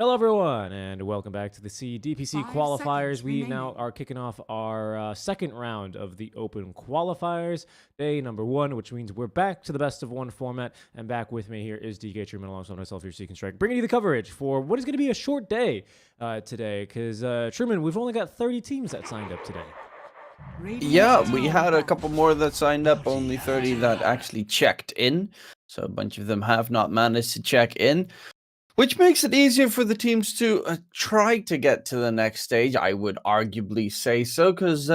Hello, everyone, and welcome back to the DPC 5 seconds qualifiers. We now remaining. are kicking off our second round of the Open qualifiers, day number 1, which means we're back to the best of 1 format. And back with me here is DKtruman alongside myself, your SeekNStrike, bringing you the coverage for what is going to be a short day today. Because Truman, we've only got 30 teams that signed up today. Yeah, we had a couple more that signed up, only 30 that actually checked in. So a bunch of them have not managed to check in, which makes it easier for the teams to try to get to the next stage. I would arguably say so, because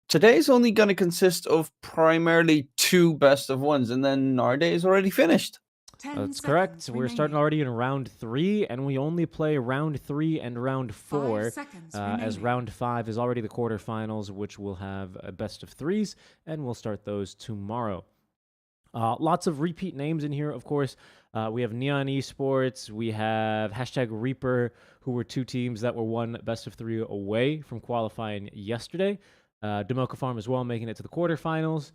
today's only going to consist of primarily 2 best of ones, and then our day is already finished. That's correct. We're starting already in round 3, and we only play round 3 and round 4, as round 5 is already the quarterfinals, which will have a best of 3s, and we'll start those tomorrow. Lots of repeat names in here, of course. We have Neon Esports, we have hashtag Reaper, who were 2 teams that were 1 best of 3 away from qualifying yesterday. Demoka Farm as well, making it to the quarterfinals.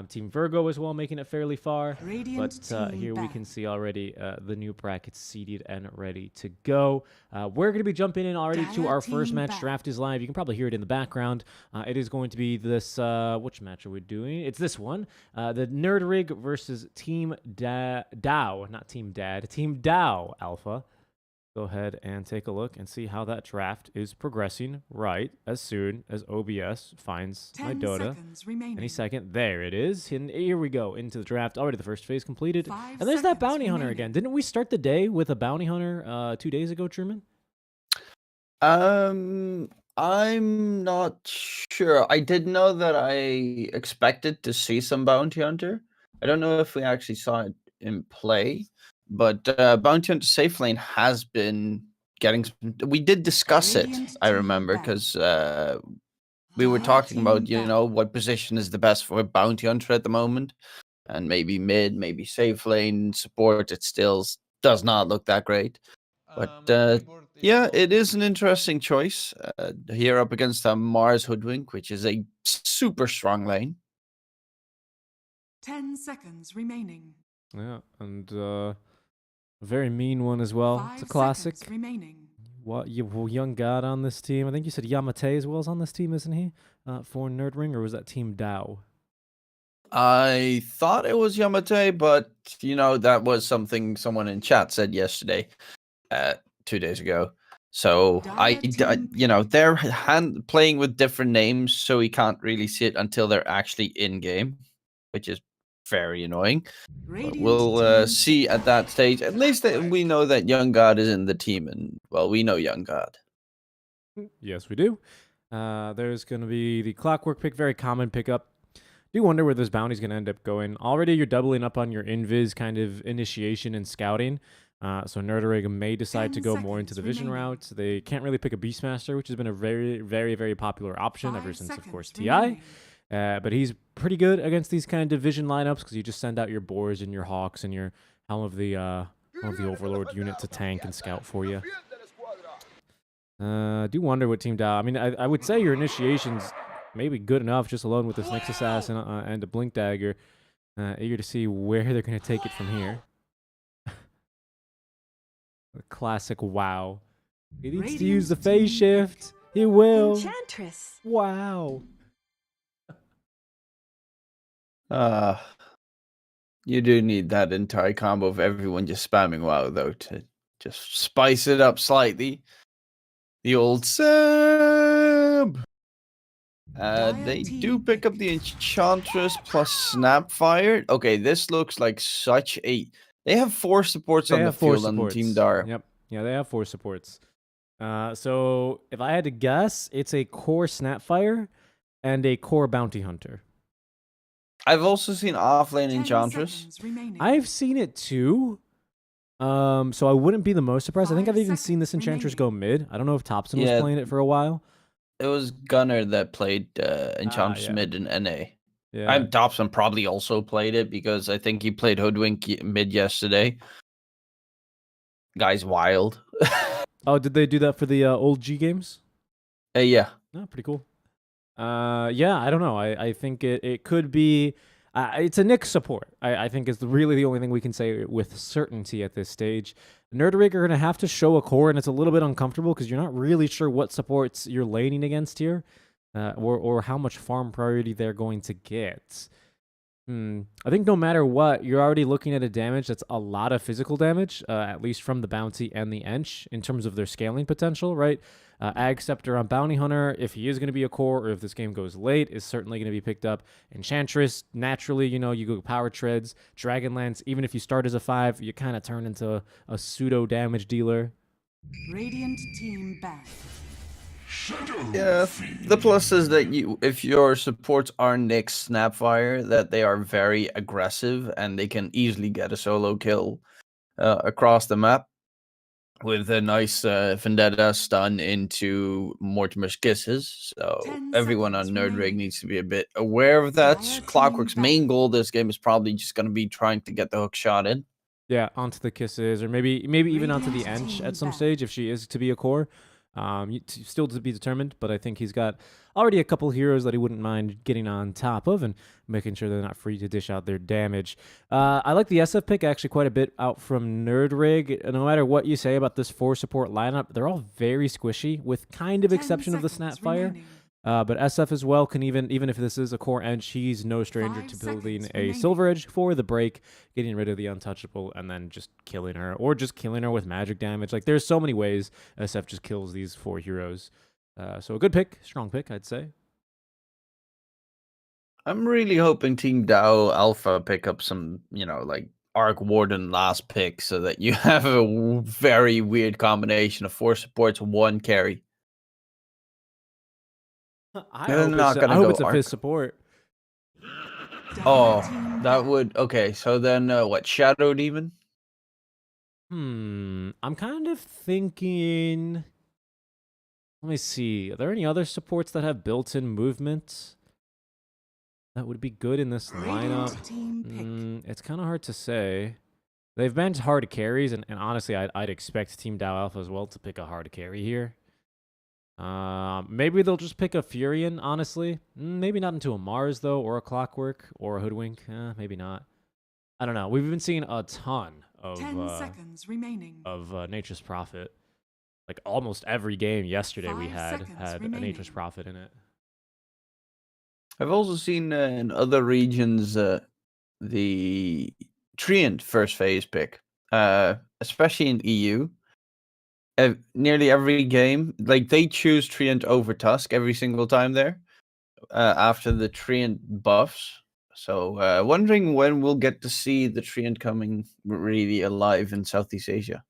Team Virgo as well, making it fairly far. But here we can see already the new brackets seeded and ready to go. We're going to be jumping in already to our first match. Draft is live. You can probably hear it in the background. It is going to be this, which match are we doing? It's this one. The Nerd Rig versus Team Dow, not Team Dad, Team Dow Alpha. Go ahead and take a look and see how that draft is progressing right as soon as OBS finds my Dota. Any second. There it is. And here we go into the draft. Already the first phase completed. And there's that bounty hunter again. Didn't we start the day with a bounty hunter 2 days ago, Truman? I'm not sure. I did know that I expected to see some bounty hunter. I don't know if we actually saw it in play. But Bounty Hunter Safe Lane has been getting... We did discuss it, I remember, because we were talking about, what position is the best for a Bounty Hunter at the moment. And maybe mid, maybe Safe Lane, support, it still does not look that great. But yeah, it is an interesting choice. Here up against a Mars Hoodwink, which is a super strong lane. 10 seconds remaining. Yeah, and... a very mean one as well. It's a classic. What young god on this team? I think you said Yamate as well is on this team, isn't he? For Nerd Ring, or was that Team Dow? I thought it was Yamate, but that was something someone in chat said yesterday, 2 days ago. So they're playing with different names, so we can't really see it until they're actually in game, which is very annoying. But we'll see at that stage. At least we know that Young God is in the team, and well, we know Young God. Yes, we do. There's going to be the Clockwork pick, very common pickup. Do wonder where this bounty's going to end up going. Already, you're doubling up on your invis kind of initiation and scouting. So Nerderig may decide to go more into the vision route. They can't really pick a Beastmaster, which has been a very, very, very popular option ever since, of course, TI. But he's pretty good against these kind of division lineups because you just send out your boars and your hawks and your helm of the overlord unit to tank and scout for you. I do wonder what Team Dow. I mean, I would say your initiation's maybe good enough just alone with this Nyx Assassin and a Blink Dagger. Eager to see where they're going to take it from here. The classic WoW. He needs to use the phase shift. He will. Enchantress. Wow. You do need that entire combo of everyone just spamming WoW, though, to just spice it up slightly. The old Seb! They do pick up the Enchantress plus Snapfire. Okay, this looks like such a... They have 4 supports on the field on Team Dar. Yep. Yeah, they have 4 supports. So, if I had to guess, it's a core Snapfire and a core Bounty Hunter. I've also seen offlane Enchantress. I've seen it too. So I wouldn't be the most surprised. I think I've even seen this Enchantress go mid. I don't know if Topson was playing it for a while. It was Gunner that played Enchantress mid in NA. Yeah. Topson probably also played it because I think he played Hoodwink mid yesterday. Guy's wild. Oh, did they do that for the old G games? Yeah. Oh, pretty cool. Yeah, I don't know. I think it could be It's a Nyx support, I think is really the only thing we can say with certainty at this stage. Nerdrig are going to have to show a core, and it's a little bit uncomfortable because you're not really sure what supports you're laning against here, or how much farm priority they're going to get. I think no matter what, you're already looking at a damage that's a lot of physical damage, at least from the Bounty and the Ench, in terms of their scaling potential, right? Ag Scepter on Bounty Hunter, if he is going to be a core, or if this game goes late, is certainly going to be picked up. Enchantress, naturally, you go Power Treads. Dragonlance, even if you start as a 5, you kind of turn into a pseudo damage dealer. Radiant team back. Yeah, the plus is that if your supports are Nyx Snapfire, that they are very aggressive and they can easily get a solo kill across the map with a nice Vendetta stun into Mortimer's Kisses. So everyone on Nerdrig needs to be a bit aware of that. Clockwork's main goal this game is probably just going to be trying to get the hook shot in. Yeah, onto the Kisses, or maybe even onto the Ench at some stage if she is to be a core. Still to be determined, but I think he's got already a couple heroes that he wouldn't mind getting on top of and making sure they're not free to dish out their damage. I like the SF pick actually quite a bit out from Nerdrig. No matter what you say about this 4 support lineup, they're all very squishy, with kind of exception of the Snapfire. But SF as well can even if this is a core Ench, he's no stranger to building a Silver Edge for the break, getting rid of the Untouchable, and then just killing her, or just killing her with magic damage. Like, there's so many ways SF just kills these 4 heroes. So a good pick, strong pick, I'd say. I'm really hoping Team Dow Alpha pick up some, like Arc Warden last pick, so that you have a very weird combination of 4 supports, 1 carry. I hope it's a fifth support. Oh, that would... Okay, so then what, Shadow Demon? I'm kind of thinking... Let me see. Are there any other supports that have built-in movement that would be good in this lineup? It's kind of hard to say. They've banned hard carries, and honestly, I'd expect Team Dow Alpha as well to pick a hard carry here. Maybe they'll just pick a Furion, honestly. Maybe not into a Mars, though, or a Clockwork, or a Hoodwink. Maybe not. I don't know. We've been seeing a ton of 10 seconds remaining. Of Nature's Prophet. Like, almost every game yesterday we had a Nature's Prophet in it. I've also seen in other regions the Treant first phase pick, especially in EU. Nearly every game, like, they choose Treant over Tusk every single time there, after the Treant buffs. So wondering when we'll get to see the Treant coming really alive in Southeast Asia.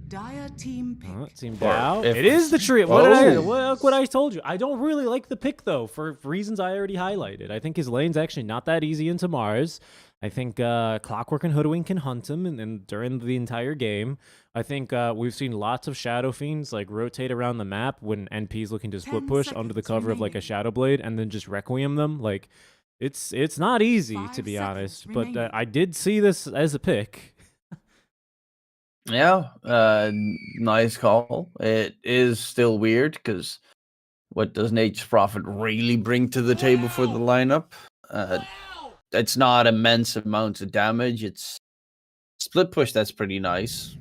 Dire team pick. Team Dow. It is the Treant. What I told you. I don't really like the pick, though, for reasons I already highlighted. I think his lane's actually not that easy into Mars. I think Clockwork and Hoodwink can hunt him and during the entire game. I think we've seen lots of Shadow Fiends like rotate around the map when NP's looking to split push under the cover of like a Shadow Blade and then just Requiem them. Like, it's not easy, to be honest. But I did see this as a pick. Yeah, nice call. It is still weird because what does Nature's Prophet really bring to the table for the lineup? It's not immense amounts of damage. It's split push. That's pretty nice.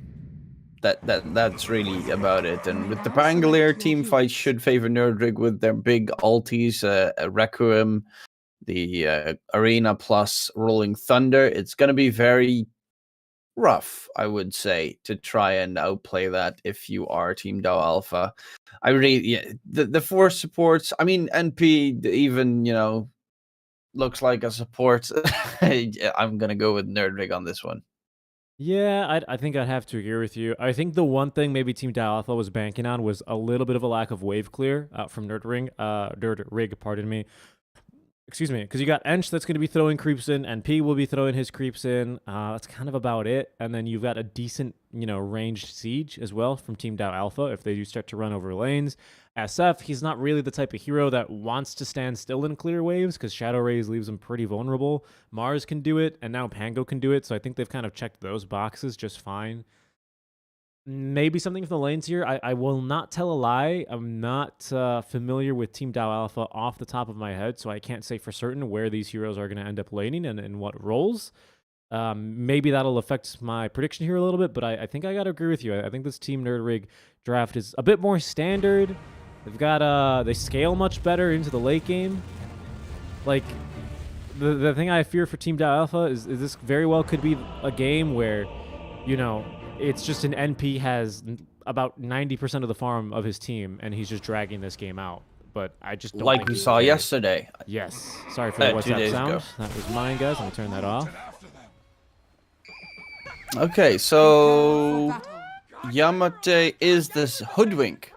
That's really about it. And with the Pangolier, team fights should favor Nerdrig with their big ultis, Requiem, the Arena plus Rolling Thunder. It's going to be very rough, I would say, to try and outplay that if you are Team Dow Alpha. I really, the 4 supports, I mean, NP even, looks like a support. I'm going to go with Nerdrig on this one. Yeah, I think I'd have to agree with you. I think the one thing maybe Team Dow Alpha was banking on was a little bit of a lack of wave clear from Nerdrig, pardon me. Excuse me, because you got Ench that's going to be throwing creeps in, and P will be throwing his creeps in. That's kind of about it. And then you've got a decent, ranged siege as well from Team Dow Alpha if they do start to run over lanes. SF, he's not really the type of hero that wants to stand still in clear waves because Shadow Rays leaves him pretty vulnerable. Mars can do it, and now Pango can do it, so I think they've kind of checked those boxes just fine. maybe something from the lanes here. I will not tell a lie. I'm not familiar with Team Dow Alpha off the top of my head, so I can't say for certain where these heroes are going to end up laning and in what roles. Maybe that'll affect my prediction here a little bit, but I think I got to agree with you. I think this Team Nerd Rig draft is a bit more standard. They've got, they scale much better into the late game. Like, the thing I fear for Team Dow Alpha is this very well could be a game where, you know, it's just an NP has about 90% of the farm of his team, and he's just dragging this game out. But I just don't like think we he's saw there. yesterday. Yes. Sorry for the 2 WhatsApp days sound. ago. That was mine, guys. I'm going to turn that off. Okay, so Yamate is this hoodwink.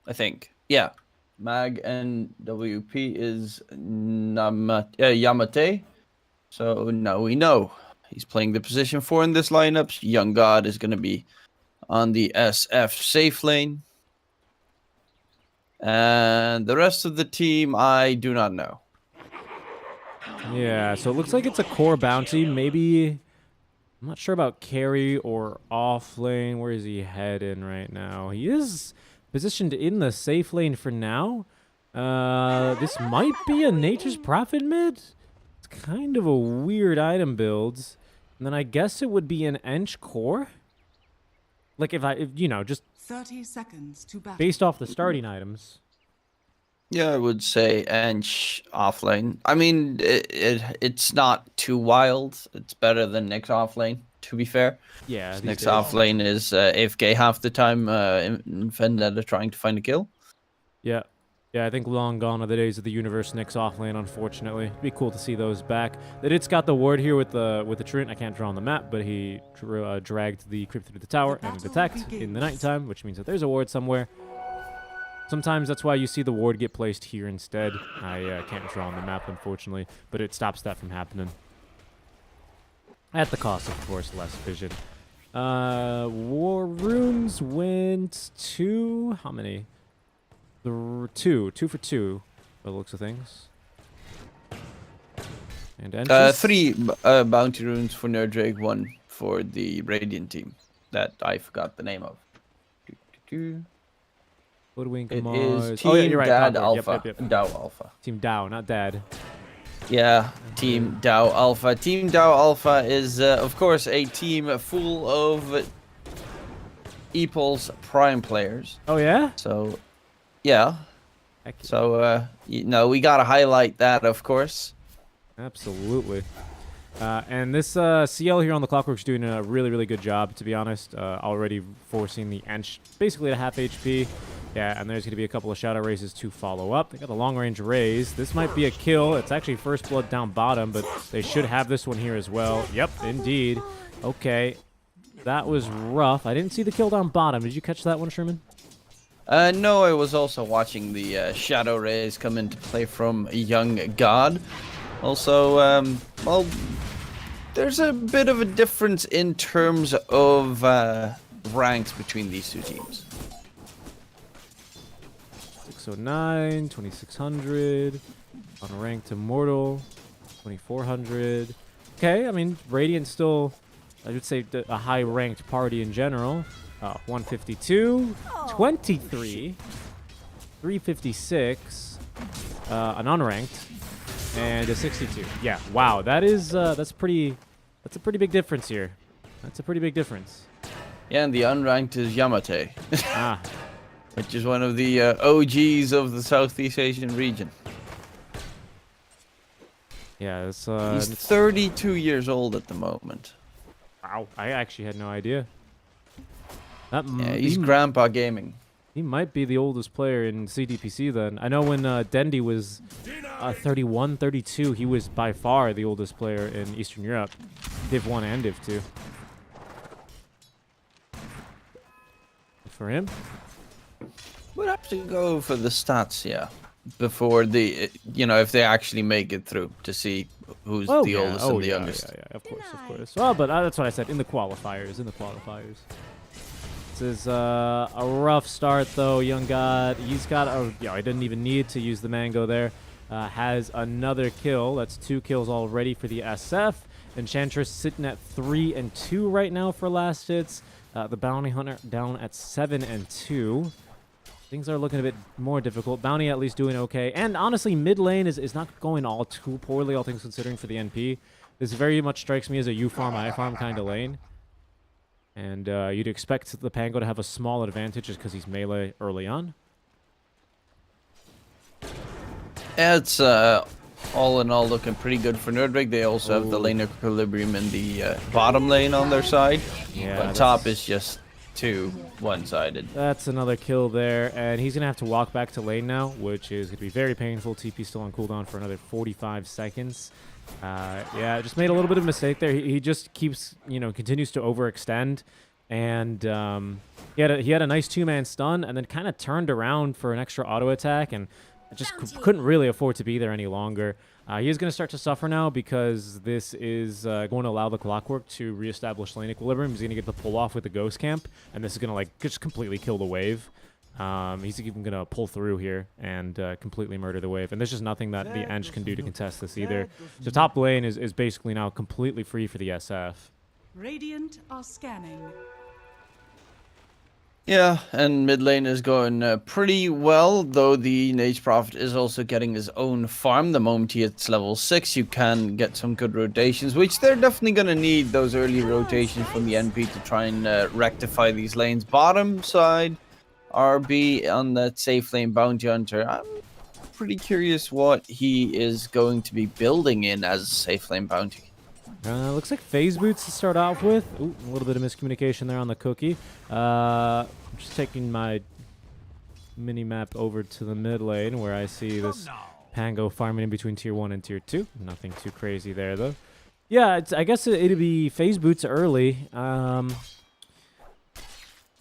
I think. Yeah. Mag and WP is Yamate. So now we know. He's playing the position 4 in this lineup. Young God is going to be on the SF safe lane. And the rest of the team, I do not know. Yeah, so it looks like it's a core bounty. Maybe, I'm not sure about carry or off lane. Where is he heading right now? He is positioned in the safe lane for now. This might be a Nature's Prophet mid. It's kind of a weird item build. And then I guess it would be an Ench core. Like if you know, just 30 seconds to battle. based off the starting items. Yeah, I would say Ench offlane. I mean, it's not too wild. It's better than Nyx offlane, to be fair. Yeah, Nyx offlane is AFK half the time in Vendetta trying to find a kill. Yeah. Yeah, I think long gone are the days of the Universe Nyx offlane, unfortunately. It'd be cool to see those back. They did got the ward here with the Treant. I can't draw on the map, but he dragged the Crypt through the tower and it attacked in the nighttime, which means that there's a ward somewhere. Sometimes that's why you see the ward get placed here instead. I can't draw on the map, unfortunately, but it stops that from happening. At the cost, of course, less vision. War runes went to... how many? Two for 2, by the looks of things. And Enches? 3 bounty runes for Nerdrake, 1 for the Radiant team that I forgot the name of. Woodwink, It Mars. is Team Oh, yeah, you're right. Dad Concord. Alpha. Yep. Dow Alpha. Team Dow, not Dad. Yeah, Team Dow Alpha. Team Dow Alpha is, of course, a team full of Eeple's prime players. Oh, yeah? So, yeah. Heck, So, you know, we gotta highlight that, of course. absolutely. And this CL here on the Clockwork's doing a really, really good job, to be honest. Already forcing the Ench basically to half HP. Yeah, and there's going to be a couple of shadow raises to follow up. They got the long-range raise. This might be a kill. It's actually first blood down bottom, but they should have this one here as well. Yep, indeed. Okay, that was rough. I didn't see the kill down bottom. Did you catch that one, Sherman? No, I was also watching the shadow rays come into play from Young God. Also, well, there's a bit of a difference in terms of ranks between these two teams. 609, 2600, unranked immortal, 2400. Okay, I mean, Radiant's still, I would say, a high-ranked party in general. 152, 23, 356, an unranked, and a 62. Yeah, wow, that is that's a pretty big difference here. That's a pretty big difference. Yeah, and the unranked is Yamate, Ah, which is one of the OGs of the Southeast Asian region. yeah, it's He's 32 years old at the moment. wow. I actually had no idea. That Yeah, he's Grandpa Gaming. He might be the oldest player in CDPC then. I know when Dendy was 31, 32, he was by far the oldest player in Eastern Europe. Div 1 and Div 2. For him? Would have to go for the stats, yeah. Before the, you know, if they actually make it through to see who's the oldest and the youngest. Yeah, of course. Well, but that's what I said, in the qualifiers. This is a rough start, though. Young God, he's got a, he didn't even need to use the mango there. Has another kill. That's 2 kills already for the SF. Enchantress sitting at 3 and 2 right now for last hits. The Bounty Hunter down at 7 and 2. Things are looking a bit more difficult. Bounty at least doing okay. And honestly, mid lane is not going all too poorly, all things considering, for the NP. This very much strikes me as a you farm, I farm kind of lane. And you'd expect the Pango to have a small advantage just because he's melee early on. Yeah, it's all in all looking pretty good for Nerdrig. They also have the lane equilibrium in the bottom lane on their side. Yeah, but top is just too one-sided. That's another kill there, and he's going to have to walk back to lane now, which is going to be very painful. TP still on cooldown for another 45 seconds. Yeah, just made a little bit of a mistake there. He just keeps, continues to overextend, and he had a nice two-man stun, and then kind of turned around for an extra auto attack, and just couldn't really afford to be there any longer. He is going to start to suffer now because this is going to allow the Clockwork to reestablish lane equilibrium. He's going to get the pull off with the Ghost Camp, and this is going to just completely kill the wave. He's even going to pull through here and completely murder the wave. And there's just nothing that the ENG can do to contest this either. So top lane is basically now completely free for the SF. Radiant are scanning. Yeah, and mid lane is going pretty well, though the Nage Prophet is also getting his own farm. The moment he hits level 6, you can get some good rotations, which they're definitely going to need those early rotations from the NP to try and rectify these lanes. Bottom side, RB on that safe lane Bounty Hunter. I'm pretty curious what he is going to be building in as a safe lane Bounty. Looks like phase boots to start off with. Ooh, a little bit of miscommunication there on the cookie. I'm just taking my mini-map over to the mid lane where I see this Pango farming in between tier 1 and tier 2. Nothing too crazy there, though. Yeah, I guess it'd be phase boots early.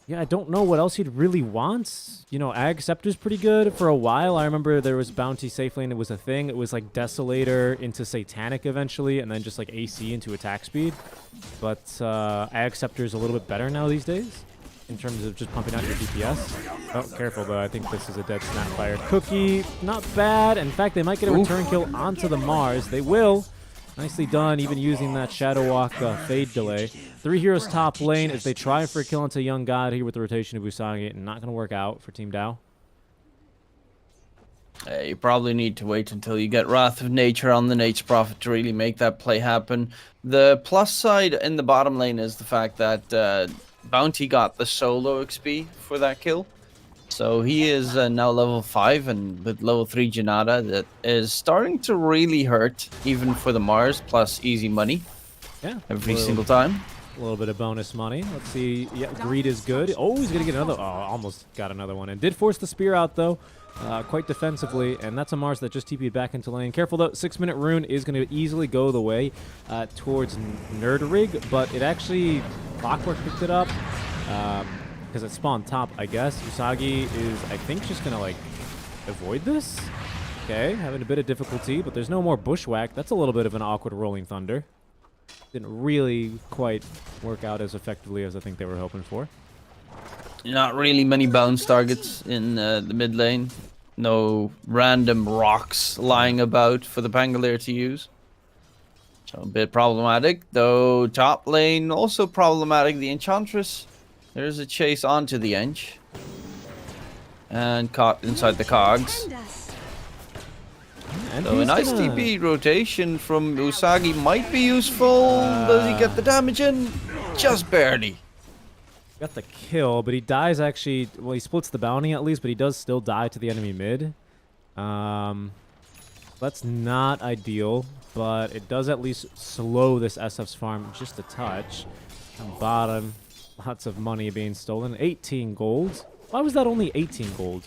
Yeah, I don't know what else he'd really want. Ag Scepter's pretty good for a while. I remember there was Bounty Safe Lane. It was a thing. It was like Desolator into Satanic eventually, and then just like AC into attack speed. But Ag Scepter's a little bit better now these days in terms of just pumping out your DPS. Oh, careful though. I think this is a dead Snapfire. Cookie, not bad. In fact, they might get a return kill onto the Mars. They will. Nicely done, even using that Shadow Walk fade delay. 3 heroes top lane as they try for a kill onto Young God here with the rotation of Usagi. Not going to work out for Team Dow. You probably need to wait until you get Wrath of Nature on the Nage Prophet to really make that play happen. The plus side in the bottom lane is the fact that Bounty got the solo XP for that kill. So he is now level 5 and with level 3 Janata that is starting to really hurt even for the Mars plus easy money. Yeah. Every single time. A little bit of bonus money. Let's see. Yeah, Greed is good. Oh, he's going to get another. Oh, almost got another one. And did force the spear out, though, quite defensively. And that's a Mars that just TP'd back into lane. Careful, though. 6-minute rune is going to easily go the way towards Nerdrig. But it actually, Clockwork picked it up because it spawned top, I guess. Usagi is, I think, just going to, avoid this. Okay, having a bit of difficulty, but there's no more bushwhack. That's a little bit of an awkward Rolling Thunder. Didn't really quite work out as effectively as I think they were hoping for. Not really many bounce targets in the mid lane. No random rocks lying about for the Pangolier to use. So a bit problematic. Though top lane also problematic. The Enchantress. There's a chase onto the ENG. And caught inside the cogs. So a nice TP rotation from Usagi might be useful. Does he get the damage in? Just barely. Got the kill, but he dies actually. Well, he splits the bounty at least, but he does still die to the enemy mid. That's not ideal, but it does at least slow this SF's farm just a touch. On bottom, lots of money being stolen. 18 gold. Why was that only 18 gold?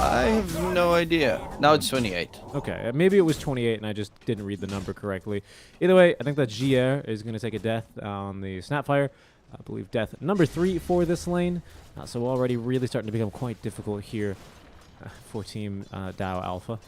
I have no idea. Now it's 28. Okay, maybe it was 28 and I just didn't read the number correctly. Either way, I think that GR is going to take a death on the Snapfire. I believe death number 3 for this lane. So already really starting to become quite difficult here for Team Dow Alpha.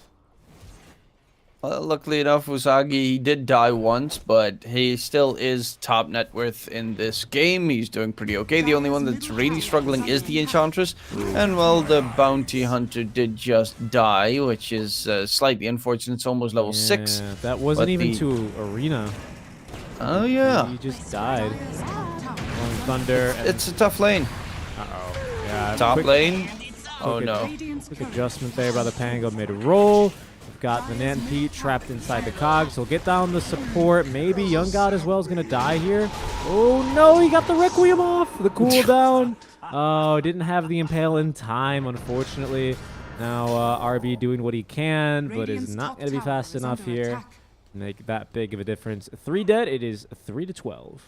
Well, luckily enough, Usagi he did die once, but he still is top net worth in this game. He's doing pretty okay. The only one that's really struggling is the Enchantress. And, well, the Bounty Hunter did just die, which is slightly unfortunate. It's almost level 6. That wasn't even to Arena. Oh, yeah. He just died. Rolling Thunder. It's a tough lane. Uh-oh. Yeah, Top lane. Oh, quick no. Quick adjustment there by the Pango mid-roll. We've got the Nan Pete trapped inside the cogs. He'll get down the support. Maybe Young God as well is going to die here. Oh, no. He got the Requiem off. The cooldown. Oh, didn't have the Impale in time, unfortunately. Now RB doing what he can, but is not going to be fast enough here. Make that big of a difference. 3 dead. It is 3-12.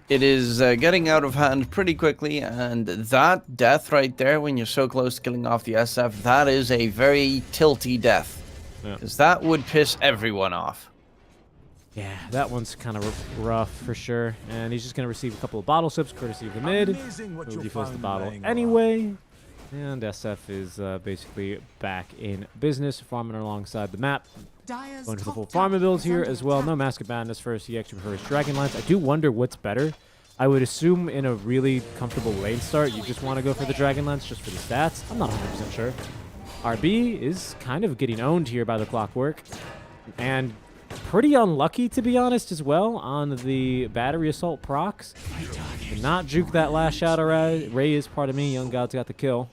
It is getting out of hand pretty quickly, and that death right there, when you're so close to killing off the SF, that is a very tilty death. Because that would piss everyone off. Yeah, that one's kind of rough for sure. And he's just going to receive a couple of bottle sips, courtesy of the mid. He'll defuse the bottle anyway. And SF is basically back in business, farming alongside the map. Going to the full farmer builds here as well. No Mask of Madness first. He actually prefers Dragon Lance. I do wonder what's better. I would assume in a really comfortable lane start, you just want to go for the Dragon Lance just for the stats. I'm not 100% sure. RB is kind of getting owned here by the Clockwork. And pretty unlucky, to be honest, as well, on the Battery Assault procs. Did not juke that last Shadow Ray is part of me. Young God's got the kill.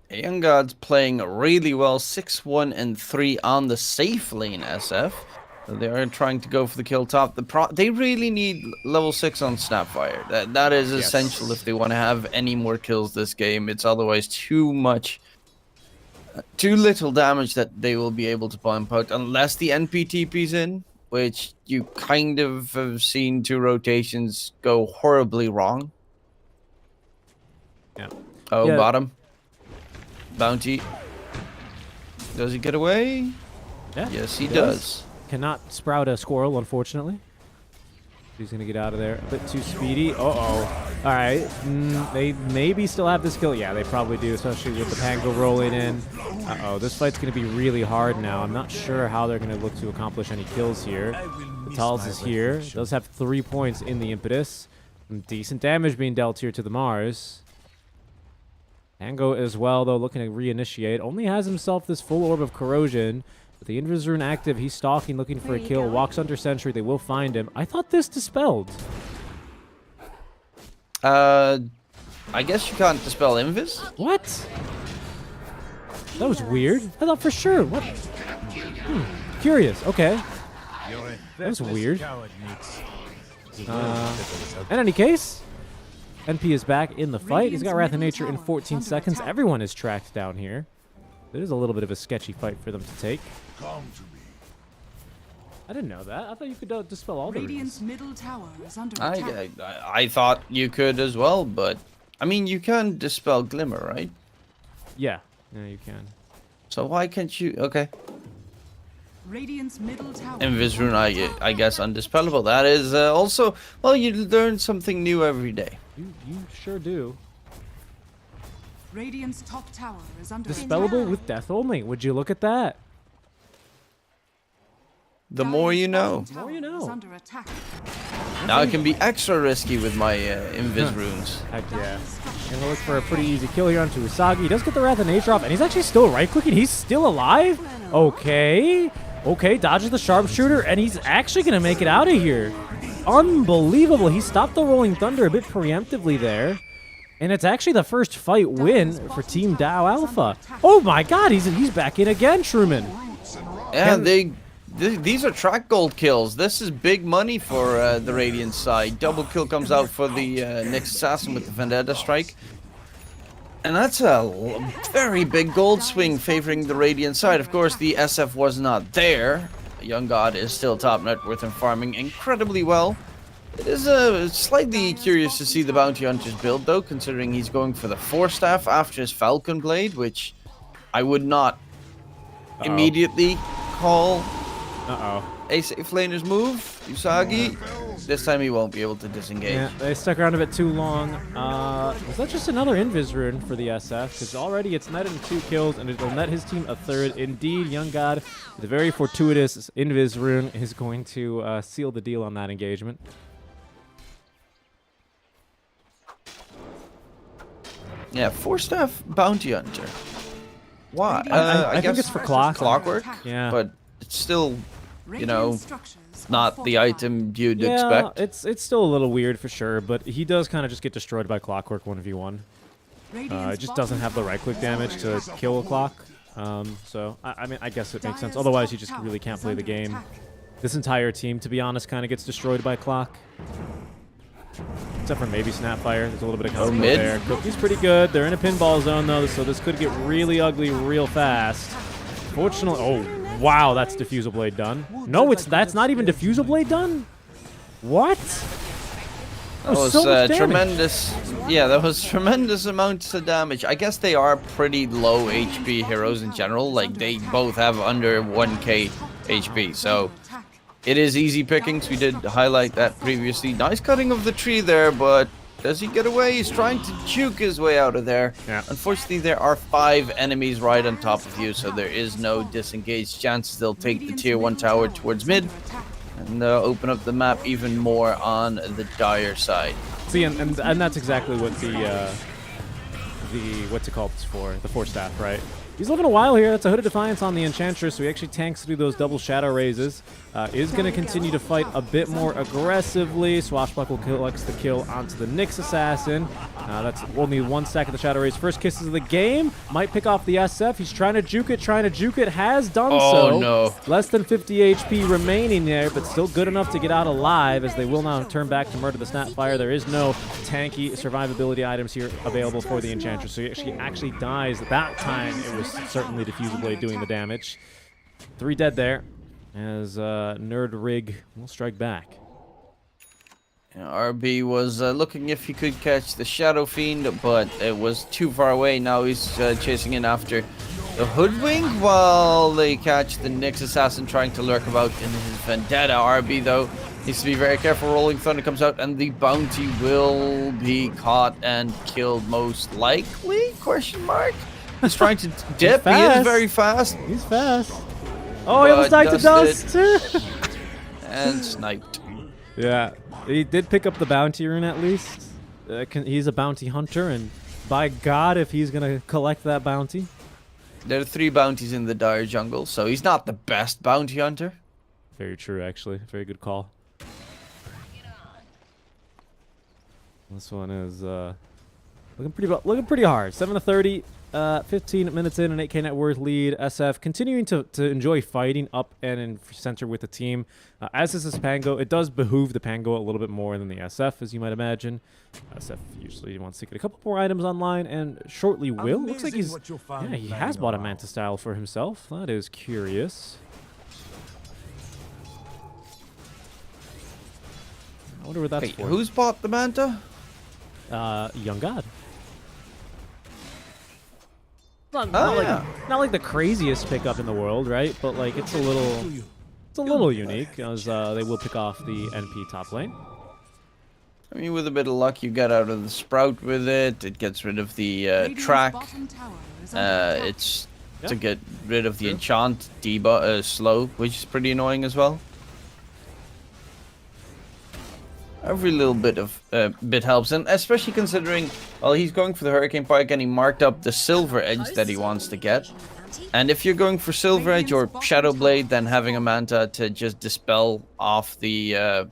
Young God's playing really well, 6-1 and 3 on the safe lane SF. So they are trying to go for the kill top. They really need level 6 on Snapfire. That is essential if they want to have any more kills this game. It's otherwise too little damage that they will be able to pump out unless the NPTP's in, which you kind of have seen 2 rotations go horribly wrong. Yeah. Oh, yeah. Bottom. Bounty. Does he get away? Yeah. Yes, he does. Cannot sprout a squirrel, unfortunately. He's going to get out of there a bit too speedy. Uh-oh. All right. They maybe still have this kill. Yeah, they probably do, especially with the Pango rolling in. Uh-oh. This fight's going to be really hard now. I'm not sure how they're going to look to accomplish any kills here. Vitals is here. Does have 3 points in the Impetus. Some decent damage being dealt here to the Mars. Pango as well, though, looking to reinitiate. Only has himself this full orb of corrosion. With the Invis Rune active, he's stalking, looking for a kill. Walks under sentry. They will find him. I thought this dispelled. I guess you can't dispel Invis. What? That was weird. I thought for sure. What? Curious. Okay. That was weird. In any case, NP is back in the fight. He's got Wrath of Nature in 14 seconds. Everyone is tracked down here. It is a little bit of a sketchy fight for them to take. I didn't know that. I thought you could dispel all the runes. Middle tower is under attack. I thought you could as well, but I mean, you can dispel Glimmer, right? Yeah, you can. So why can't you? Okay. Radiant's middle tower. Invis Rune, I guess, undispellable. That is also, well, you learn something new every day. You sure do. Radiant's top tower is under dispellable with death only. Would you look at that? The more you know. The more you know. Now it can be extra risky with my Invis Runes. Heck yeah. Gonna look for a pretty easy kill here onto Usagi. He does get the Wrath of Nature off, and he's actually still right-clicking. He's still alive? Okay. Okay, dodges the sharpshooter, and he's actually gonna make it out of here. Unbelievable. He stopped the Rolling Thunder a bit preemptively there. And it's actually the first fight win for Team Dow Alpha. Oh my god, he's back in again, Truman. Yeah, these are track gold kills. This is big money for the Radiant side. Double kill comes out for the next assassin with the Vendetta strike. And that's a very big gold swing favoring the Radiant side. Of course, the SF was not there. Young God is still top net worth and farming incredibly well. It is slightly curious to see the Bounty Hunter's build, though, considering he's going for the 4-staff after his Falcon Blade, which I would not immediately call a safe laner's move. Usagi. This time he won't be able to disengage. Yeah, they stuck around a bit too long. Was that just another Invis rune for the SF? Because already it's netted 2 kills, and it'll net his team a 3rd. Indeed, Young God, with a very fortuitous Invis rune, is going to seal the deal on that engagement. Yeah, 4-staff Bounty Hunter. Why? I guess think it's for clockwork. Yeah. But it's still, you know, not the item you'd expect. It's still a little weird for sure, but he does kind of just get destroyed by clockwork 1v1. It just doesn't have the right-click damage to kill a clock. So, I mean, I guess it makes sense. Otherwise, you just really can't play the game. This entire team, to be honest, kind of gets destroyed by clock. Except for maybe Snapfire. There's a little bit of cover there. Cookie's pretty good. They're in a pinball zone, though, so this could get really ugly real fast. Fortunately... Oh, wow, that's Diffusal Blade done. No, that's not even Diffusal Blade done? What? That was so tremendous. Yeah, that was tremendous amounts of damage. I guess they are pretty low HP heroes in general. Like, they both have under 1k HP, so... It is easy pickings. We did highlight that previously. Nice cutting of the tree there, but does he get away? He's trying to juke his way out of there. Yeah. Unfortunately, there are 5 enemies right on top of you, so there is no disengaged chances. They'll take the tier 1 tower towards mid and open up the map even more on the dire side. See, and that's exactly what the what's it called for, the 4-staff, right? He's living a while here. That's a Hood of Defiance on the Enchantress, so he actually tanks through those double Shadow Raises. Is going to continue to fight a bit more aggressively. Swashbuckle collects the kill onto the Nyx Assassin. That's only 1 stack of the Shadow Raise. First kisses of the game. Might pick off the SF. He's trying to juke it, Has done so. Oh, no. Less than 50 HP remaining there, but still good enough to get out alive, as they will now turn back to murder the Snapfire. There is no tanky survivability items here available for the Enchantress, so he actually dies. That time, it was certainly Diffusal Blade doing the damage. 3 dead there, as Nerd Rig will strike back. Yeah, RB was looking if he could catch the Shadow Fiend, but it was too far away. Now he's chasing in after the Hoodwink while they catch the Nyx Assassin trying to lurk about in his Vendetta. RB, though, needs to be very careful. Rolling Thunder comes out, and the bounty will be caught and killed most likely? Question mark? He's trying to dip. He is very fast. He's fast. Oh, he almost died to dust, too. And sniped. Yeah, he did pick up the bounty rune at least. He's a bounty hunter, and by God, if he's going to collect that bounty. There are 3 bounties in the dire jungle, so he's not the best bounty hunter. Very true, actually. Very good call. This one is looking pretty hard. 7-30. 15 minutes in, an 8k net worth lead. SF continuing to enjoy fighting up and in center with the team. As is this Pango, it does behoove the Pango a little bit more than the SF, as you might imagine. SF usually wants to get a couple more items online, and shortly will. Looks like he has bought a Manta Style for himself. That is curious. I wonder what that's for. Who's bought the Manta? Young God. Not like the craziest pickup in the world, right? But like it's a little unique, as they will pick off the NP top lane. I mean, with a bit of luck, you get out of the Sprout with it. It gets rid of the track. It's to get rid of the enchant debuff slow, which is pretty annoying as well. Every little bit helps, and especially considering, well, he's going for the Hurricane Pike and he marked up the Silver Edge that he wants to get. And if you're going for Silver Edge or Shadow Blade, then having a Manta to just dispel off the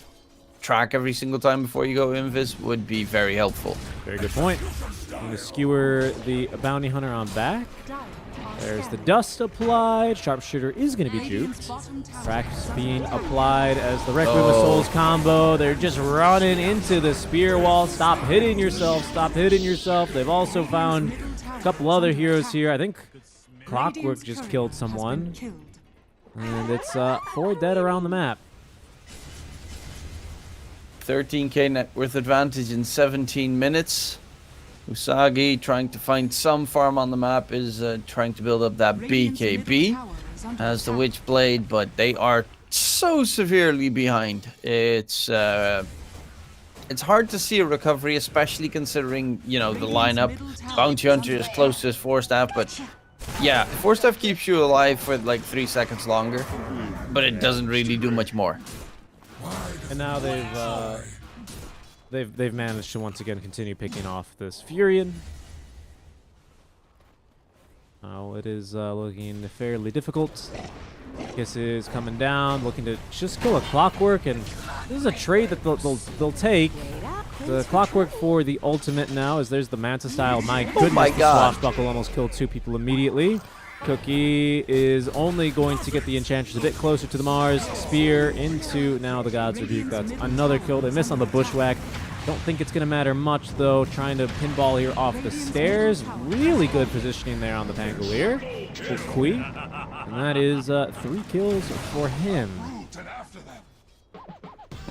track every single time before you go Invis would be very helpful. Very good point. I'm going to skewer the Bounty Hunter on back. There's the dust applied. Sharpshooter is going to be juked. Cracks being applied as the Requiem of Souls combo. They're just running into the spear wall. Stop hitting yourself. Stop hitting yourself. They've also found a couple other heroes here. I think Clockwork just killed someone. And it's 4 dead around the map. 13k net worth advantage in 17 minutes. Usagi, trying to find some farm on the map, is trying to build up that BKB as the Witchblade, but they are so severely behind. It's hard to see a recovery, especially considering, you know, the lineup. Bounty Hunter is close to his 4-staff, but yeah, 4-staff keeps you alive for like 3 seconds longer, but it doesn't really do much more. And now they've managed to once again continue picking off this Furion. It is looking fairly difficult. Kiss is coming down, looking to just kill a Clockwork, and this is a trade that they'll take. The Clockwork for the ultimate now, as there's the Manta style. My goodness, my the God. Swashbuckle almost killed 2 people immediately. Cookie is only going to get the Enchantress a bit closer to the Mars. Spear into now the God's Rebuke. That's another kill. They miss on the Bushwhack. Don't think it's going to matter much, though. Trying to pinball here off the stairs. Really good positioning there on the Pangolier. Kui. And that is 3 kills for him.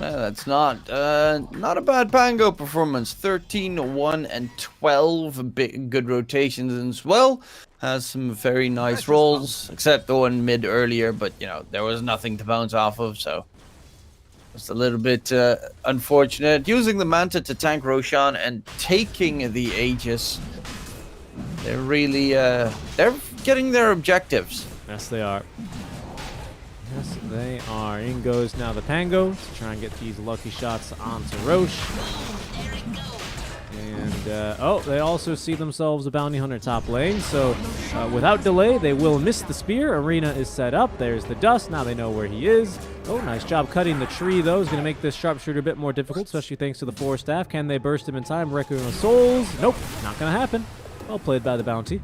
Well, that's not a bad Pango performance. 13, 1, and 12. Good rotations as well. Has some very nice rolls, except the one mid earlier, but, you know, there was nothing to bounce off of, so it's a little bit unfortunate. Using the Manta to tank Roshan and taking the Aegis. They're really, they're getting their objectives. Yes, they are. Yes, they are. In goes now the Pango to try and get these lucky shots onto Roche. And, oh, they also see themselves a Bounty Hunter top lane. So, without delay, they will miss the spear. Arena is set up. There's the dust. Now they know where he is. Oh, nice job cutting the tree, though. Is going to make this sharpshooter a bit more difficult, especially thanks to the 4-staff. Can they burst him in time? Requiem of Souls? Nope, not going to happen. Well played by the Bounty.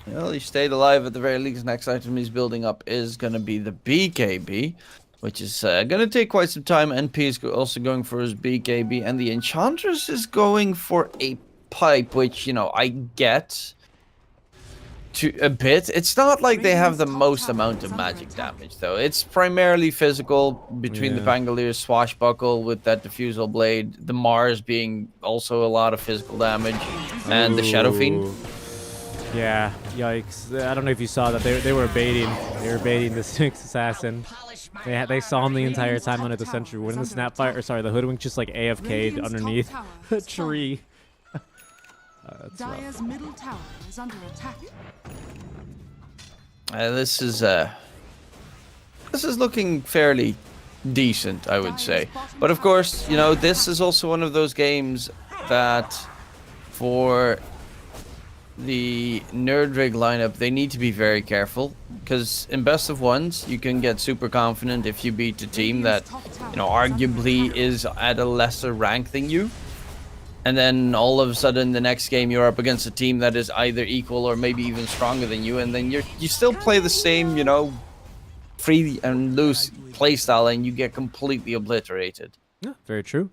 Well, he stayed alive at the very least. Next item he's building up is going to be the BKB, which is going to take quite some time. NP is also going for his BKB, and the Enchantress is going for a pipe, which, you know, I get to a bit. It's not like they have the most amount of magic damage, though. It's primarily physical between the Pangolier's Swashbuckle with that Diffusal Blade, the Mars being also a lot of physical damage, and the Shadow Fiend. Yeah, yikes. I don't know if you saw that. They were baiting. They were baiting the Six Assassin. They saw him the entire time under the Sentry Ward. And the Snapfire, or sorry, the Hoodwink just like AFK'd underneath the tree. Dire's middle tower is under attack. This is looking fairly decent, I would say. But of course, you know, this is also one of those games that for the Nerdrig lineup, they need to be very careful, because in best of ones, you can get super confident if you beat a team that, you know, arguably is at a lesser rank than you. And then all of a sudden, the next game you're up against a team that is either equal or maybe even stronger than you, and then you still play the same, you know, free and loose playstyle, and you get completely obliterated. Yeah, very true.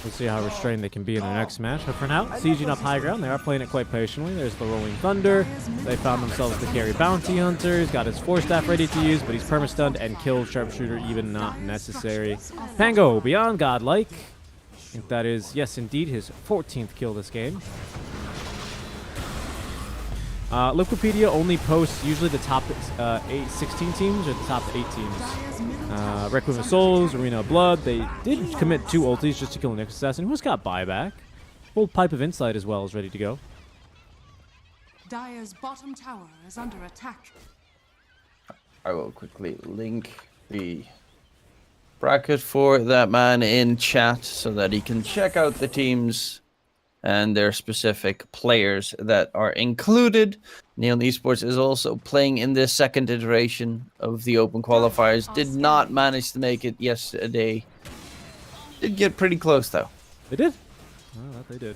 We'll see how restrained they can be in their next match. But for now, sieging up high ground. They are playing it quite patiently. There's the Rolling Thunder. They found themselves the carry Bounty Hunter. He's got his 4-staff ready to use, but he's perma-stunned and killed Sharpshooter, even not necessary. Pango, beyond godlike. I think that is, yes, indeed, his 14th kill this game. Liquipedia only posts usually the top 16 teams or the top 8 teams. Requiem of Souls, Arena of Blood, they did commit 2 ultis just to kill Nyx Assassin, who's got buyback. Full Pipe of Insight as well is ready to go. Dire's bottom tower is under attack. I will quickly link the bracket for that man in chat so that he can check out the teams and their specific players that are included. Neon Esports is also playing in this second iteration of the Open Qualifiers. Did not manage to make it yesterday. Did get pretty close, though. They did? Oh, that they did.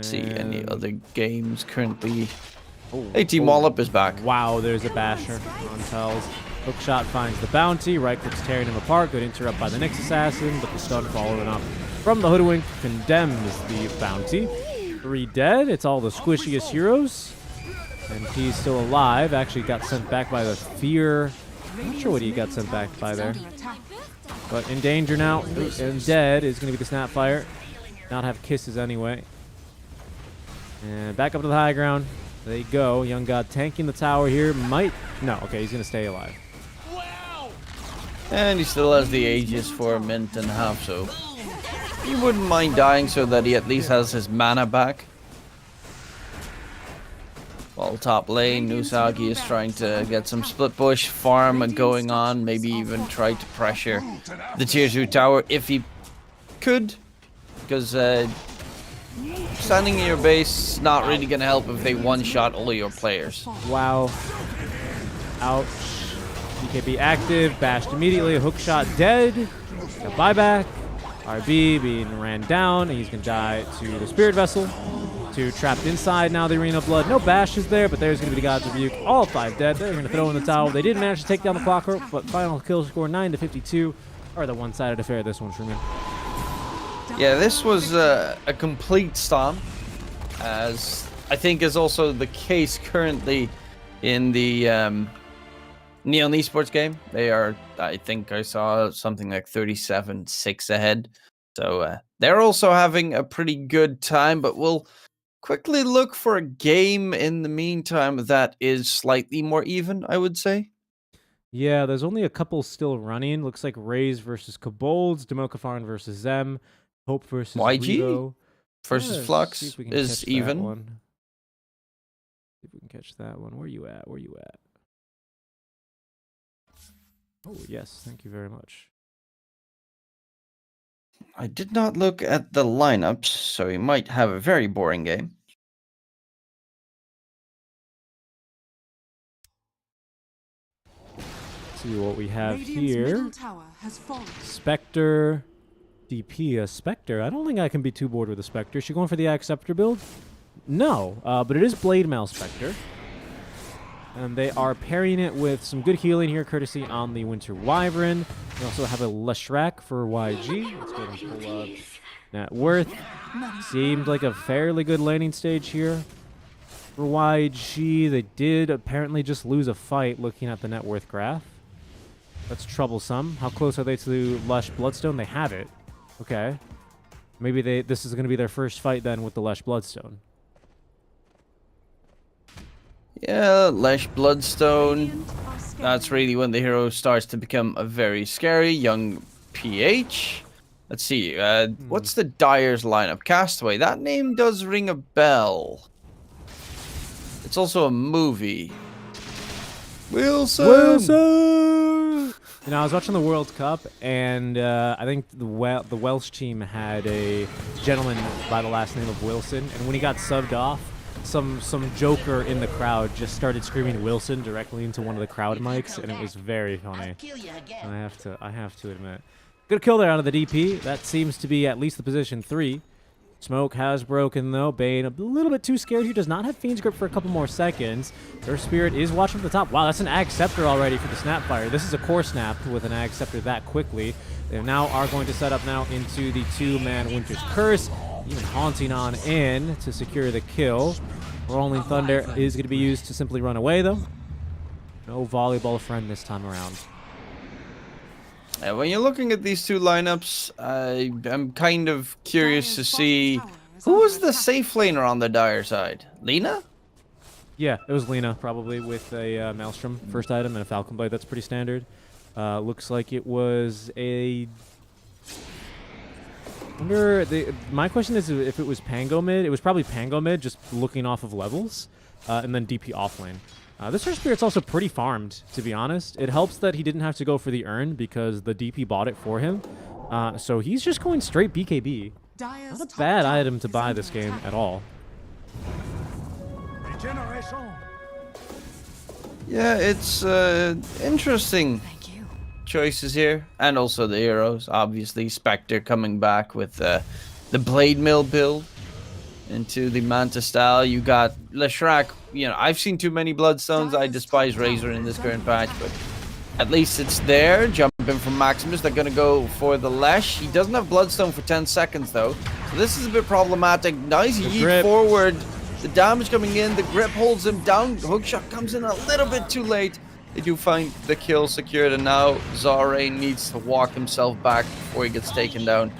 See any other games currently. Hey, Team Wallop is back. Wow, there's a basher on Pels. Hookshot finds the Bounty. Right click's tearing him apart. Good interrupt by the Nyx Assassin, but the stun following up from the Hoodwink condemns the Bounty. 3 dead. It's all the squishiest heroes. And he's still alive. Actually got sent back by the Fear. I'm not sure what he got sent back by there. But in danger now. And dead is going to be the Snapfire. Not have kisses anyway. And back up to the high ground. They go. Young God tanking the tower here. Might... No, okay, he's going to stay alive. And he still has the Aegis for a minute and a half, so he wouldn't mind dying so that he at least has his mana back. While top lane, Nusagi is trying to get some split push farm going on, maybe even try to pressure the tier 2 tower if he could, because standing in your base is not really going to help if they one-shot all your players. Wow. Ouch. DKB active, bashed immediately, a hook shot dead. Got buyback. RB being ran down, and he's going to die to the Spirit Vessel. 2 trapped inside now the Arena of Blood. No bashes there, but there's going to be the God's Rebuke. All 5 dead. They're going to throw in the towel. They did manage to take down the Clockwork, but final kill score 9-52. Or the one-sided affair, this one, Truman. Yeah, this was a complete stomp, as I think is also the case currently in the Neon Esports game. They are, I think I saw something like 37-6 ahead. So they're also having a pretty good time, but we'll quickly look for a game in the meantime that is slightly more even, I would say. Yeah, there's only a couple still running. Looks like Raze versus Kobolds, Demokafarn versus Zem, Hope versus YG Rebo. versus Flux is even. See if we can catch that one. Where you at? Where you at? Oh, yes. Thank you very much. I did not look at the lineups, so he might have a very boring game. See what we have here. Spectre, DP, a Spectre. I don't think I can be too bored with a Spectre. Is she going for the Acceptor build? No, but it is Blade Mail Spectre. And they are pairing it with some good healing here, courtesy on the Winter Wyvern. We also have a Leshrac for YG. Let's go ahead and pull up net worth. Seemed like a fairly good landing stage here for YG. They did apparently just lose a fight looking at the net worth graph. That's troublesome. How close are they to Lush Bloodstone? They have it. Okay. Maybe this is going to be their first fight then with the Lush Bloodstone. Yeah, Lesh Bloodstone. That's really when the hero starts to become a very scary young PH. Let's see. What's the Dyer's lineup? Castaway. That name does ring a bell. It's also a movie. Wilson! You know, I was watching the World Cup, and I think the Welsh team had a gentleman by the last name of Wilson, and when he got subbed off, some joker in the crowd just started screaming Wilson directly into one of the crowd mics, and it was very funny. I have to admit. Good kill there out of the DP. That seems to be at least the position 3. Smoke has broken, though. Bane a little bit too scared. He does not have Fiend's Grip for a couple more seconds. Their Spirit is watching from the top. Wow, that's an Ag Scepter already for the Snapfire. This is a core snap with an Ag Scepter that quickly. They now are going to set up now into the 2-man Winter's Curse. Even haunting on in to secure the kill. Rolling Thunder is going to be used to simply run away, though. No volleyball friend this time around. When you're looking at these two lineups, I'm kind of curious to see who was the safe laner on the Dire side. Lina? Yeah, it was Lina, probably with a Maelstrom first item and a Falcon Blade. That's pretty standard. Looks like it was a... My question is if it was Pango mid. It was probably Pango mid, just looking off of levels, and then DP offlane. This Her Spirit's also pretty farmed, to be honest. It helps that he didn't have to go for the urn because the DP bought it for him. So he's just going straight BKB. Not a bad item to buy this game at all. Yeah, it's interesting choices here. And also the heroes, obviously. Spectre coming back with the Blade Mill build into the Manta style. You got Leshrac. You know, I've seen too many Bloodstones. I despise Razor in this current patch, but at least it's there. Jumping from Maximus. They're going to go for the Lesh. He doesn't have Bloodstone for 10 seconds, though. So this is a bit problematic. Nice yeet forward. The damage coming in. The grip holds him down. Hookshot comes in a little bit too late. They do find the kill secured, and now Zare needs to walk himself back before he gets taken down.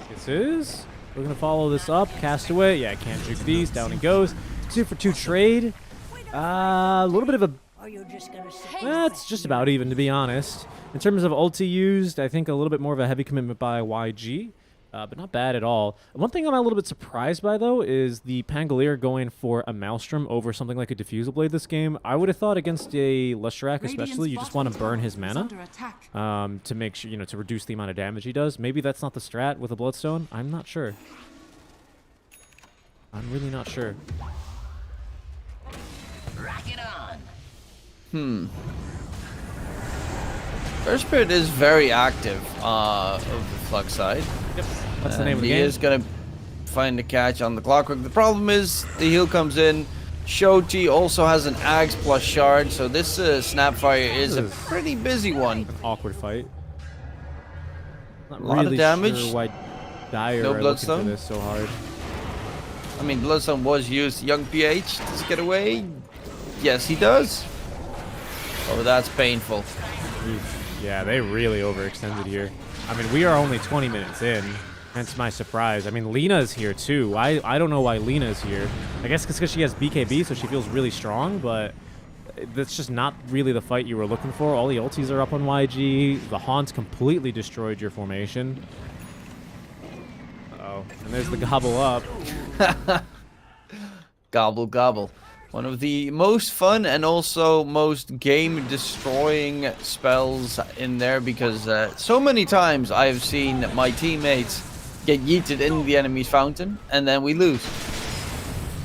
This is We're going to follow this up. Castaway. Yeah, can't juke these. Down he goes. 2 for 2 trade. A little bit of a... It's just about even, to be honest. In terms of ulti used, I think a little bit more of a heavy commitment by YG. But not bad at all. One thing I'm a little bit surprised by, though, is the Pangolier going for a Maelstrom over something like a Diffusal Blade this game. I would have thought against a Leshrac especially, you just want to burn his mana to make sure, to reduce the amount of damage he does. Maybe that's not the strat with a Bloodstone. I'm not sure. I'm really not sure. Rock it on. First Spirit is very active of the Flux side. Yep, that's the name of the game. He is going to find the catch on the Clockwork. The problem is the heal comes in. Shoti also has an Axe plus Shard, so this Snapfire is a pretty busy one. Awkward fight. Not A lot really of damage. Sure why Dire No are looking Bloodstone? for this so hard. I mean, Bloodstone was used. Young PH, does he get away? Yes, he does. Oh, that's painful. Yeah, they really overextended here. I mean, we are only 20 minutes in, hence my surprise. I mean, Lena's here too. I don't know why Lena's here. I guess it's because she has BKB, so she feels really strong, but that's just not really the fight you were looking for. All the ultis are up on YG. The Haunt completely destroyed your formation. Uh-oh. And there's the gobble up. Gobble, gobble. One of the most fun and also most game-destroying spells in there because so many times I've seen my teammates get yeeted in the enemy's fountain and then we lose.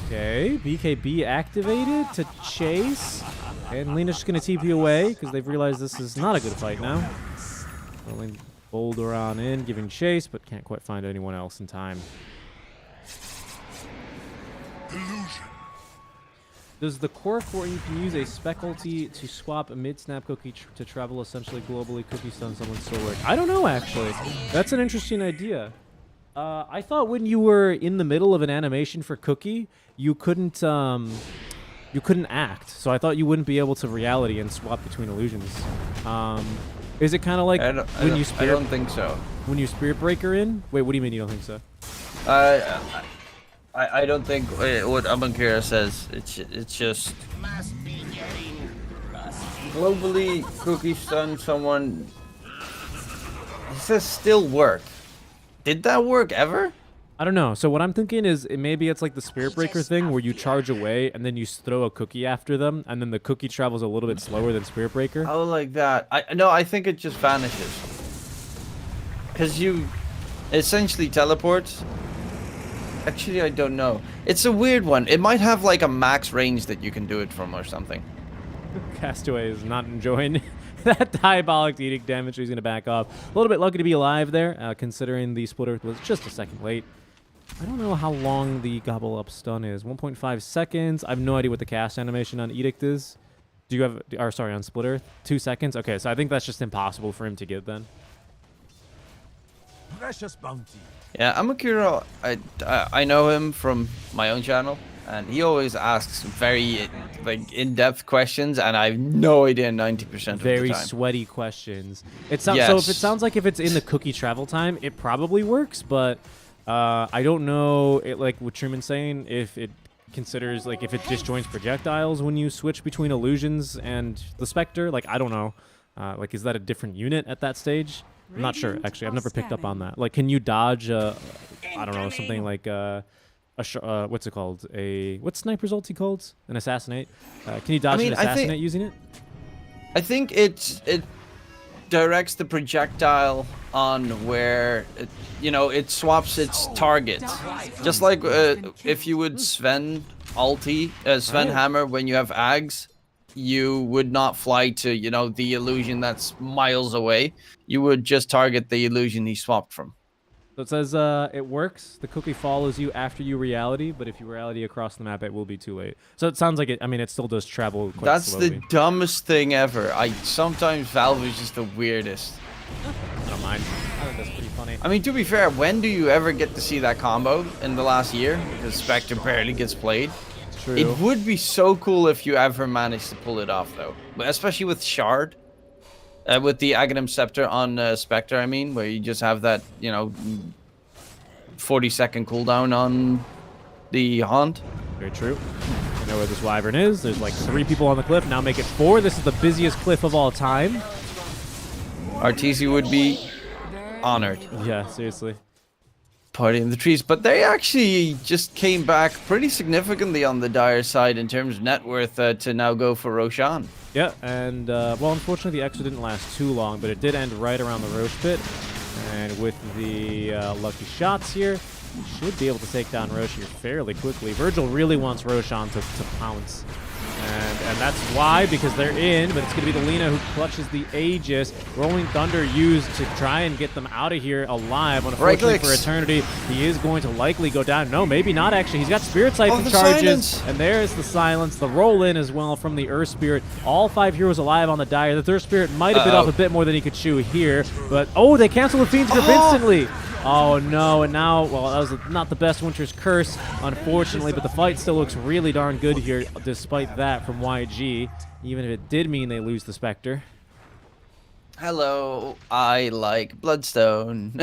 Okay, BKB activated to chase. And Lena's just going to TP away because they've realized this is not a good fight now. Rolling Boulder on in, giving chase, but can't quite find anyone else in time. Does the core for you can use a spec ulti to swap a mid-snap cookie to travel essentially globally cookie stun someone's sword? I don't know, actually. That's an interesting idea. I thought when you were in the middle of an animation for cookie, you couldn't act. So I thought you wouldn't be able to reality and swap between illusions. Is it kind of like when you spirit? I don't think so. When you Spirit Breaker in? Wait, what do you mean you don't think so? I don't think what Amankira says. It's just globally cookie stun someone. It says still work. Did that work ever? I don't know. So what I'm thinking is maybe it's like the Spirit Breaker thing where you charge away and then you throw a cookie after them and then the cookie travels a little bit slower than Spirit Breaker. Oh, like that. I think it just vanishes. Because you essentially teleport. Actually, I don't know. It's a weird one. It might have like a max range that you can do it from or something. Castaway is not enjoying that diabolic edict damage, so he's going to back off. A little bit lucky to be alive there, considering the Split Earth was just a second late. I don't know how long the Gobble Up stun is. 1.5 seconds. I have no idea what the cast animation on Edict is. Do you have... Or, sorry, on Split Earth? 2 seconds? Okay, so I think that's just impossible for him to get then. Precious bounty. Yeah, Amakiro, I know him from my own channel, and he always asks very like in-depth questions, and I have no idea 90% of the time. Very sweaty questions. It sounds so. If it sounds like if it's in the cookie travel time, it probably works, but I don't know. It like what Truman's saying, if it considers like if it disjoints projectiles when you switch between illusions and the Spectre. Like I don't know. Like is that a different unit at that stage? I'm not sure, actually. I've never picked up on that. Like, can you dodge, I don't know, something like what's it called? What's Sniper's ulti called? An Assassinate? Can you dodge an Assassinate using it? I think it directs the projectile on where, it swaps its target. Just like if you would Sven ulti, Sven hammer when you have Ags, you would not fly to, the illusion that's miles away. You would just target the illusion he swapped from. So it says it works. The cookie follows you after you reality, but if you reality across the map, it will be too late. So it sounds like it still does travel quite slowly. That's the dumbest thing ever. Sometimes Valve is just the weirdest. I don't mind. I think that's pretty funny. I mean, to be fair, when do you ever get to see that combo in the last year? Because Spectre barely gets played. True. It would be so cool if you ever managed to pull it off, though. Especially with Shard. With the Aghanim Scepter on Spectre, where you just have that, 40-second cooldown on the Haunt. Very true. I know where this Wyvern is. There's like 3 people on the cliff. Now make it 4. This is the busiest cliff of all time. RTC would be honored. Yeah, seriously. Party in the trees, but they actually just came back pretty significantly on the Dire side in terms of net worth to now go for Roshan. Yeah, and well, unfortunately the extra didn't last too long, but it did end right around the Roche pit. And with the lucky shots here, you should be able to take down Roche here fairly quickly. Virgil really wants Roshan to pounce. And that's why, because they're in, but it's going to be the Lina who clutches the Aegis. Rolling Thunder used to try and get them out of here alive. Unfortunately for Eternity, he is going to likely go down. No, maybe not actually. He's got Spirit Siphon charges. Silence. And there's the silence. The roll in as well from the Earth Spirit. All 5 heroes alive on the Dire. The Third Spirit might have bit off a bit more than he could chew here. But, oh, they cancel the Fiend's Grip instantly. Oh no, and now, well, that was not the best Winter's Curse, unfortunately, but the fight still looks really darn good here, despite that from YG, even if it did mean they lose the Spectre. Hello, I like Bloodstone.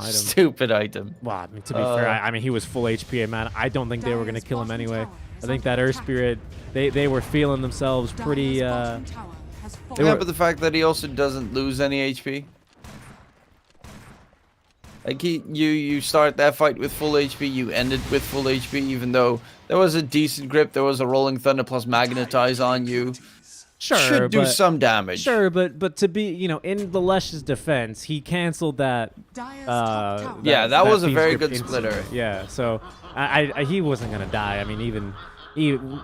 Stupid item. Well, I mean, to be fair, I mean, he was full HP, man. I don't think they were going to kill him anyway. I think that Earth Spirit, they were feeling themselves pretty, Yeah, but the fact that he also doesn't lose any HP. Like you start that fight with full HP, you end it with full HP, even though there was a decent grip, there was a Rolling Thunder plus Magnetize on you. Sure, should do some damage. Sure, but to be, you know, in the Lesh's defense, he canceled that. Yeah, that was a very good splitter. Yeah, so he wasn't gonna die. I mean,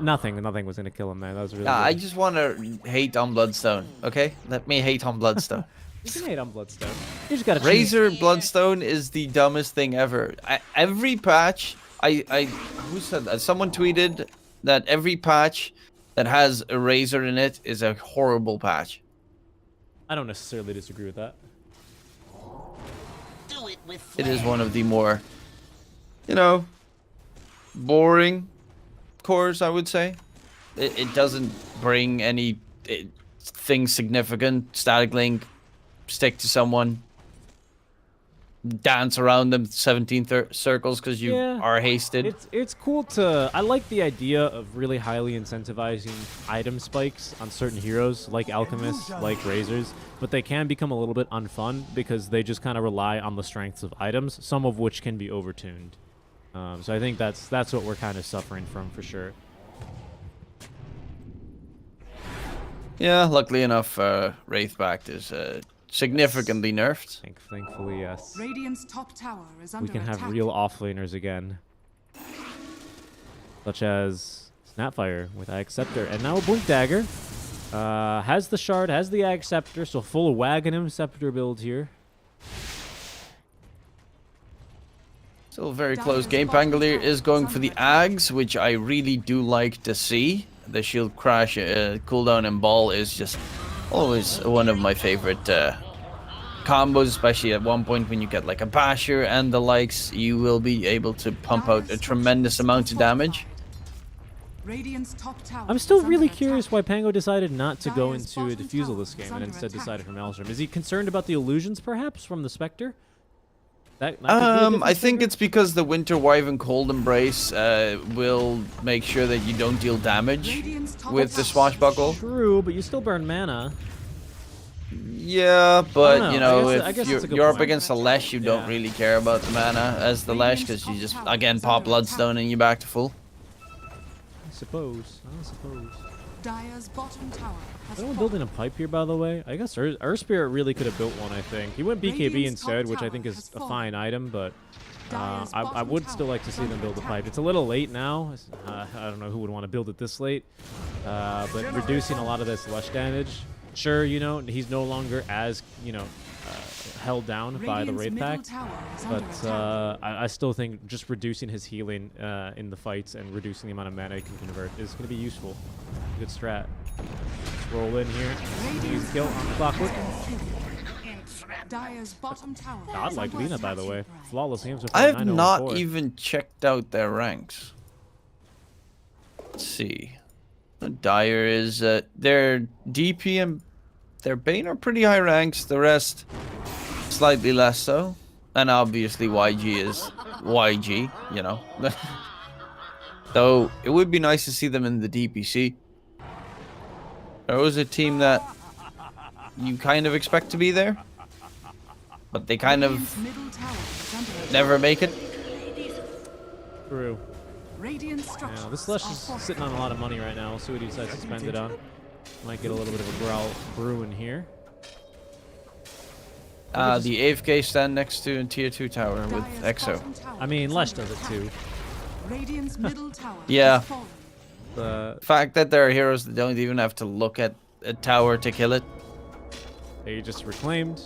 nothing was gonna kill him there. That was really. I just want to hate on Bloodstone. Okay, let me hate on Bloodstone. You can hate on Bloodstone. You just gotta Razor Bloodstone is the dumbest thing ever. Every patch, who said that? Someone tweeted that every patch that has a Razor in it is a horrible patch. I don't necessarily disagree with that. Do it with It is one of the more, you know, boring cores, I would say. It doesn't bring any thing significant. Static Link, stick to someone, dance around them 17 circles because you are hasted. It's cool to... I like the idea of really highly incentivizing item spikes on certain heroes, like Alchemists, like Razors, but they can become a little bit unfun because they just kind of rely on the strengths of items, some of which can be overtuned. So I think that's what we're kind of suffering from, for sure. Yeah, luckily enough, Wraithback is... significantly nerfed. Thankfully, yes. Radiant's top tower is under We can have attack. real offlaners again. Such as Snapfire with Ag Scepter. And now a Blink Dagger. Has the Shard, has the Ag Scepter, so full Wagonim Scepter build here. Still a very close game. Pangolier is going for the Ags, which I really do like to see. The Shield Crash, cooldown and ball is just always one of my favorite combos, especially at one point when you get like a Basher and the likes, you will be able to pump out a tremendous amount of damage. Radiant's top tower I'm still is really under curious attack. why Pango decided not to go Dire's into a bottom Diffusal tower this game is and under instead attack. decided for Maelstrom. Is he concerned about the illusions, perhaps, from the Spectre? That could be a I difference think maker? it's because the Winter Wyvern Cold Embrace will make sure that you don't deal damage Radiant's top with the tower. Swashbuckle. True, but you still burn mana. Yeah, but know. you know, I guess if it's a good you're up point. against a Lesh, you don't really care about the mana as the Lesh because you just again pop Bloodstone and you're back to full. I suppose. Dire's bottom tower has Anyone fallen. building a pipe here, by the way? I guess Earth Spirit really could have built one, I think. He went BKB Radiant's instead, top which I tower think has is a fallen. fine item, but Dire's I bottom would tower still like to see is them under build a attack. pipe. It's a little late now. I don't know who would want to build it this late, but reducing a lot of this Lush damage. Sure, you know, he's no longer as, you know, held down by the Radiant's Wraith middle Pack. tower is under But attack. I still think just reducing his healing in the fights and reducing the amount of mana he can convert is going to be useful. Good strat. Let's roll in here. Use kill on the clockwork. Dire's bottom tower God is like under Lina, by the attack. way. Flawless games with I have 9-0-4. not even checked out their ranks. Let's see. Dire is their DP and their Bane are pretty high ranks. The rest slightly less so. And obviously YG is YG, you know. Though it would be nice to see them in the DPC. There was a team that you kind of expect to be there, but they kind Radiant's of middle tower is under attack. never make it. True. Radiant Yeah, structures this Lush are is fortified. sitting on a lot of money right now. We'll see what he decides to spend it on. Might get a little bit of a growl brewing here. The AFK stand next to Tier 2 tower with Dire's EXO. bottom tower I mean, is Lush under does it attack. too. Radiant's middle tower Yeah. has fallen. The Fact that there are heroes that don't even have to look at a tower to kill it. They just reclaimed.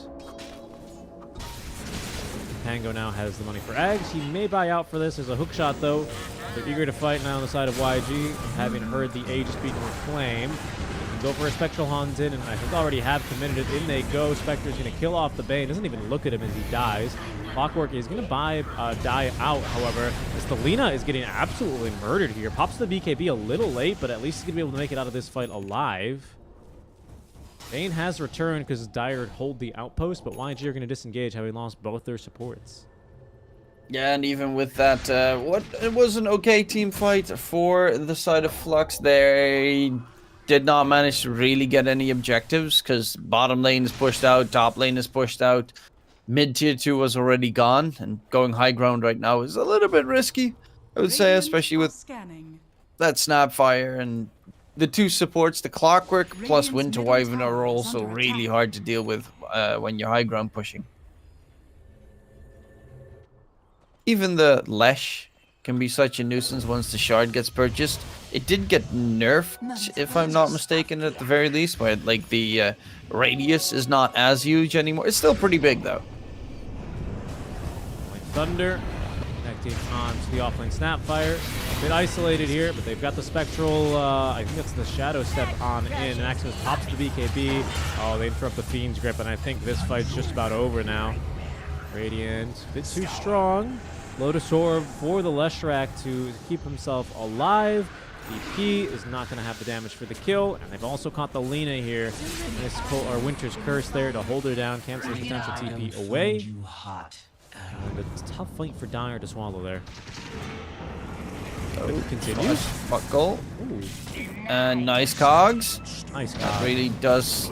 Tango now has the money for Ags. He may buy out for this as a hook shot, though. They're eager to fight now on the side of YG, having heard the A just being reclaimed. They can go for a Spectral Haunted, and I think already have committed it. In they go. Spectre's going to kill off the Bane. Doesn't even look at him as he dies. Clockwork is going to die out, however, as the Lina is getting absolutely murdered here. Pops the BKB a little late, but at least he's going to be able to make it out of this fight alive. Bane has returned because Dire hold the outpost, but YG are going to disengage, having lost both their supports. Yeah, and even with that, it was an okay team fight for the side of Flux. They did not manage to really get any objectives because bottom lane is pushed out, top lane is pushed out, mid tier 2 was already gone, and going high ground right now is a little bit risky, I would say, Radiant especially are with scanning. that Snapfire and the two supports, the Clockwork plus Radiant's Winter middle Wyvern tower are is also under really attack. hard to deal with when you're high ground pushing. Even the Lesh can be such a nuisance once the shard gets purchased. It did get nerfed, if I'm not mistaken, at the very least, where like the radius is not as huge anymore. It's still pretty big though. Like Thunder, connecting on to the offlane Snapfire. A bit isolated here, but they've got the Spectral, I think that's the Shadow Step on in. And Maximus pops the BKB. Oh, they interrupt the Fiend's Grip, and I think this fight's just about over now. Radiant, a bit too strong. Lotus Orb for the Leshrac to keep himself alive. DP is not going to have the damage for the kill, and they've also caught the Lina here. Nice Winter's Curse there to hold her down, cancel the potential TP away. And it's a tough fight for Dire to swallow there. Oh, It continues. Buckle. Ooh, And nice cogs. nice That guy. really does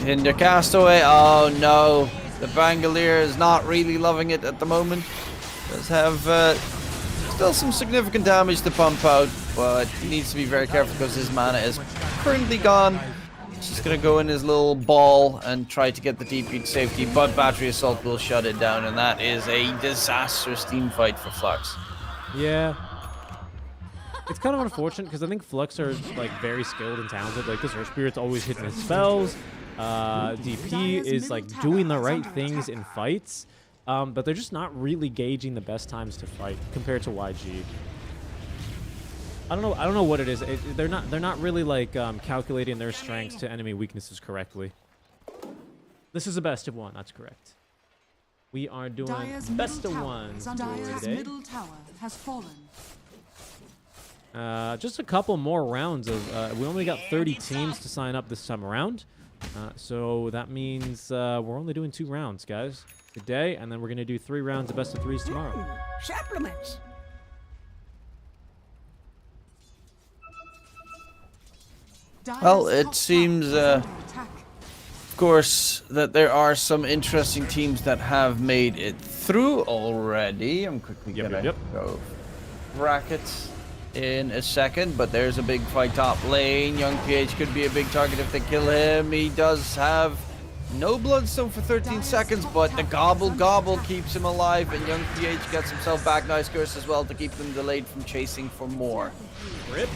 hinder Castaway. Oh no. The Bangalier is not really loving it at the moment. Does have still some significant damage to pump out, but he needs to be very careful because his mana is currently gone. He's just gonna go in his little ball and try to get the DP to safety, but Battery Assault will shut it down, and that is a disastrous team fight for Flux. Yeah. It's kind of unfortunate because I think Flux are like very skilled and talented. Like this Earth Spirit's always hitting his spells. DP is like doing the right things in fights, but they're just not really gauging the best times to fight compared to YG. I don't know what it is. They're not really like calculating their strengths to enemy weaknesses correctly. This is a best of one. That's correct. We are doing Dire's best middle of tower one is under attack. today. Middle tower has fallen. Just a couple more rounds of. We only got 30 teams to sign up this time around. So that means we're only doing 2 rounds, guys, today, and then we're going to do 3 rounds of best of 3s tomorrow. Supplements. Dire's Well, top it tower seems, is under attack. Of course, that there are some interesting teams that have made it through already. I'm quickly Yep, gonna yep. go brackets in a second, but there's a big fight top lane. Young PH could be a big target if they kill him. He does have no bloodstone for 13 seconds, but the gobble keeps him alive, and Young PH gets himself back. Nice curse as well to keep them delayed from chasing for more. Rip.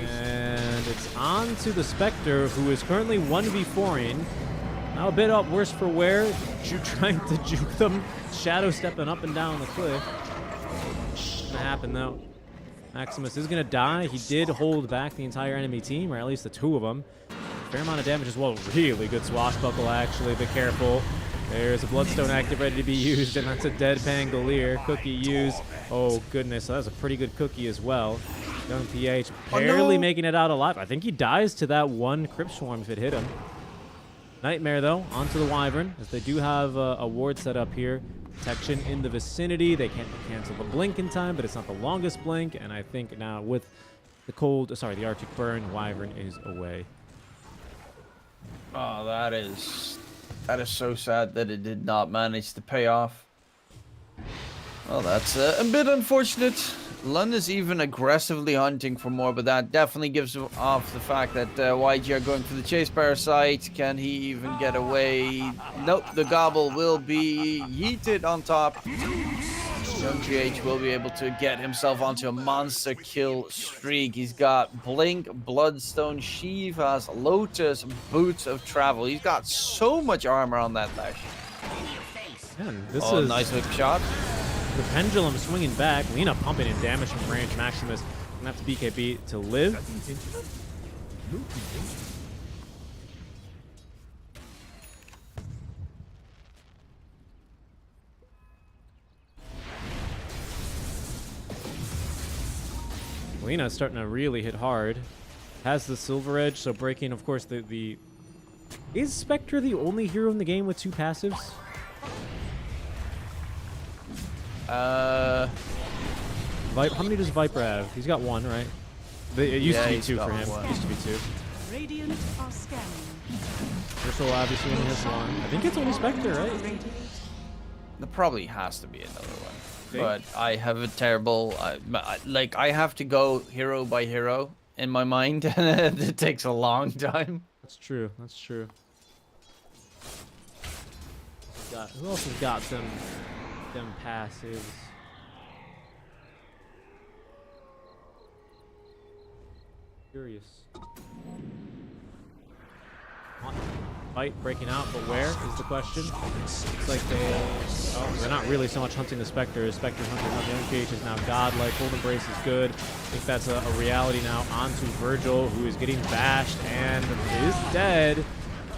And it's on to the Spectre, who is currently 1v4ing. Now a bit up worse for wear. Trying to juke them. Shadow stepping up and down the cliff. What's gonna happen though? Maximus is gonna die. He did hold back the entire enemy team, or at least the 2 of them. Fair amount of damage as well. Really good swashbuckle, actually. Be careful. There's a Bloodstone active ready to be used, and that's a dead Pangolier. Cookie used. Oh, goodness. That's a pretty good cookie as well. Young PH barely making it out alive. I think he dies to that one Crypt Swarm if it hit him. Nightmare, though, onto the Wyvern, as they do have a ward set up here. Protection in the vicinity. They can't cancel the blink in time, but it's not the longest blink. And I think now with the Arctic Burn, Wyvern is away. Oh, that is so sad that it did not manage to pay off. Well, that's a bit unfortunate. Lund is even aggressively hunting for more, but that definitely gives off the fact that YG are going for the chase parasite. Can he even get away? Nope, the gobble will be yeeted on top. Young GH will be able to get himself onto a monster kill streak. He's got Blink, Bloodstone, Shivas, Lotus, Boots of Travel. He's got so much armor on that Lash. Man, this Oh, is nice hook shot. the pendulum swinging back. Lina pumping in damage from range. Maximus gonna have to BKB to live. Lina is starting to really hit hard. Has the Silver Edge, so breaking, of course, the... Is Spectre the only hero in the game with 2 passives? Uh, How many does Viper have? He's got 1, right? It used to be he's 2 got for him. one. It used to be 2. Radiant are scanning. Ursula obviously only has 1. I think it's only Spectre, right? there probably has to be another one. Think? But I have a terrible... like, I have to go hero by hero in my mind, and it takes a long time. That's true. That's true. Who else has got them passives? Curious. Fight breaking out, but where is the question? Looks like they're not really so much hunting the Spectre. Spectre's hunting out. The MKH is now godlike. Cold Embrace is good. I think that's a reality now. Onto Virgil, who is getting bashed and is dead.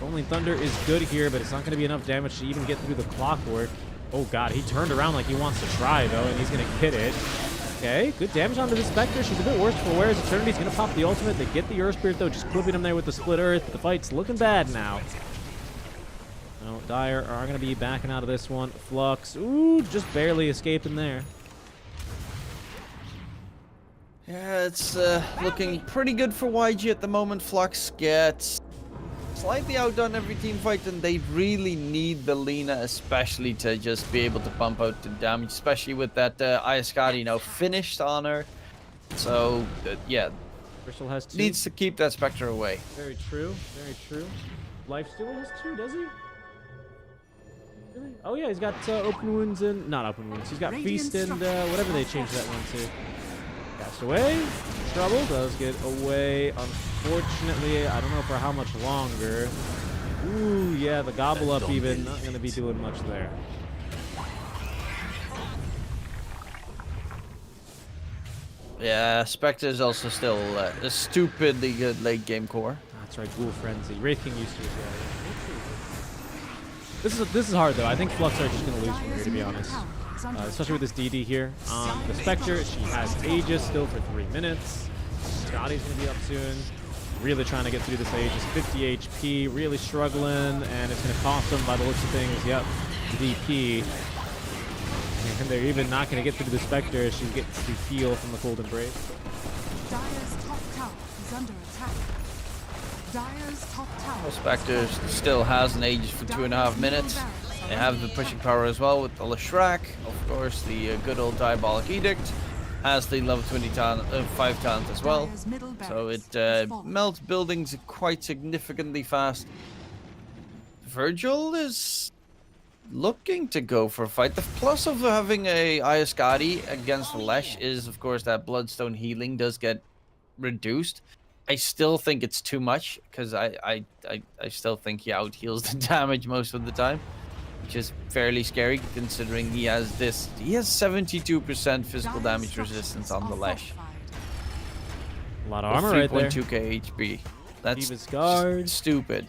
Only Thunder is good here, but it's not going to be enough damage to even get through the clockwork. Oh god, he turned around like he wants to try, though, and he's going to get it. Okay, good damage onto the Spectre. She's a bit worse for wear as Eternity's going to pop the ultimate. They get the Earth Spirit, though, just clipping him there with the Split Earth. The fight's looking bad now. No, Dire are going to be backing out of this one. Flux, ooh, just barely escaping there. Yeah, it's looking pretty good for YG at the moment. Flux gets slightly outdone every team fight, and they really need the Lina especially to just be able to pump out the damage, especially with that Ayaskadi now finished on her. So, yeah, Crystal has 2. needs to keep that Spectre away. Very true, very true. Lifestealer has 2, does he? Really? Oh yeah, he's got open wounds and... Not open wounds, he's got feast and whatever they changed that one to. Cast away. Trouble does get away. Unfortunately, I don't know for how much longer. Ooh, yeah, the gobble up even. Not going to be doing much there. Yeah, Spectre is also still a stupidly good late game core. That's right, Ghoul Frenzy. Wraith King used to as well. This is hard though. I think Flux are just going to lose from here, to be honest. Especially with this DD here. The Spectre, she has Aegis still for 3 minutes. Scotty's going to be up soon. Really trying to get through this Aegis. 50 HP, really struggling, and it's going to cost them by the looks of things. Yep, DP. And they're even not going to get through the Spectre as she gets to heal from the Cold Embrace. Dire's top tower is under attack. Dire's top tower. Spectre still has an Aegis for 2.5 minutes. They have the pushing power as well with the Leshrac. Of course, the good old Diabolic Edict has the level 5 talent as well. So it melts buildings quite significantly fast. Virgil is looking to go for a fight. The plus of having a Ayaskadi against Lesh is, of course, that Bloodstone healing does get reduced. I still think it's too much because I still think he out heals the damage most of the time, which is fairly scary considering he has 72% physical damage resistance on the Lesh. A lot of armor right there. 3.2k HP. That's Diva's guard. stupid.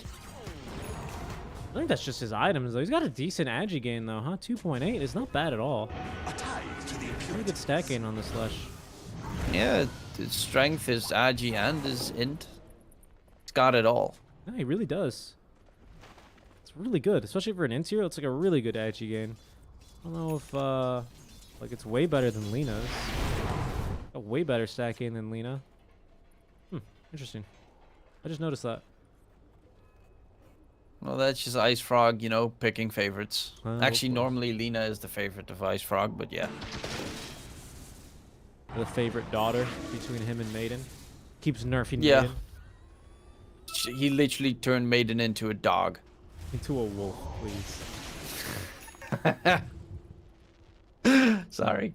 I think that's just his items, though. He's got a decent agi gain, though, huh? 2.8 is not bad at all. Pretty good stat gain on this Lesh. Yeah, his strength, his agi, and his int. It's got it all. Yeah, he really does. really good, especially for an interior. It's like a really good edgy game. I don't know if like it's way better than Lena's. A way better stat gain than Lena. Interesting. I just noticed that. Well, that's just Ice Frog, you know, picking favorites. Actually, hopefully. normally Lena is the favorite of Ice Frog, but yeah. The favorite daughter between him and Maiden. Keeps nerfing Yeah. Maiden. He literally turned Maiden into a dog. Into a wolf, please. Sorry.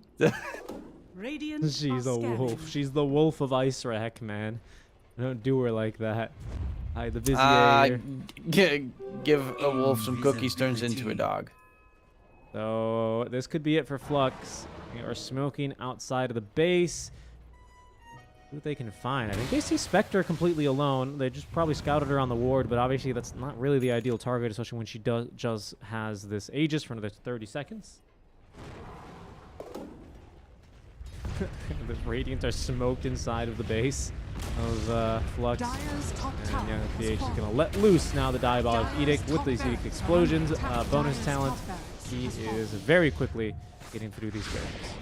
Radiant She's are a scanning. wolf. She's the wolf of Ice Rack, man. Don't do her like that. Hi, the busy Give a wolf some cookies turns into a dog. So this could be it for Flux. They are smoking outside of the base. See what they can find. I think they see Spectre completely alone. They just probably scouted her on the ward, but obviously that's not really the ideal target, especially when she just has this Aegis for another 30 seconds. The Radiant are smoked inside of the base of Flux. Dire's top And tower Young has PH is fallen. going to let loose now the Diabolic Dire's Edict with top these Edict barracks explosions. are under attack. Bonus Dire's talent. top barracks He has fallen. is very quickly getting through these barracks.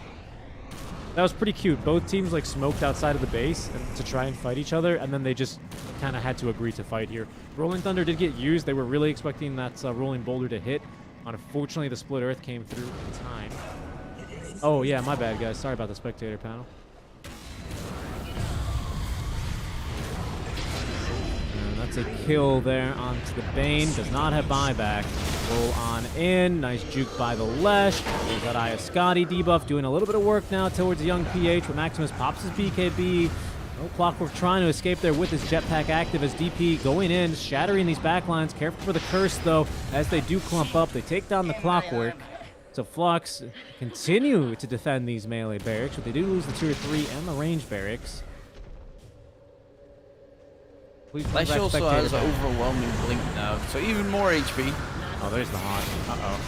That was pretty cute. Both teams like smoked outside of the base and to try and fight each other, and then they just kind of had to agree to fight here. Rolling Thunder did get used. They were really expecting that Rolling Boulder to hit. Unfortunately, the Split Earth came through in time. Oh yeah, my bad, guys. Sorry about the spectator panel. And that's a kill there onto the Bane. Does not have buyback. Roll on in. Nice juke by the Lesh. There's that Iascati debuff doing a little bit of work now towards Young PH, but Maximus pops his BKB. No Clockwork trying to escape there with his jetpack active as DP going in, shattering these backlines. Careful for the curse, though, as they do clump up. They take down the Clockwork. So Flux continue to defend these melee barracks, but they do lose the tier 3 and the range barracks. Please bring Lash back also spectator has back. overwhelming blink now, so even more HP. Oh, there's the haunt. Uh-oh.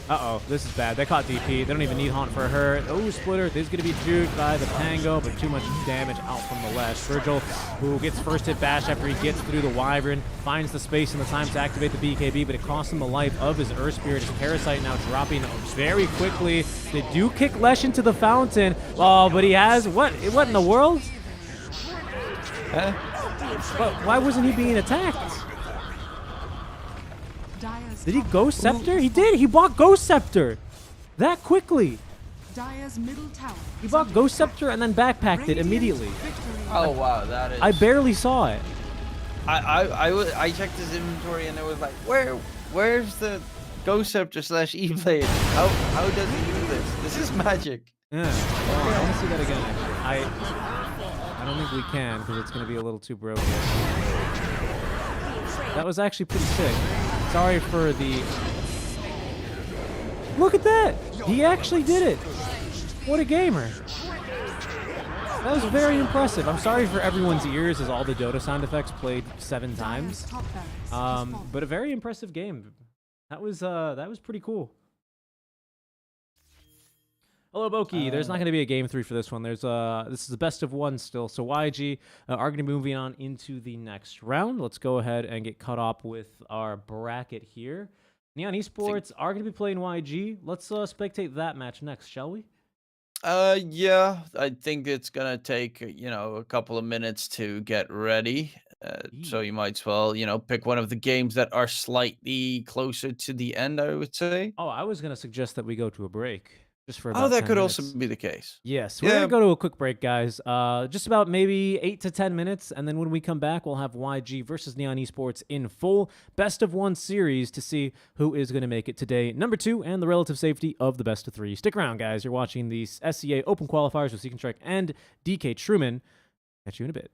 Uh-oh, this is bad. They caught DP. They don't even need haunt for her. Oh, Splitter is going to be juked by the Tango, but too much damage out from the Lesh. Virgil, who gets first hit bash after he gets through the Wyvern, finds the space and the time to activate the BKB, but it costs him the life of his Earth Spirit. His Parasite now dropping very quickly. They do kick Lesh into the fountain. Oh, but he has... What in the world? Huh? But why wasn't he being attacked? Dire's Did he top Ghost tower Scepter? has He fallen. did. He bought Ghost Scepter. That quickly. Dire's middle tower. He is bought under Ghost attack. Scepter and then backpacked it Radiant immediately. victory. Oh wow, that is. I barely saw it. I checked his inventory and it was like, where's the Ghost Scepter / E-Blade? How does he do this? This is magic. Yeah. Oh, I want to see that again. Actually. I don't think we can because it's going to be a little too broken. That was actually pretty sick. Sorry for the... Look at that! He actually did it! What a gamer! That was very impressive. I'm sorry for everyone's ears as all the Dota sound effects played 7 Dire's times. top barracks has fallen. But a very impressive game. That was pretty cool. Hello, Boki. There's not going to be a game 3 for this one. This is the best of 1 still. So YG are going to be moving on into the next round. Let's go ahead and get caught up with our bracket here. Neon Esports are going to be playing YG. Let's spectate that match next, shall we? Yeah, I think it's gonna take a couple of minutes to get ready. So you might as well pick one of the games that are slightly closer to the end, I would say. Oh, I was going to suggest that we go to a break. Just for Oh, about that 10 could minutes. also be the case. Yes, we're Yeah. going to go to a quick break, guys. Just about maybe 8 to 10 minutes, and then when we come back, we'll have YG versus Neon Esports in full best of 1 series to see who is going to make it today. Number 2 and the relative safety of the best of 3. Stick around, guys. You're watching the SCA Open Qualifiers with SeekNStrike and DKtruman. Catch you in a bit.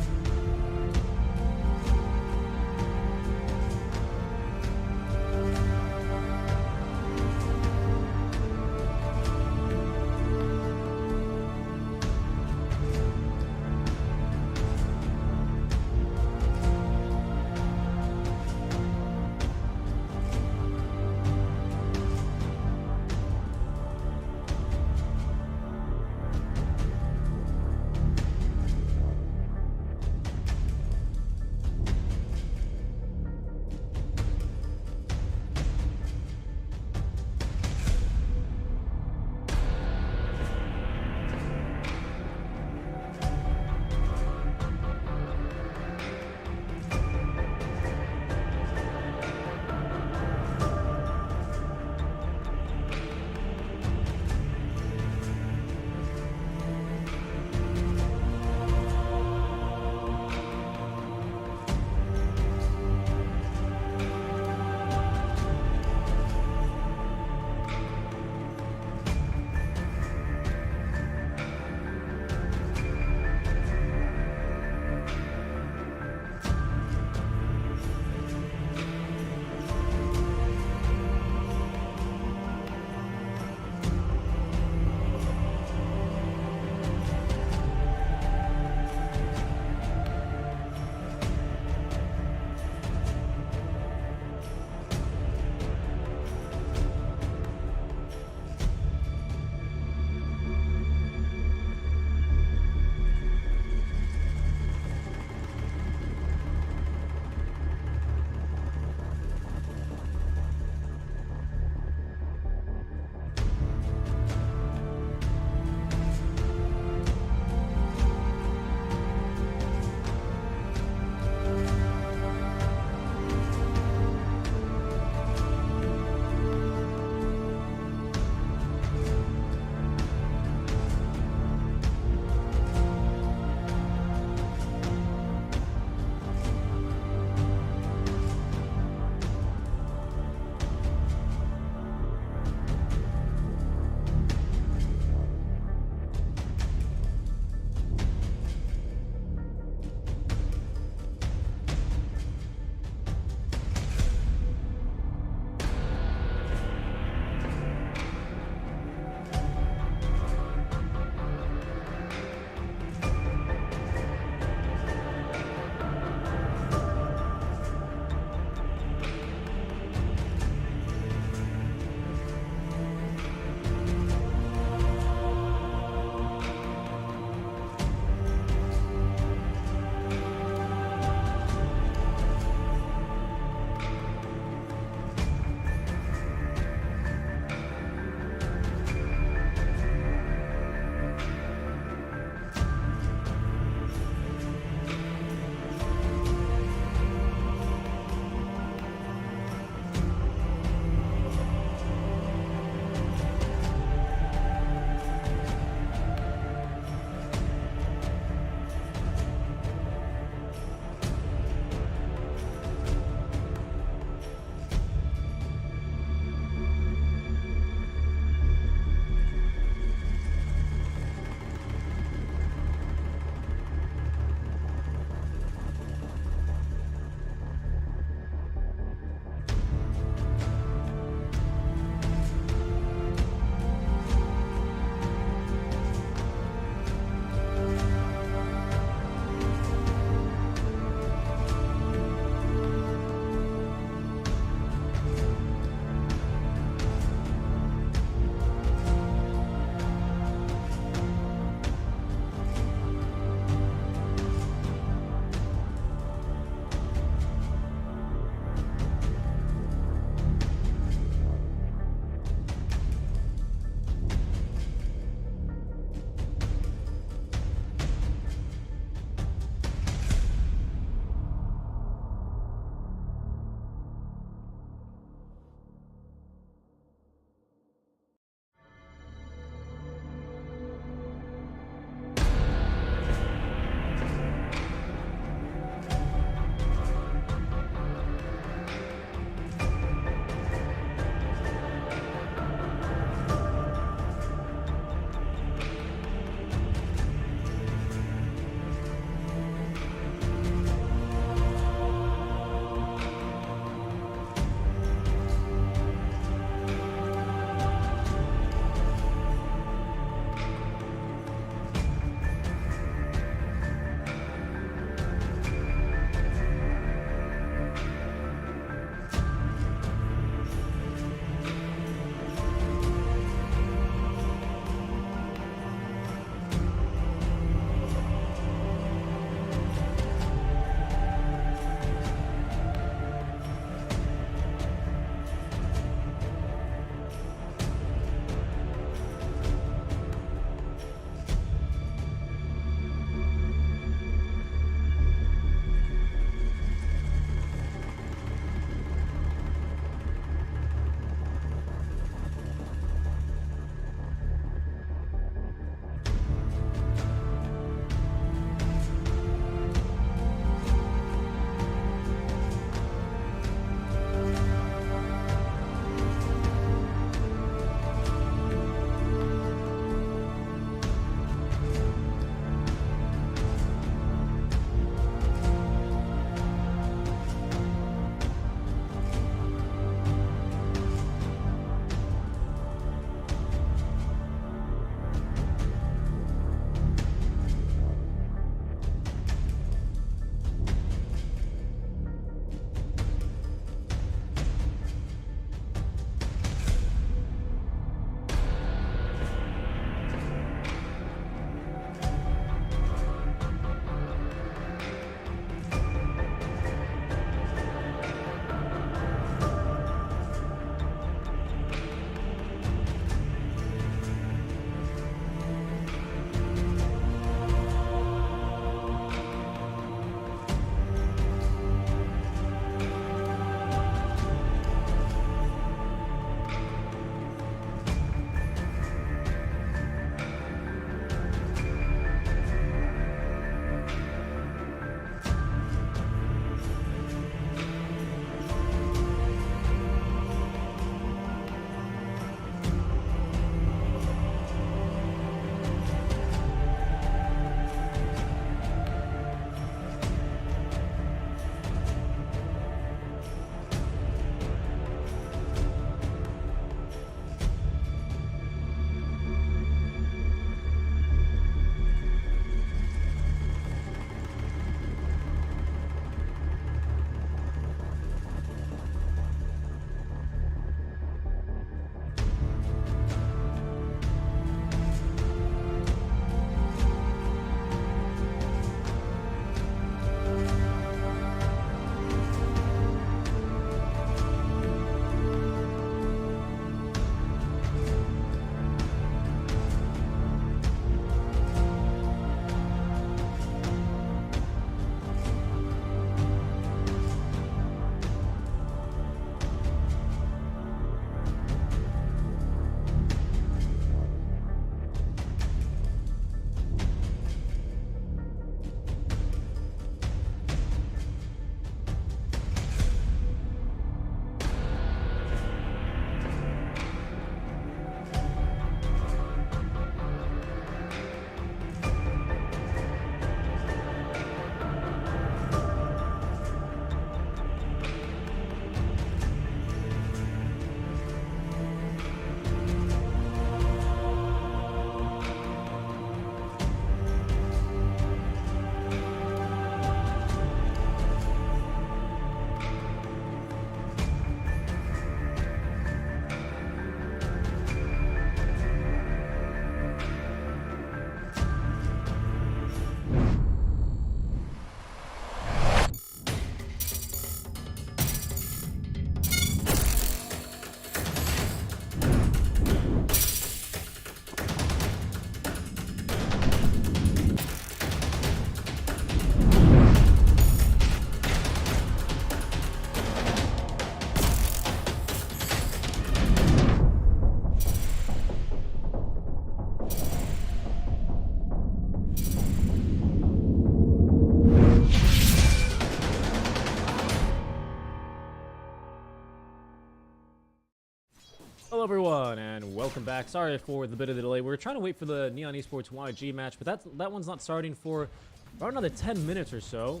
Hello everyone and welcome back. Sorry for the bit of the delay. We were trying to wait for the Neon Esports YG match, but that one's not starting for about another 10 minutes or so.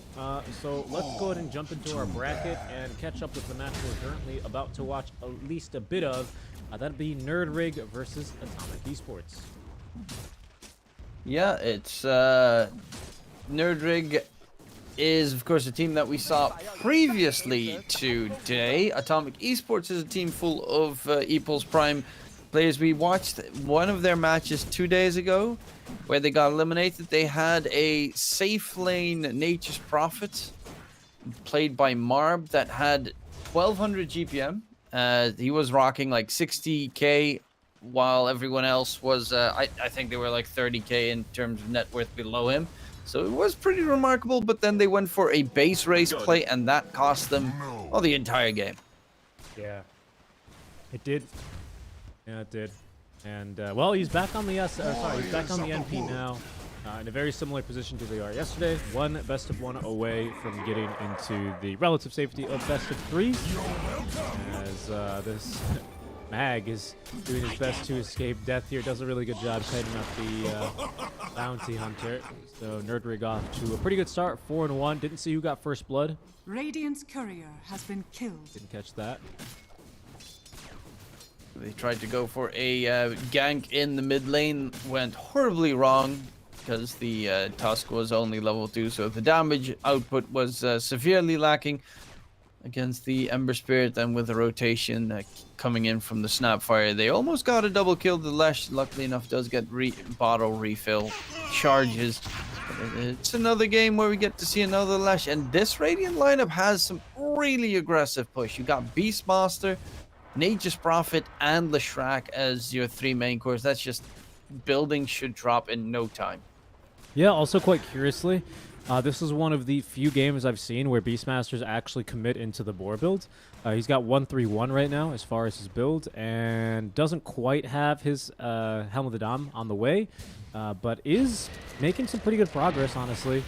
So let's go ahead and jump into our bracket and catch up with the match we're currently about to watch at least a bit of. That'd be NerdRig versus Atomic Esports. Yeah, it's NerdRig is of course a team that we saw previously today. Atomic Esports is a team full of ePulse Prime players. We watched one of their matches 2 days ago where they got eliminated. They had a safe lane Nature's Prophet played by Marb that had 1200 GPM. He was rocking like 60k while everyone else was I think they were like 30k in terms of net worth below him. So it was pretty remarkable, but then they went for a base race play, and that cost them, well, the entire game. Yeah, it did. Yeah, it did. And well, he's back on the he's back on the NP now, in a very similar position to they are yesterday. One best of one away from getting into the relative safety of best of three, as this Mag is doing his best to escape death here. Does a really good job setting up the bounty hunter. So NerdRig off to a pretty good start, 4-1. Didn't see who got first blood. Radiant's courier has been killed. Didn't catch that. They tried to go for a gank in the mid lane, went horribly wrong because the Tusk was only level 2, so the damage output was severely lacking against the Ember Spirit, and with the rotation coming in from the Snapfire, they almost got a double kill. The Lesh, luckily enough, does get bottle refill charges. It's another game where we get to see another Lesh, and this Radiant lineup has some really aggressive push. You got Beastmaster, Nature's Prophet, and Leshrac as your 3 main cores. That's just building should drop in no time. Yeah, also quite curiously, this is one of the few games I've seen where Beastmasters actually commit into the boar build. He's got 1-3-1 right now as far as his build, and doesn't quite have his Helm of the Dom on the way, but is making some pretty good progress, honestly.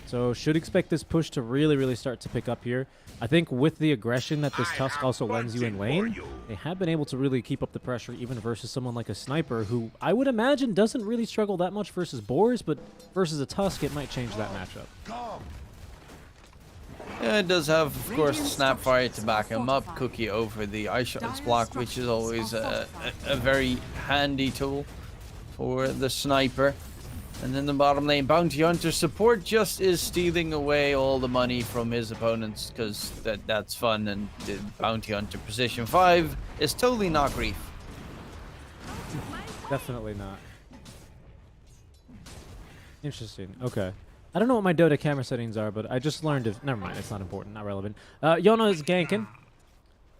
So should expect this push to really start to pick up here. I think with the aggression that this Tusk also lends you in lane, they have been able to really keep up the pressure even versus someone like a Sniper, who I would imagine doesn't really struggle that much versus boars, but versus a Tusk it might change that matchup. Yeah, it does have, of course, Snapfire to back him up. Cookie over the Ice Shots block, which is always a very handy tool for the Sniper. And then the bottom lane, Bounty Hunter support just is stealing away all the money from his opponents, because that's fun, and the Bounty Hunter position 5 is totally not grief. Definitely not. Interesting. Okay. I don't know what my Dota camera settings are, but I just learned if... Never mind, it's not important, not relevant. Yona is ganking.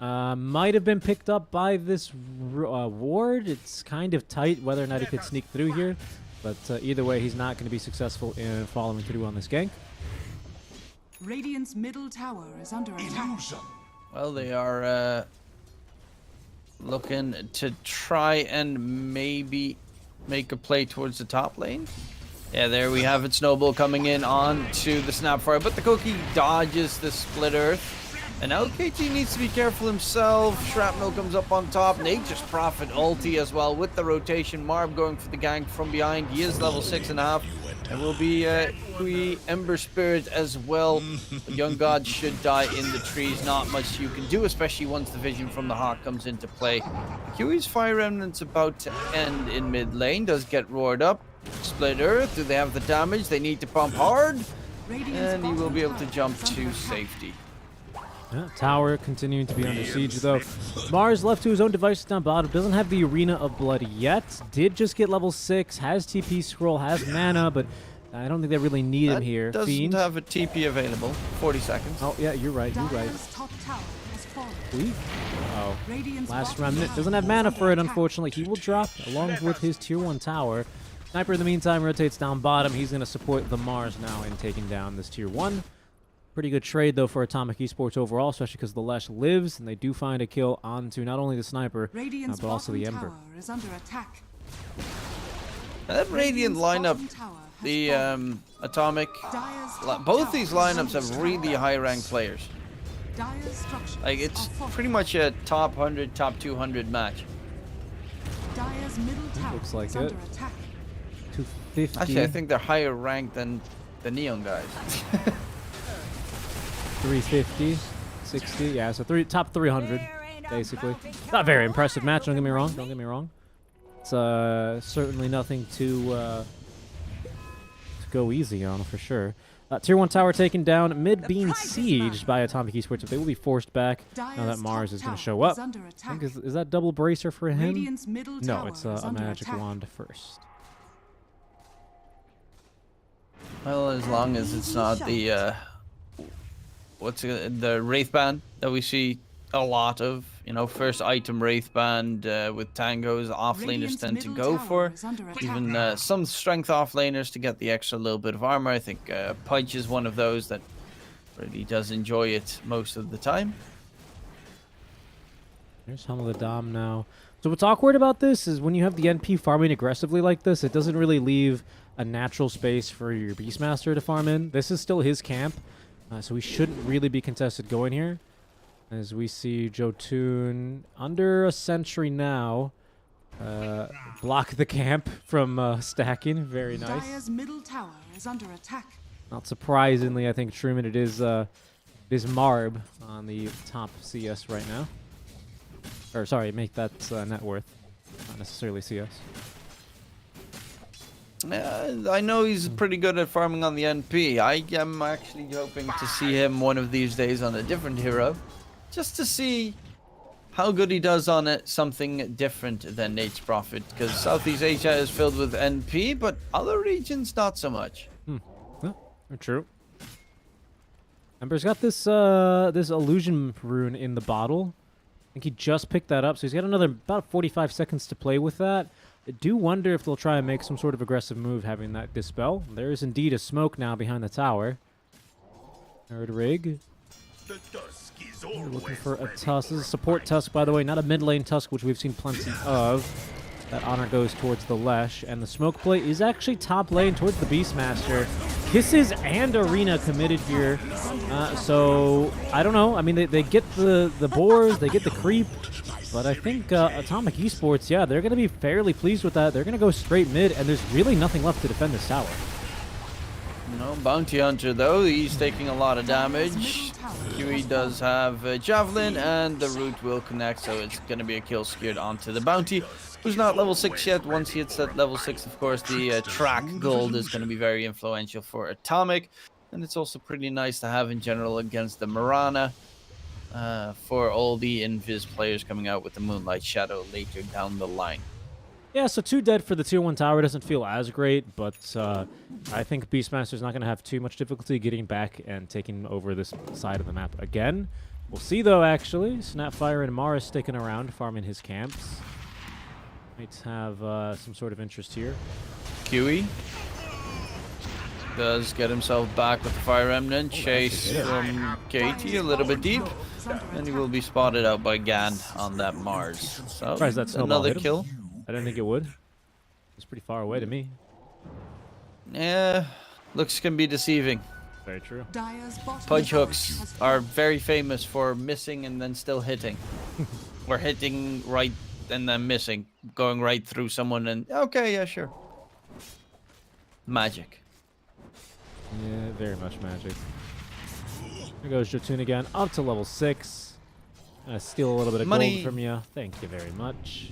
Might have been picked up by this ward. It's kind of tight whether or not he could sneak through here. But either way, he's not going to be successful in following through on this gank. Radiant's middle tower is under attack. Well, they are looking to try and maybe make a play towards the top lane. Yeah, there we have it. Snowball coming in on to the Snapfire, but the Cookie dodges the Split Earth. And now KT needs to be careful himself. Shrapnel comes up on top. Nature's Prophet ulti as well with the rotation. Marb going for the gank from behind. He is level 6.5. And will be Kui Ember Spirit as well. Young God should die in the trees. Not much you can do, especially once the vision from the Hawk comes into play. Kiwi's Fire Remnant's about to end in mid lane. Does get roared up. Split Earth. Do they have the damage? They need to pump hard. And he will be able to jump to safety. Yeah, tower continuing to be under siege, though. Mars left to his own devices down bottom. Doesn't have the Arena of Blood yet. Did just get level 6. Has TP scroll. Has mana, but I don't think they really need him here. Doesn't Fiend have a TP available. 40 seconds. Oh, yeah, you're right. You're right. Top tower has fallen. Oh. Radiant's Last bottom remnant. tower Doesn't have is mana under for it, attack. unfortunately. He will drop along with his tier 1 tower. Sniper, in the meantime, rotates down bottom. He's going to support the Mars now in taking down this tier 1. Pretty good trade, though, for Atomic Esports overall, especially because the Lesh lives, and they do find a kill onto not only the Sniper, Radiant's but also the bottom Ember. tower is under attack. That Radiant lineup, the Atomic, both these lineups have really high-ranked players. Like, it's pretty much a top 100, top 200 match. Dire's middle tower Looks like is it. under attack. 250. Actually, I think they're higher ranked than the Neon guys. 350, 60. Yeah, so top 300, basically. Not very impressive match. Don't get me wrong. Don't get me wrong. It's certainly nothing to go easy on for sure. Tier 1 tower taken down. Mid being sieged by Atomic Esports. If they will be forced back now that Mars is going to show up. I think is that double bracer for him? Radiant's middle No, tower it's is a under magic attack. wand first. Well, as long as it's not the the Wraith Band that we see a lot of. You know, first item Wraith Band with tangos, offlaners tend to go for. Even some strength offlaners to get the extra little bit of armor. I think Pudge is one of those that really does enjoy it most of the time. There's Helm of the Dom now. So what's awkward about this is when you have the NP farming aggressively like this, it doesn't really leave a natural space for your Beastmaster to farm in. This is still his camp, so we shouldn't really be contested going here. As we see Jotun under a sentry now, block the camp from stacking. Very nice. Dire's middle tower is under attack. Not surprisingly, I think Truman, it is Marb on the top CS right now. Or sorry, make that net worth, not necessarily CS. I know he's pretty good at farming on the NP. I am actually hoping to see him one of these days on a different hero. Just to see how good he does on it, something different than Nate's Prophet. Because Southeast Asia is filled with NP, but other regions not so much. Yeah, true. Ember's got this this illusion rune in the bottle. I think he just picked that up, so he's got another about 45 seconds to play with that. I do wonder if they'll try and make some sort of aggressive move having that dispel. There is indeed a smoke now behind the tower. Third rig. We're looking for a Tusk. This is a support Tusk, by the way, not a mid lane Tusk, which we've seen plenty of. That honor goes towards the Lesh, and the smoke play is actually top lane towards the Beastmaster. Kisses and Arena committed here, so I don't know. I mean, they get the boars, they get the creep, but I think Atomic Esports, yeah, they're going to be fairly pleased with that. They're going to go straight mid, and there's really nothing left to defend this tower. No, Bounty Hunter, though, he's taking a lot of damage. Huey does have Javelin, and the root will connect, so it's going to be a kill secured onto the Bounty, who's not level 6 yet. Once he hits that level 6, of course, the track gold is going to be very influential for Atomic, and it's also pretty nice to have in general against the Mirana for all the Invis players coming out with the Moonlight Shadow later down the line. Yeah, so 2 dead for the tier 1 tower doesn't feel as great, but I think Beastmaster's not going to have too much difficulty getting back and taking over this side of the map again. We'll see, though, actually. Snapfire and Mara sticking around, farming his camps. Might have some sort of interest here. Huey does get himself back with the Fire Remnant. Chase from Katie a little bit deep, and he will be spotted out by Gan on that Mars. So, Surprised that snowball another hit him. kill. I didn't think it would. It's pretty far away to me. Yeah, looks can be deceiving. Very true. Dire's bottom Pudge tower hooks has are fallen. very famous for missing and then still hitting. Or hitting right and then missing. Going right through someone and, okay, yeah, sure. Magic. Yeah, very much magic. Here goes Jotun again, up to level 6. Gonna steal a little bit of Money. gold from you. Thank you very much.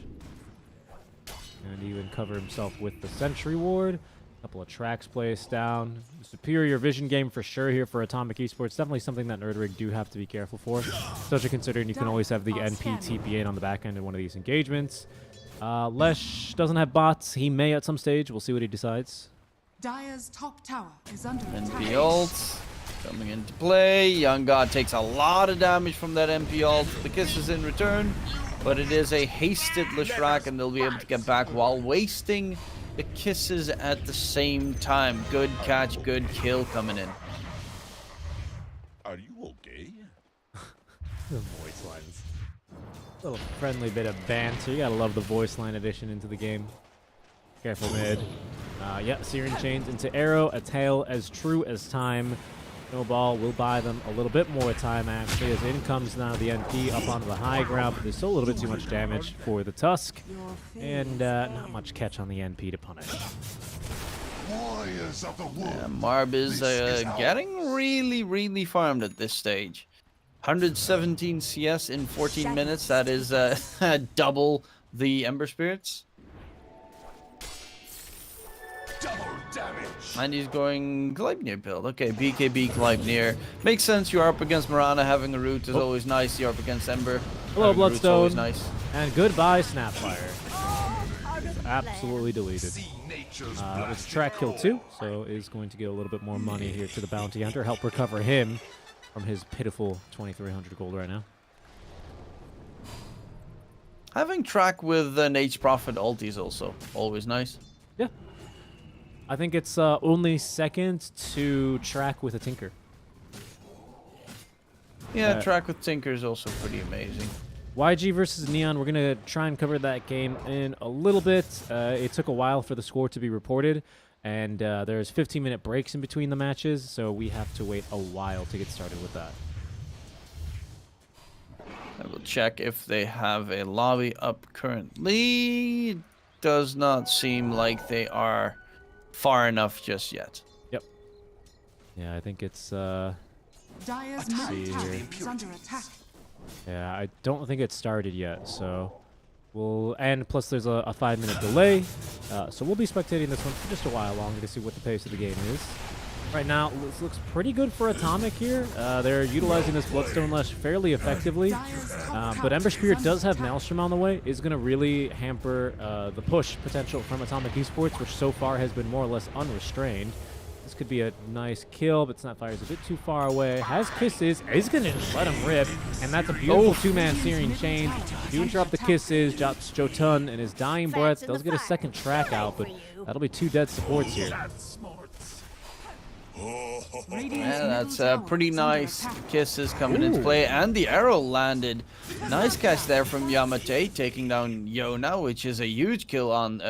And even cover himself with the Sentry Ward. A couple of tracks placed down. Superior vision game for sure here for Atomic Esports. Definitely something that Nerdrig do have to be careful for. Especially considering you can always have the NP TPA on the back end in one of these engagements. Lesh doesn't have bots. He may at some stage. We'll see what he decides. Dire's top tower is under attack. MP ult coming into play. Young God takes a lot of damage from that MP ult. The kisses in return, but it is a hasted Leshrac, and they'll be able to get back while wasting the kisses at the same time. Good catch, good kill coming in. Are you okay? The voice lines. A little friendly bit of banter. You gotta love the voice line addition into the game. Careful mid. Yeah, Searing Chains into Arrow. A tail as true as time. Snowball will buy them a little bit more time, actually, as in comes now the NP up onto the high ground, but there's still a little bit too much damage for the Tusk, and not much catch on the NP to punish. Warriors of the wood. Marb is getting really farmed at this stage. 117 CS in 14 minutes. That is double the Ember Spirits. Double damage. And he's going Gleipnir build. Okay, BKB Gleipnir. Makes sense. You are up against Mirana. Having a root is always nice. You're up against Ember. Hello, Having a root's Bloodstone. always nice. And goodbye, Snapfire. Absolutely deleted. It's track kill 2, so is going to get a little bit more money here to the Bounty Hunter. Help recover him from his pitiful 2,300 gold right now. Having track with Nate's Prophet ulti is also always nice. Yeah. I think it's only second to track with a Tinker. Yeah, track with Tinker is also pretty amazing. YG versus Neon, we're going to try and cover that game in a little bit. It took a while for the score to be reported, and there's 15-minute breaks in between the matches, so we have to wait a while to get started with that. I will check if they have a lobby up currently. Does not seem like they are far enough just yet. Yep. Yeah, I think it's... Dire's see middle tower here. is under attack. Yeah, I don't think it's started yet, so we'll... And plus there's a 5-minute delay, so we'll be spectating this one for just a while longer to see what the pace of the game is. Right now, this looks pretty good for Atomic here. They're utilizing this Bloodstone Lash fairly effectively, but Ember Spirit does have Maelstrom on the way. Is going to really hamper the push potential from Atomic Esports, which so far has been more or less unrestrained. This could be a nice kill, but Snapfire's a bit too far away. Has Kisses. Is going to let him rip, and that's a beautiful two-man Searing Chain. Do interrupt the Kisses, drops Jotun in his dying breath. Does get a second track out, but that'll be 2 dead supports here. Yeah, that's pretty nice. Kisses coming into play, and the arrow landed. Nice catch there from Yamate, taking down Yona, which is a huge kill on...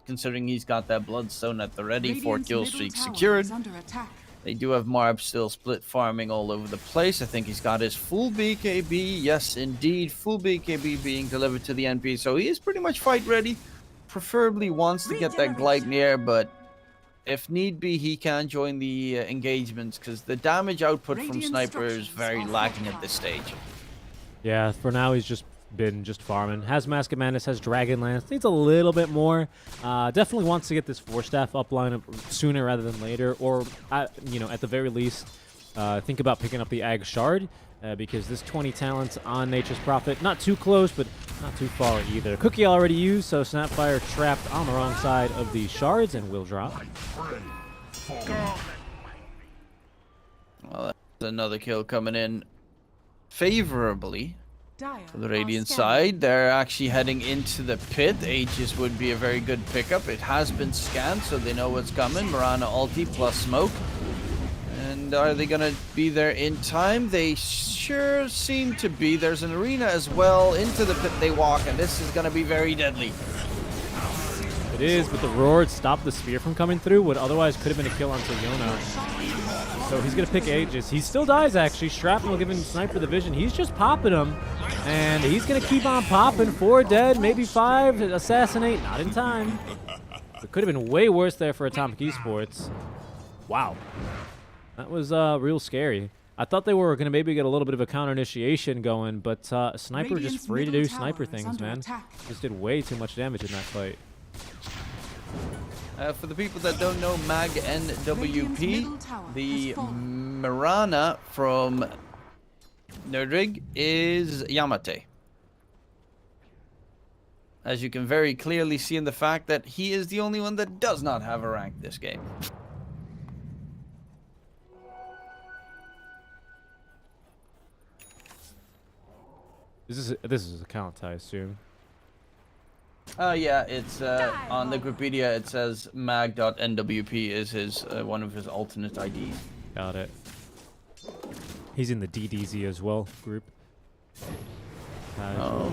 considering he's got that Bloodstone at the ready. 4 kill streak secured. They do have Marb still split farming all over the place. I think he's got his full BKB. Yes, indeed, full BKB being delivered to the NP. So he is pretty much fight ready. Preferably wants to get that Gleipnir, but if need be, he can join the engagements because the damage output from Sniper is very lacking at this stage. Yeah, for now he's just been farming. Has Mask of Madness, has Dragon Lance. Needs a little bit more. Definitely wants to get this 4-staff upline sooner rather than later, or you know, at the very least, think about picking up the Ag Shard because this 20 talents on Nature's Prophet, not too close, but not too far either. Cookie already used, so Snapfire trapped on the wrong side of the shards and will drop. Well, that's another kill coming in favorably. For the Radiant side, they're actually heading into the pit. Aegis would be a very good pickup. It has been scanned, so they know what's coming. Mirana ulti plus smoke. And are they going to be there in time? They sure seem to be. There's an arena as well. Into the pit they walk, and this is going to be very deadly. It is, but the Roar stopped the spear from coming through. What otherwise could have been a kill onto Yona. So he's going to pick Aegis. He still dies, actually. Shrapnel will give him Sniper the vision. He's just popping him. And he's going to keep on popping. 4 dead, maybe 5. Assassinate. Not in time. It could have been way worse there for Atomic Esports. Wow. That was real scary. I thought they were going to maybe get a little bit of a counter initiation going, but Sniper just free to do Sniper things, man. Just did way too much damage in that fight. For the people that don't know MAG NWP, the Mirana from Nerdrig is Yamate. As you can very clearly see in the fact that he is the only one that does not have a rank this game. This is his account, I assume. Yeah, it's on the Wikipedia. It says mag.nwp is his one of his alternate IDs. Got it. He's in the DDZ as well group. Oh.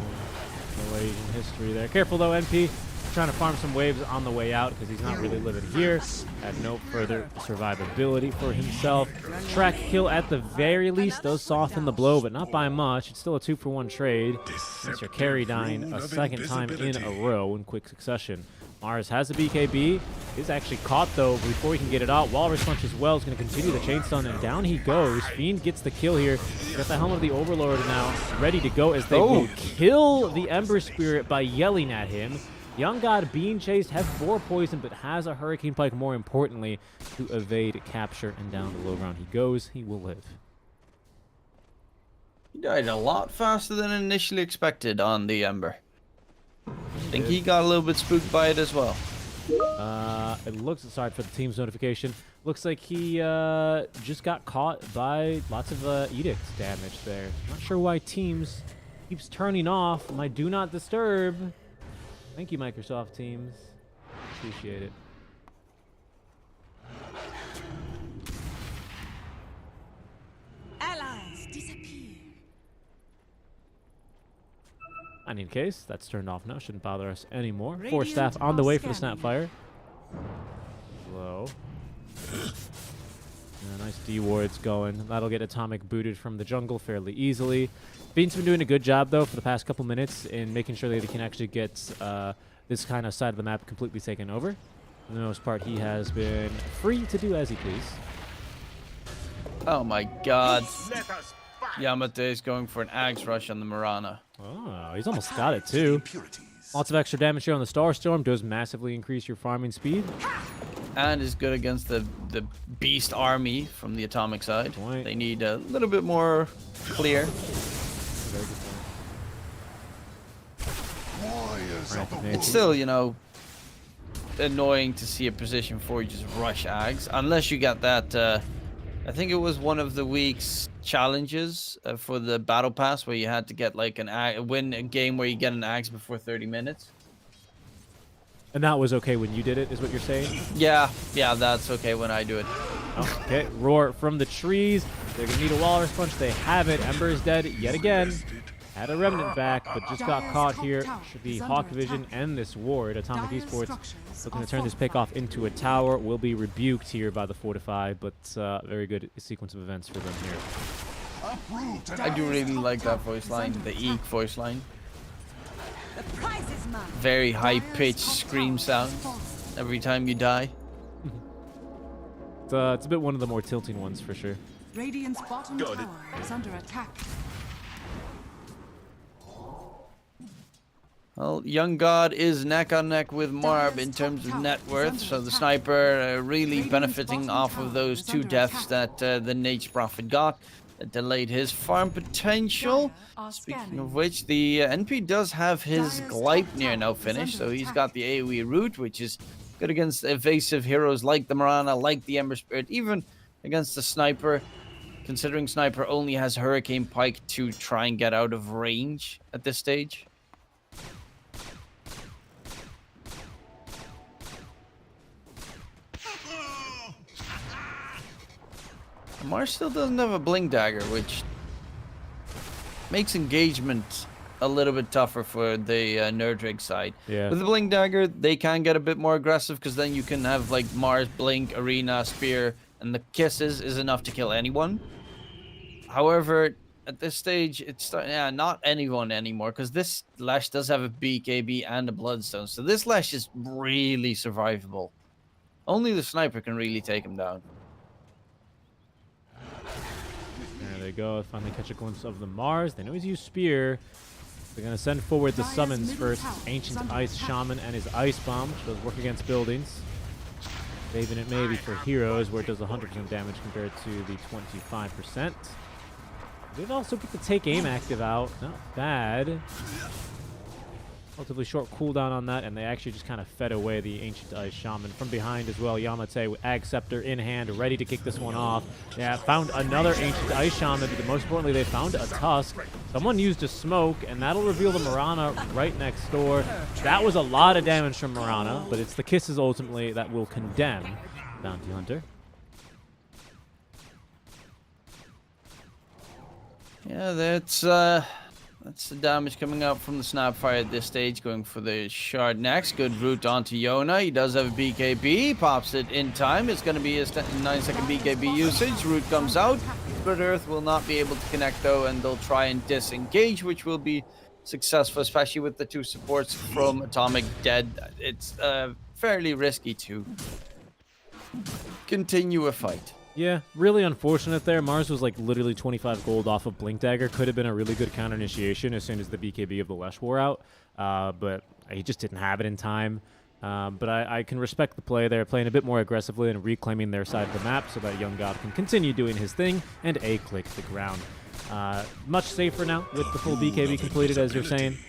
Malaysian history there. Careful though, NP. trying to farm some waves on the way out because he's not really living here. Had no further survivability for himself. Track kill at the very least does soften the blow, but not by much. It's still a 2-for-1 trade. It's your carry dying a second time in a row in quick succession. Mars has a BKB. Is actually caught, though, before he can get it out. Walrus Punch as well is going to continue the chain stun, and down he goes. Fiend gets the kill here. Got the helmet of the Overlord now ready to go as they will kill the Ember Spirit by yelling at him. Young God being chased, has 4 poison, but has a Hurricane Pike, more importantly, to evade capture, and down the low ground he goes. He will live. He died a lot faster than initially expected on the Ember. I think he got a little bit spooked by it as well. It looks, sorry for the team's notification, looks like he just got caught by lots of Edict damage there. Not sure why Teams keeps turning off my Do Not Disturb. Thank you, Microsoft Teams. Appreciate it. Allies disappear. In any case, that's turned off now. Shouldn't bother us anymore. 4 staff on the way for the Snapfire. Low. Nice D wards going. That'll get Atomic booted from the jungle fairly easily. Fiend's been doing a good job, though, for the past couple minutes in making sure that he can actually get this kind of side of the map completely taken over. For the most part, he has been free to do as he please. Oh my god. Yamate is going for an Axe Rush on the Mirana. Oh, he's almost got it, too. Lots of extra damage here on the Starstorm. Does massively increase your farming speed. And is good against the Beast Army from the Atomic side. Point. They need a little bit more clear. Very good point. It's still, you know, annoying to see a position 4 you just rush Ags. Unless you got that, I think it was one of the week's challenges for the Battle Pass where you had to get like win a game where you get an Ags before 30 minutes. And that was okay when you did it, is what you're saying? Yeah, that's okay when I do it. Okay, Roar from the trees. They're going to need a Walrus Punch. They have it. Ember is dead yet again. Had a Remnant back, but just got caught here. Should be Hawk Vision and this ward. Atomic Esports looking to turn this pick off into a tower. Will be rebuked here by the Fortify, but very good sequence of events for them here. I do really like that voice line, the Eek voice line. Very high-pitched scream sound every time you die. It's a bit one of the more tilting ones for sure. Radiant's bottom tower is under attack. Well, Young God is neck on neck with Marb in terms of net worth, so the sniper really benefiting off of those 2 deaths that the Nate's Prophet got. That delayed his farm potential. Speaking of which, the NP does have his Gleipnir now finished, so he's got the AoE route, which is good against evasive heroes like the Mirana, like the Ember Spirit, even against the Sniper, considering Sniper only has Hurricane Pike to try and get out of range at this stage. Mars still doesn't have a Blink Dagger, which makes engagement a little bit tougher for the Nerdrig side. Yeah. With the Blink Dagger, they can get a bit more aggressive because then you can have like Mars, Blink, Arena, Spear, and the Kisses is enough to kill anyone. However, at this stage, it's not anyone anymore because this Lash does have a BKB and a Bloodstone. So this Lash is really survivable. Only the Sniper can really take him down. There they go. Finally catch a glimpse of the Mars. They know he's used Spear. They're going to send forward the summons first. Ancient Ice Shaman and his Ice Bomb, which does work against buildings. Saving it maybe for heroes, where it does 100% damage compared to the 25%. They've also put the Take Aim active out. Not bad. Relatively short cooldown on that, and they actually just kind of fed away the Ancient Ice Shaman. From behind as well, Yamate with Ag Scepter in hand, ready to kick this one off. Yeah, found another Ancient Ice Shaman, but most importantly, they found a Tusk. Someone used a smoke, and that'll reveal the Mirana right next door. That was a lot of damage from Mirana, but it's the Kisses ultimately that will condemn Bounty Hunter. Yeah, that's That's the damage coming out from the Snapfire at this stage, going for the shard next. Good route onto Yona. He does have a BKB, pops it in time. It's going to be a 9-second BKB usage. Route comes out. But Earth will not be able to connect though, and they'll try and disengage, which will be successful, especially with the 2 supports from Atomic dead. It's fairly risky to continue a fight. Yeah, really unfortunate there. Mars was like literally 25 gold off of Blink Dagger. Could have been a really good counter initiation as soon as the BKB of the Lesh wore out. But he just didn't have it in time. But I can respect the play there, playing a bit more aggressively and reclaiming their side of the map so that Young God can continue doing his thing and A-click the ground. Much safer now with the full BKB completed, as you're saying.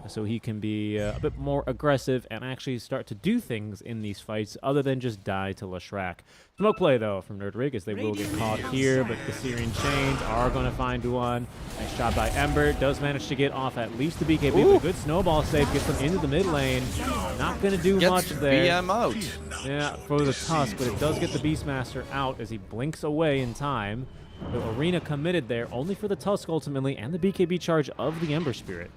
So he can be a bit more aggressive and actually start to do things in these fights other than just die to Leshrac. Smoke play, though, from Nerdrig, as they will get caught here, but the Syrian Chains are going to find one. Nice shot by Ember. Does manage to get off at least the BKB, but a good snowball save gets them into the mid lane. Not going to do much there. BM out. Yeah, for the Tusk, but it does get the Beastmaster out as he blinks away in time. The Arena committed there, only for the Tusk ultimately, and the BKB charge of the Ember Spirit.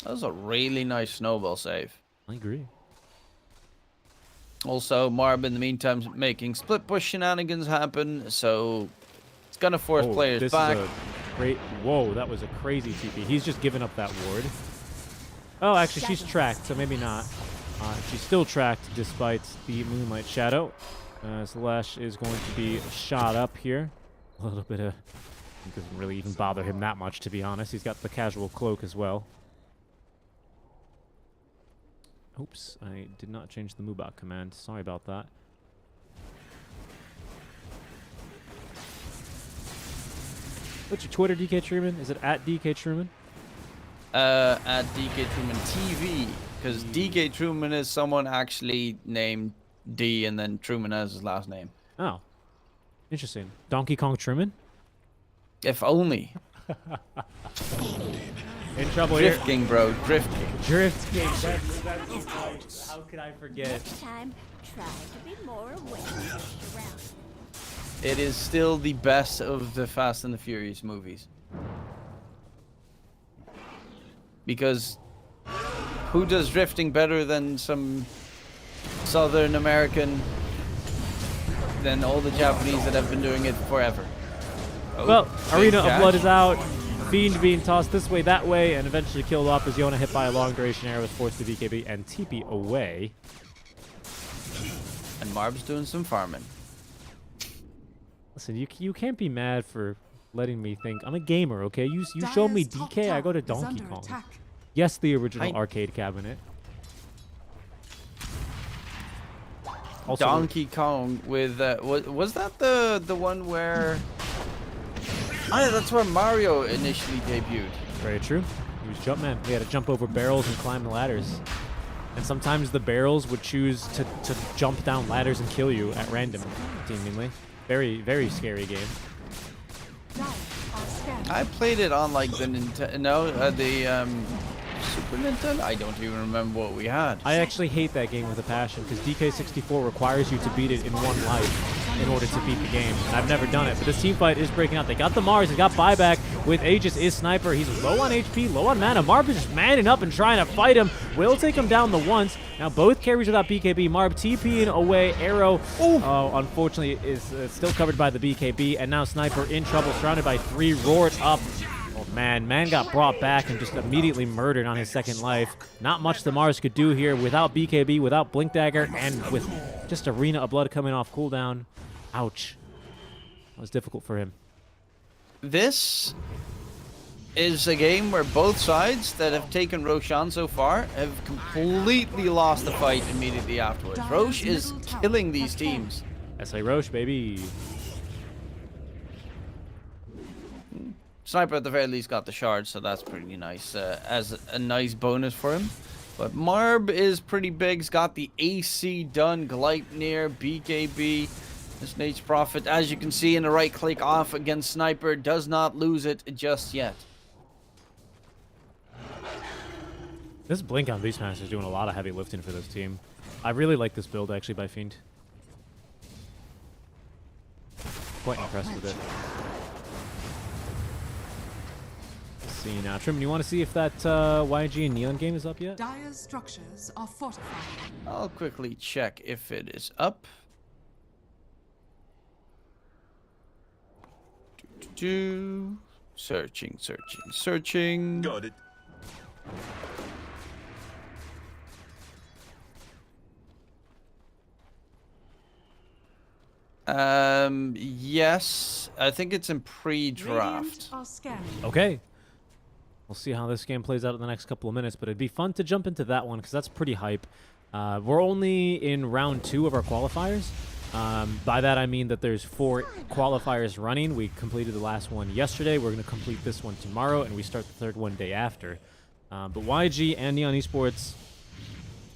That was a really nice snowball save. I agree. Also, Marb in the meantime making split push shenanigans happen, so it's gonna force players back. Is a great. Whoa, that was a crazy TP. He's just given up that ward. Oh, actually, she's tracked, so maybe not. She's still tracked despite the Moonlight Shadow. Slash is going to be shot up here. A little bit of. It doesn't really even bother him that much, to be honest. He's got the casual cloak as well. Oops, I did not change the Mubak command. Sorry about that. What's your Twitter, DKtruman? Is it at DKtruman? At DKtruman TV, because DKtruman is someone actually named D and then Truman as his last name. Oh, interesting. Donkey Kong Truman? If only. In trouble Drift here. King, bro. Drift King. Drift King. That's how could I forget? Next time, try to be more aware around. It is still the best of the Fast and the Furious movies. Because who does drifting better than some Southern American, than all the Japanese that have been doing it forever? Well, big Arena of catch. Blood is out. Fiend being tossed this way, that way, and eventually killed off as Yona hit by a long duration arrow was forced to BKB and TP away. And Marb's doing some farming. Listen, you can't be mad for letting me think. I'm a gamer, okay? You showed me Dire's top DK, I go to tower is Donkey under Kong. attack. Yes, the original arcade cabinet. Also, Donkey Kong with was that the one where? Oh, yeah, that's where Mario initially debuted. very true. He was Jumpman. He had to jump over barrels and climb the ladders. And sometimes the barrels would choose to jump down ladders and kill you at random, seemingly. Very, very scary game. Dire are scanned. I played it on like the Nintendo, the Super Nintendo. I don't even remember what we had. I actually hate that game with a passion because DK64 requires you to beat it in one life in order to beat the game. And I've never done it, but this team fight is breaking out. They got the Mars, they got buyback with Aegis is Sniper. He's low on HP, low on mana. Marb is just manning up and trying to fight him. Will take him down the once. Now both carries without BKB. Marb TPing away. Arrow, unfortunately, is still covered by the BKB. And now Sniper in trouble, surrounded by 3. Roared up. Oh man, got brought back and just immediately murdered on his second life. Not much the Mars could do here without BKB, without Blink Dagger, and with just Arena of Blood coming off cooldown. Ouch. That was difficult for him. This is a game where both sides that have taken Roshan so far have completely lost the fight immediately afterwards. Roche is killing these teams. SA Roche, baby. Sniper at the very least got the shard, so that's pretty nice as a nice bonus for him. But Marb is pretty big. He's got the AC done, Gleipnir, BKB. This Nate's Prophet, as you can see in the right click off against Sniper, does not lose it just yet. This Blink on Beastmaster is doing a lot of heavy lifting for this team. I really like this build actually by Fiend. Quite impressed with it. see now. Truman, you want to see if that YG and Neon game is up yet? Dire's structures are fortified. I'll quickly check if it is up. Searching. Got it. Yes, I think it's in pre-draft. Radiant are scanning. Okay. We'll see how this game plays out in the next couple of minutes, but it'd be fun to jump into that one because that's pretty hype. We're only in round 2 of our qualifiers. By that I mean that there's 4 qualifiers running. We completed the last one yesterday. We're going to complete this one tomorrow, and we start the third one day after. But YG and Neon Esports,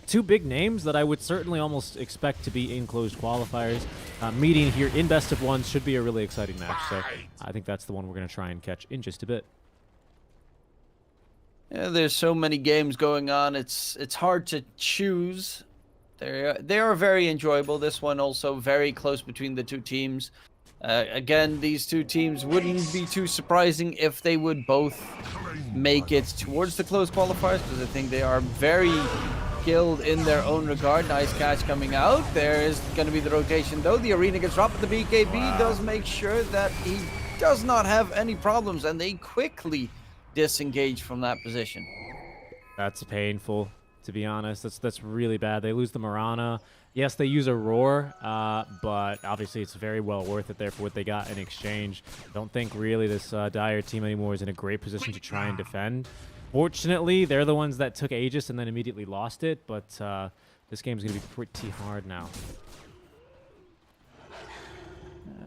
2 big names that I would certainly almost expect to be in closed qualifiers. Meeting here in best of ones should be a really exciting match. So I think that's the one we're going to try and catch in just a bit. Yeah, there's so many games going on. It's hard to choose. They are very enjoyable. This one also very close between the 2 teams. Again, these 2 teams wouldn't be too surprising if they would both make it towards the closed qualifiers, because I think they are very skilled in their own regard. Nice catch coming out. There is going to be the rotation though. The arena gets dropped, but the BKB does make sure that he does not have any problems, and they quickly disengage from that position. That's painful, to be honest. That's really bad. They lose the Mirana. Yes, they use a roar, but obviously it's very well worth it there for what they got in exchange. Don't think really this Dire team anymore is in a great position to try and defend. Fortunately, they're the ones that took Aegis and then immediately lost it, but this game's going to be pretty hard now.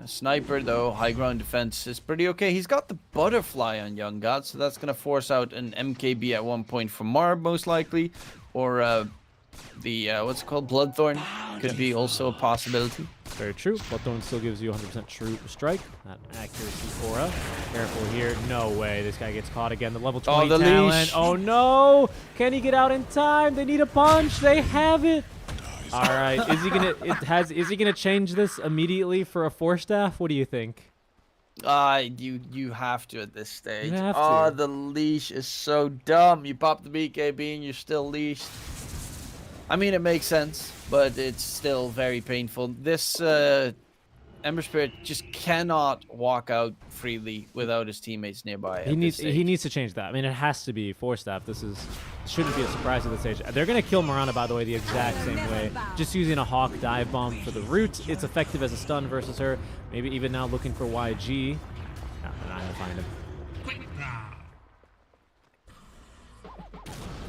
Sniper, though, high ground defense is pretty okay. He's got the butterfly on Young God, so that's going to force out an MKB at one point from Marb, most likely. Or the, what's it called? Bloodthorn could be also a possibility. Very true. Bloodthorn still gives you 100% true strike. That accuracy aura. Careful here. No way. This guy gets caught again. The level 20 the talent. leash. Oh, no. Can he get out in time? They need a punch. They have it. All right. Is he gonna change this immediately for a 4-staff? What do you think? You have to at this stage. You have to. Oh, the leash is so dumb. You pop the BKB and you're still leashed. I mean, it makes sense, but it's still very painful. This Ember Spirit just cannot walk out freely without his teammates nearby. He needs to change that. I mean, it has to be 4-staff. This shouldn't be a surprise at this stage. They're gonna kill Mirana, by the way, the exact same way. Just using a Hawk dive bomb for the root. It's effective as a stun versus her. Maybe even now looking for YG. No, they're not gonna find him.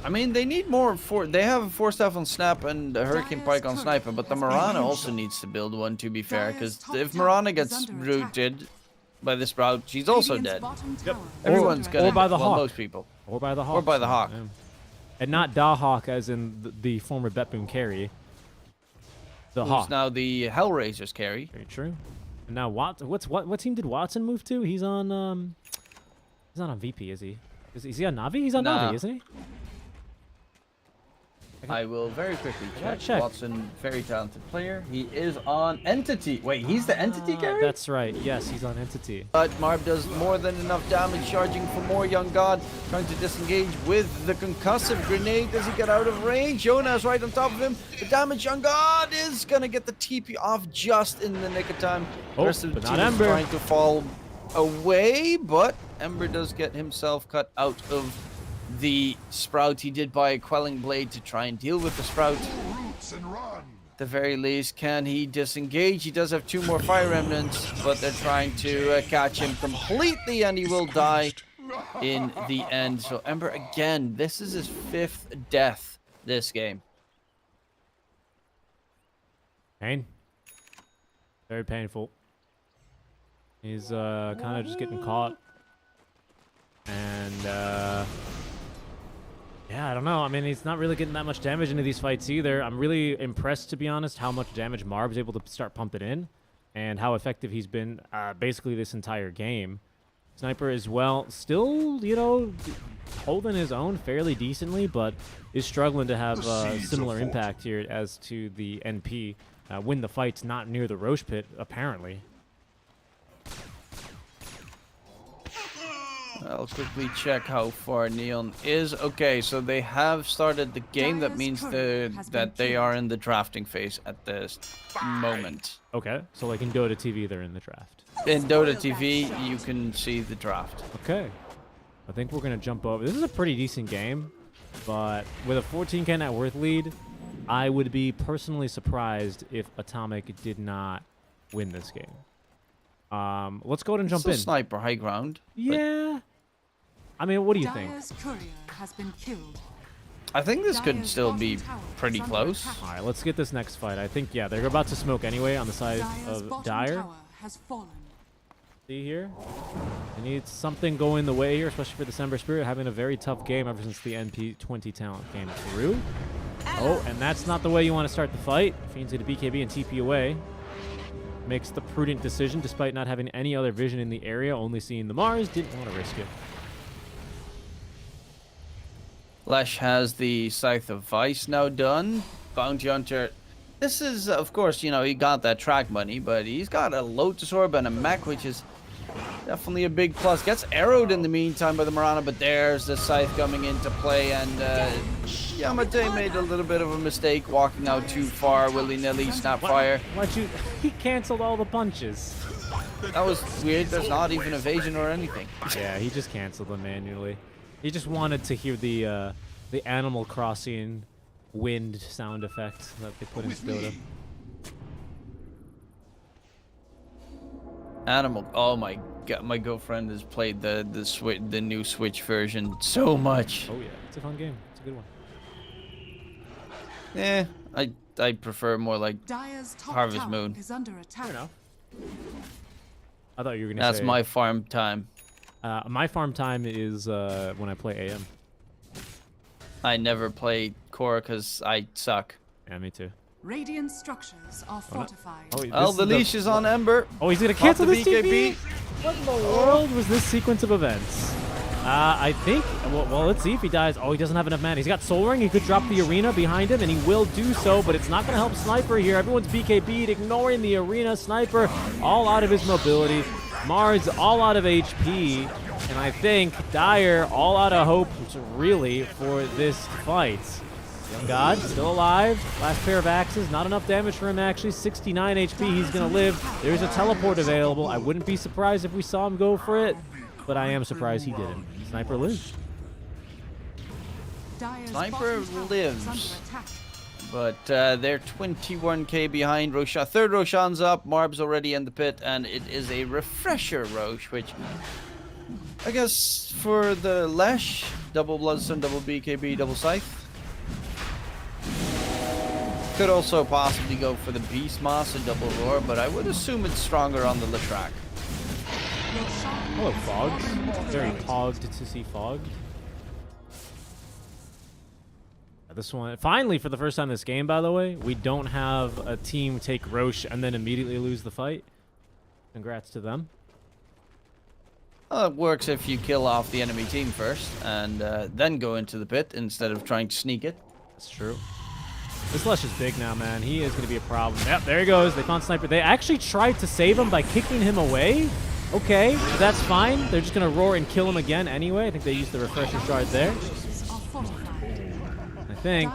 I mean, they need more. They have a 4-staff on Snap and a Hurricane Pike on Sniper, but the Mirana also needs to build one, to be fair, because if Mirana gets rooted by this route, she's also dead. Yep. Everyone's gonna. Or by the Hawk. Most people. Or by the Hawk. Or by the Hawk. Yeah. And not Da Hawk as in the former Betboom carry. The Who's Hawk. now the Hellraiser's carry. Very true. And now what team did Watson move to? He's on he's not on VP, is he? Is he on Navi? He's on Navi, isn't he? I will very quickly check. check. Watson, very talented player. He is on Entity. Wait, he's the Entity carry? That's right. Yes, he's on Entity. But Marb does more than enough damage, charging for more Young God, trying to disengage with the concussive grenade. Does he get out of range? Jonas right on top of him. The damage Young God is going to get the TP off just in the nick of time. The rest of the but team not is Ember. trying to fall away, but Ember does get himself cut out of the Sprout. He did buy a Quelling Blade to try and deal with the Sprout. Roots and run. At the very least, can he disengage? He does have 2 more Fire Remnants, but they're trying to catch him completely, and he will die in the end. So Ember, again, this is his 5th death this game. Pain. Very painful. He's kind of just getting caught. And yeah, I don't know. I mean, he's not really getting that much damage into these fights either. I'm really impressed, to be honest, how much damage Marb's able to start pumping in and how effective he's been basically this entire game. Sniper as well, still, you know, holding his own fairly decently, but is struggling to have similar impact here as to the NP when the fight's not near the Roche pit, apparently. I'll quickly check how far Neon is. Okay, so they have started the game. That means that they are in the drafting phase at this moment. Okay, so like in Dota TV, they're in the draft. In Dota TV, you can see the draft. Okay. I think we're going to jump over. This is a pretty decent game, but with a 14k net worth lead, I would be personally surprised if Atomic did not win this game. Let's go ahead and jump in. Sniper high ground. Yeah. I mean, what do you think? Dire's courier has been killed. I think this could Dire's still bottom be tower pretty is under close. attack. All right, let's get this next fight. I think, yeah, they're about to smoke anyway on the side Dire's of bottom Dire. tower has fallen. See here? They need something going the way here, especially for the December Spirit, having a very tough game ever since the NP20 talent came through. Oh, and that's not the way you want to start the fight. Fiends get a BKB and TP away. Makes the prudent decision despite not having any other vision in the area, only seeing the Mars. Didn't want to risk it. Lesh has the Scythe of Vice now done. Bounty Hunter. This is, of course, you know, he got that track money, but he's got a Lotus Orb and a mech, which is definitely a big plus. Gets arrowed in the meantime by the Mirana, but there's the Scythe coming into play, and Yamate made a little bit of a mistake walking out too far, willy-nilly, Snapfire. Why'd you... He canceled all the punches. That was weird. There's not even evasion or anything. Yeah, he just canceled them manually. He just wanted to hear the Animal Crossing wind sound effect that they put into Dota. Animal. Oh my god, my girlfriend has played the new Switch version so much. Oh yeah, it's a fun game. It's a good one. Eh, I prefer more like Dire's top Harvest tower Moon. is under attack. Fair enough. I thought you were gonna That's say... my farm time. My farm time is when I play AM. I never play core because I suck. Yeah, me too. Radiant structures are fortified. Oh, Well, the leash is on Ember. Oh, he's gonna Off cancel the this TP? BKB. What in the world was this sequence of events? I think, well, let's see if he dies. Oh, he doesn't have enough mana. He's got Soul Ring. He could drop the arena behind him, and he will do so, but it's not going to help Sniper here. Everyone's BKB'd, ignoring the arena. Sniper all out of his mobility. Mars all out of HP. And I think Dire all out of hope, really, for this fight. Young God still alive. Last pair of axes. Not enough damage for him, actually. 69 HP. He's going to live. There's a teleport available. I wouldn't be surprised if we saw him go for it, but I am surprised he didn't. Sniper lives. Dire's Sniper bottom tower is lives. under attack. But they're 21k behind Roshan. Third Roshan's up. Marb's already in the pit, and it is a refresher Rosh, which I guess for the Lesh, double Bloodstone, double BKB, double Scythe. Could also possibly go for the Beast Moss and double Roar, but I would assume it's stronger on the Latrak. Hello, Fogged. Very pogged to see Fogged. This one, finally, for the first time this game, by the way, we don't have a team take Roche and then immediately lose the fight. Congrats to them. Well, it works if you kill off the enemy team first and then go into the pit instead of trying to sneak it. That's true. This Lush is big now, man. He is going to be a problem. Yep, there he goes. They found Sniper. They actually tried to save him by kicking him away. Okay, that's fine. They're just going to roar and kill him again anyway. I think they used the refresher shard there. I think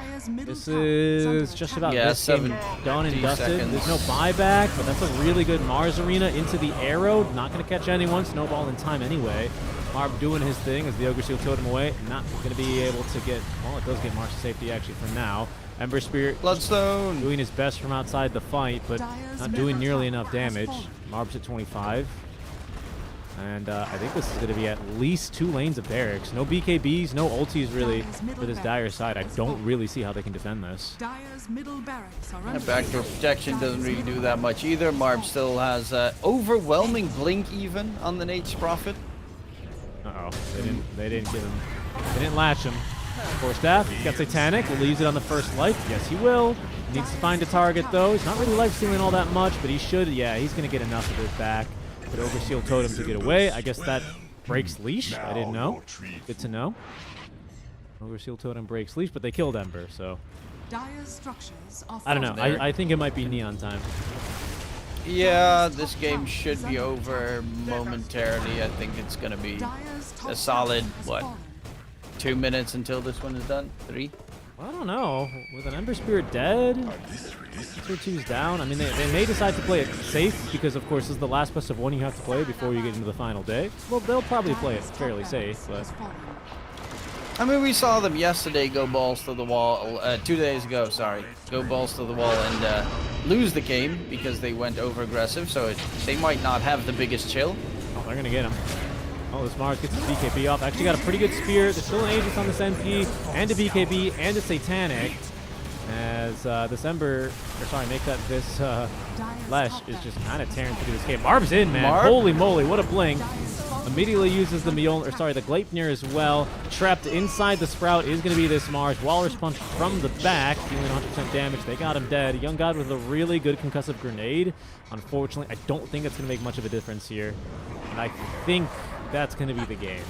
this is just about this game done and dusted. seconds. There's no buyback, but that's a really good Mars arena into the arrow. Not going to catch anyone. Snowball in time anyway. Marb doing his thing as the Ogre Seal towed him away. Not going to be able to get... Well, it does get Mars to safety actually for now. Ember Spirit Bloodstone doing his best from outside the fight, but not doing nearly enough damage. Marb's at 25. And I think this is going to be at least 2 lanes of barracks. No BKBs, no ultis really for this Dire side. I don't really see how they can defend this. Dire's middle barracks are And backdoor protection doesn't really do that much either. Marb still has overwhelming blink even on the Nate's Prophet. Uh-oh. They didn't give him... They didn't latch him. Force Staff, he's got Satanic, leaves it on the first life. Yes, he will. Needs to find a target, though. He's not really life-stealing all that much, but he should. Yeah, he's going to get enough of it back. But Overseal Totem to get away. I guess that breaks Leash. I didn't know. Good to know. Overseal Totem breaks Leash, but they killed Ember, so... Dire's structures are I don't know. There. I think it might be Neon time. Yeah, this game should be over momentarily. I think it's gonna be a solid, what, 2 minutes until this one is done? 3? I don't know. With an Ember Spirit dead, Tier 2's down. I mean, they may decide to play it safe because, of course, this is the last best of one you have to play before you get into the final day. Well, they'll probably play it fairly safe, but... I mean, we saw them yesterday go balls to the wall, 2 days ago, sorry. Go balls to the wall and lose the game because they went over-aggressive, so they might not have the biggest chill. Oh, they're going to get him. Oh, this Mars gets his BKB off. Actually got a pretty good spear. There's still an Aegis on this MP, and a BKB, and a Satanic. As this Ember, or sorry, make that this Lesh is just kind of tearing through this game. Marb's in, man. Marb? Holy moly, what a blink. Immediately uses the Mjolnir, or sorry, the Gleipnir as well. Trapped inside the Sprout is going to be this Mars. Walrus Punch from the back, dealing 100% damage. They got him dead. Young God with a really good concussive grenade. Unfortunately, I don't think it's going to make much of a difference here. And I think that's going to be the game.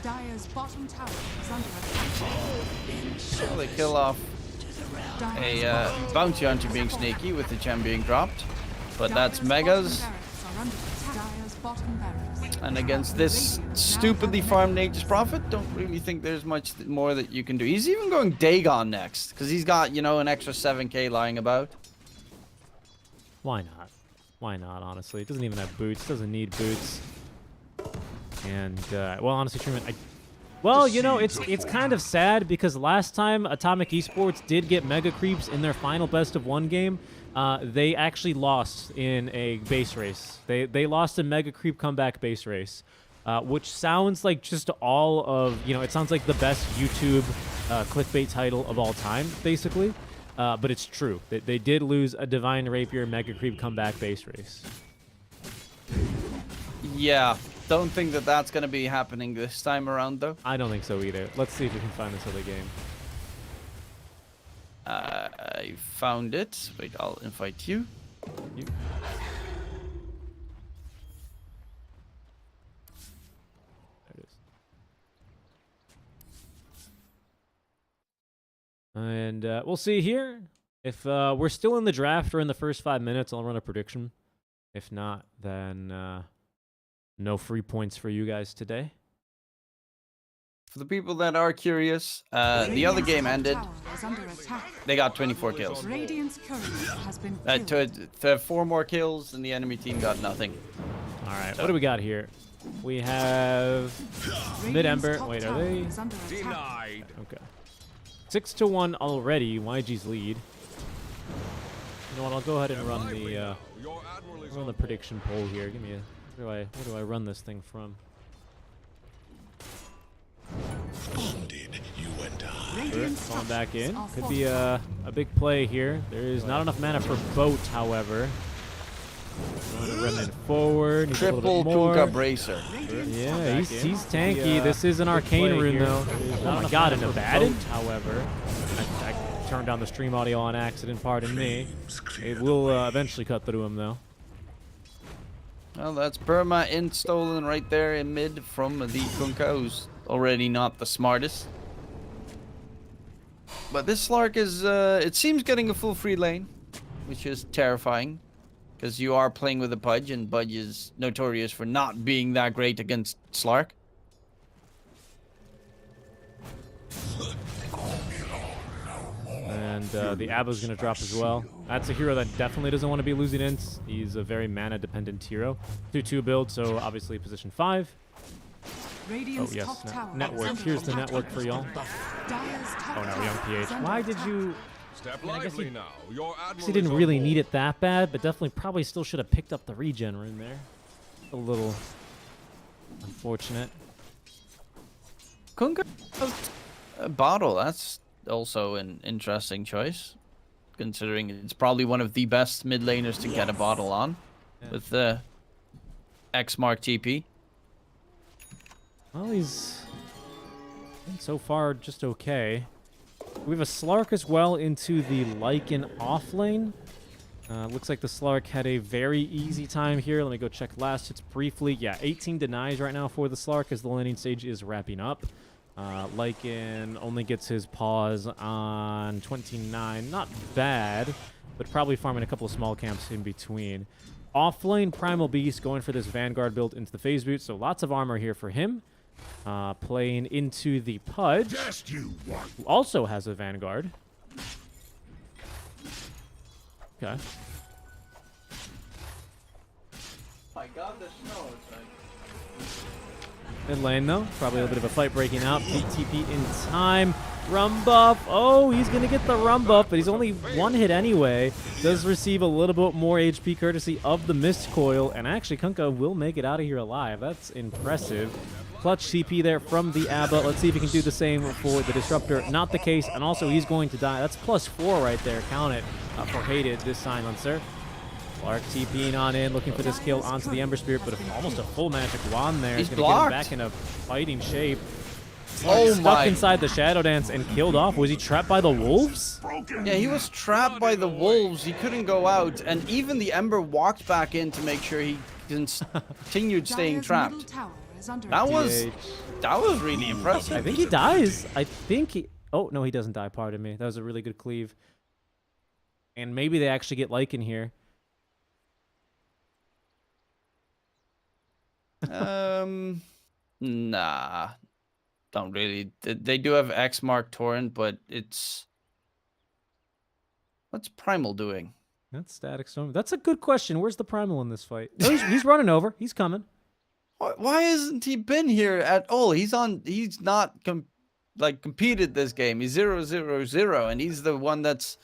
Dire's bottom tower is under attack. Well, they kill off a bounty hunter being sneaky with the gem being dropped. But that's Megas. And against this stupidly farmed Nature's Prophet, don't really think there's much more that you can do. He's even going Dagon next, because he's got, you know, an extra 7k lying about. Why not? Why not, honestly? It doesn't even have boots. Doesn't need boots. And, well, honestly, Truman, well, you know, it's kind of sad because last time Atomic Esports did get Mega Creeps in their final best of one game, they actually lost in a base race. They lost a Mega Creep comeback base race, which sounds like just all of, you know, it sounds like the best YouTube clickbait title of all time, basically. But it's true. They did lose a Divine Rapier Mega Creep comeback base race. Yeah, don't think that that's going to be happening this time around, though. I don't think so either. Let's see if we can find this other game. I found it. Wait, I'll invite you. There it is. And we'll see here. If we're still in the draft or in the first 5 minutes, I'll run a prediction. If not, then no free points for you guys today. For the people that are curious, the other game ended. They got 24 kills. To 4 more kills, and the enemy team got nothing. All right, what do we got here? We have Mid-Ember. Wait, are they? Denied. Okay. 6-1 already. YG's lead. You know what? I'll go ahead and run the prediction poll here. Give me a. Where do I run this thing from? Bonded, you and I. Sure, falling back in. Could be a big play here. There is not enough mana for boat, however. Going to Remnant forward. Needs Triple a little bit more. Kunkka Bracer. Yeah, he's tanky. This is an arcane rune, though. Oh my god, an Abaddon, however. I turned down the stream audio on accident, pardon me. It will eventually cut through him, though. Well, that's Burma in stolen right there in mid from the Kunkka, who's already not the smartest. But this Slark is, it seems, getting a full free lane, which is terrifying. Because you are playing with a Pudge, and Pudge is notorious for not being that great against Slark. And the Abba's going to drop as well. That's a hero that definitely doesn't want to be losing ints. He's a very mana-dependent hero. 2-2 build, so obviously position 5. Oh, yes. Network. Here's the network for y'all. Oh, no, Young PH. Why did you... I guess he didn't really need it that bad, but definitely probably still should have picked up the regen rune there. A little unfortunate. Kunkka bottle, that's also an interesting choice, considering it's probably one of the best mid laners to get a bottle on, with the X Mark TP. Well, he's so far just okay. We have a Slark as well into the Lycan off lane. Looks like the Slark had a very easy time here. Let me go check last hits briefly. Yeah, 18 denies right now for the Slark as the laning stage is wrapping up. Lycan only gets his pause on 29. Not bad. but probably farming a couple of small camps in between. Offlane Primal Beast going for this Vanguard build into the Phase Boot, so lots of armor here for him. Playing into the Pudge, who also has a Vanguard. Okay. My God, the snow is like... Mid lane, though. Probably a little bit of a fight breaking out. PTP in time. Rum buff. Oh, he's going to get the rum buff, but he's only one hit anyway. Does receive a little bit more HP courtesy of the Mist Coil, and actually Kunkka will make it out of here alive. That's impressive. Clutch CP there from the Abba. Let's see if he can do the same for the Disruptor. Not the case, and also he's going to die. That's +4 right there. Count it for Hated, this Silencer. Clark TPing on in, looking for this kill onto the Ember Spirit, but almost a full magic wand there. He's going to get him blocked. back in a fighting shape. Oh Stuck my! inside the Shadow Dance and killed off. Was he trapped by the wolves? Yeah, he was trapped by the wolves. He couldn't go out, and even the Ember walked back in to make sure he continued staying Dire's middle trapped. tower is under That attack. was really impressive. I think he dies. I think he... Oh, no, he doesn't die. Pardon me. That was a really good cleave. And maybe they actually get Lycan here. Nah, don't really. They do have X Mark Torrent, but it's... What's Primal doing? That's Static Storm. That's a good question. Where's the Primal in this fight? Oh, he's running over. He's coming. Why hasn't he been here at all? He's not competed this game. He's 0-0-0, and he's the one that's,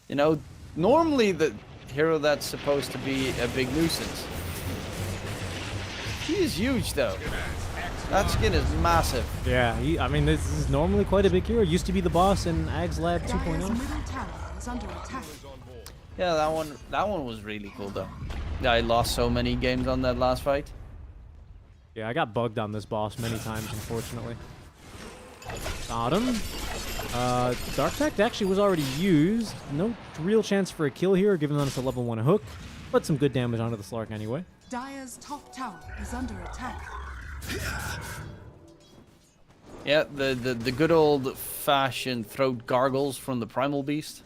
you know, normally the hero that's supposed to be a big nuisance. He is huge though. That skin is massive. Yeah, I mean, this is normally quite a big hero. Used to be the boss in Ag's Lab Dire's 2.0. middle tower is under attack. Yeah, that one was really cool though. Yeah, I lost so many games on that last fight. Yeah, I got bugged on this boss many times, unfortunately. Got him. Dark Tech actually was already used. No real chance for a kill here, given that it's a level 1 hook. But some good damage onto the Slark anyway. Dire's top tower is under attack. Yeah, the good old-fashioned throat gargles from the Primal Beast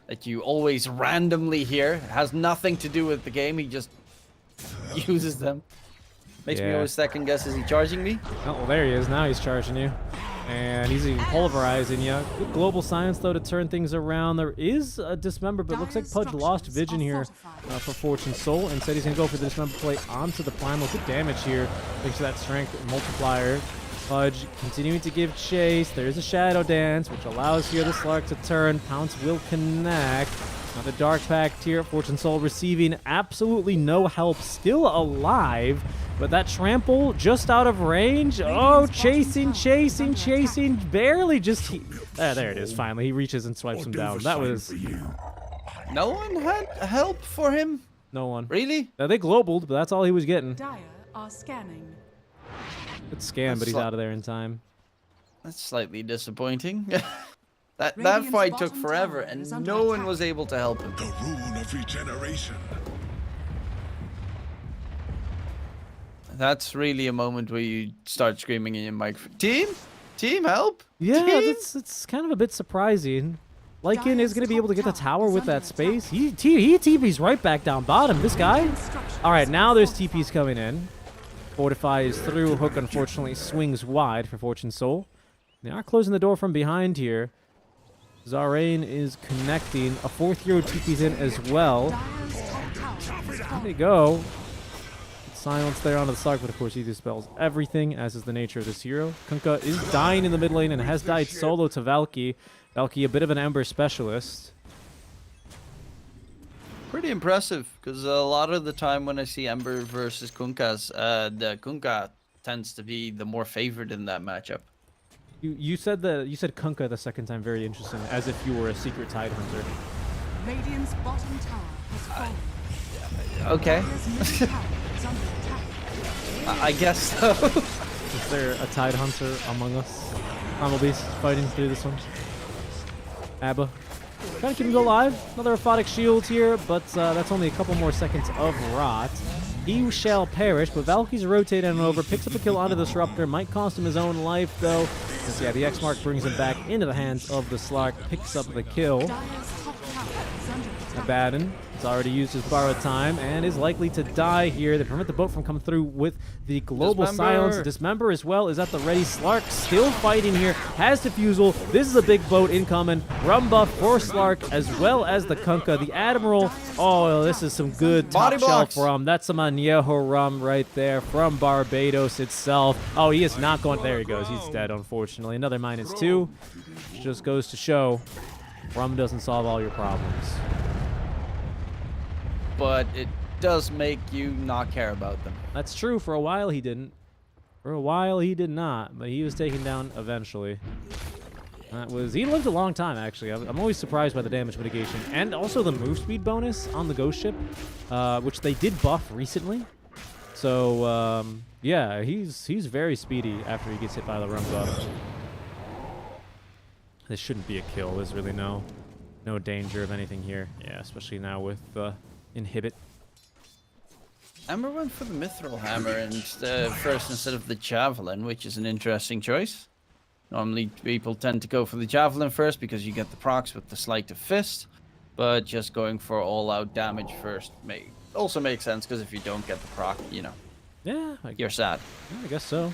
that you always randomly hear. It has nothing to do with the game. He just uses them. Makes me Yeah. always second guess, is he charging me? Oh, well, there he is. Now he's charging you. And he's even pulverizing you. Good global science, though, to turn things around. There is a Dismember, but it looks like Pudge lost vision here for Fortune Soul. And said he's going to go for the Dismember play onto the Primal. Good damage here. Thanks to that strength multiplier. Pudge continuing to give chase. There's a Shadow Dance, which allows here the Slark to turn. Pounce will connect. Now the Dark Pact here. Fortune Soul receiving absolutely no help. Still alive. But that trample just out of range. Oh, chasing. Barely just... there it is, finally. He reaches and swipes him down. That was... No one had help for him? No one. Really? They globaled, but that's all he was getting. Dire are scanning. Good scan, but he's That's out of there in time. That's slightly disappointing. that Radiant's fight took bottom forever, tower and is under no one attack. was able to help him. The rune of regeneration. That's really a moment where you start screaming in your mic. Team, help! Yeah, Team? it's kind of a bit surprising. Lycan is Dire's going to be able to get the top tower tower with is that under space. He TP's right back down bottom. This guy. All right, now there's TPs coming in. Fortify is through. Hook, unfortunately, swings wide for Fortune Soul. They are closing the door from behind here. Zarain is connecting. A fourth hero TP's in as well. Dire's top tower is There falling. you go. Silence there onto the Slark, but of course he dispels everything, as is the nature of this hero. Kunkka is dying in the mid lane and has died solo to Valky. Valky, a bit of an Ember specialist. Pretty impressive, because a lot of the time when I see Ember versus Kunkka's, the Kunkka tends to be the more favored in that matchup. You said Kunkka the second time, very interesting, as if you were a secret Tide Hunter. Radiant's bottom tower has fallen. Okay, Dire's middle tower is under attack. I guess so. Is there a Tide Hunter among us? Primal Beast fighting through this one. Abba. Trying to keep him alive. Another Aphotic Shield here, but that's only a couple more seconds of Rot. He shall perish, but Valky's rotating over, picks up a kill onto the Disruptor, might cost him his own life, though. Since, yeah, the X-Mark brings him back into the hands of the Slark, picks up the kill. Dire's top tower is under attack. Abaddon has already used his borrowed time and is likely to die here. They prevent the boat from coming through with the global silence. Dismember as well is at the ready. Slark still fighting here. Has defusal. This is a big boat incoming. Rum buff for Slark as well as the Kunkka. The Admiral. Oh, this is some good top shelf rum. That's some Añejo rum right there from Barbados itself. Oh, he is not going. There he goes. He's dead, unfortunately. Another -2. Just goes to show rum doesn't solve all your problems. But it does make you not care about them. That's true. For a while, he didn't. For a while, he did not. But he was taken down eventually. He lived a long time, actually. I'm always surprised by the damage mitigation. And also the move speed bonus on the ghost ship, which they did buff recently. So, yeah, he's very speedy after he gets hit by the rum buff. This shouldn't be a kill. There's really no danger of anything here. Yeah, especially now with Inhibit. Ember went for the Mithril Hammer first instead of the Javelin, which is an interesting choice. Normally, people tend to go for the Javelin first because you get the procs with the Sleight of Fist, but just going for all-out damage first also makes sense, because if you don't get the proc, you know, yeah, you're sad. Yeah, I guess so.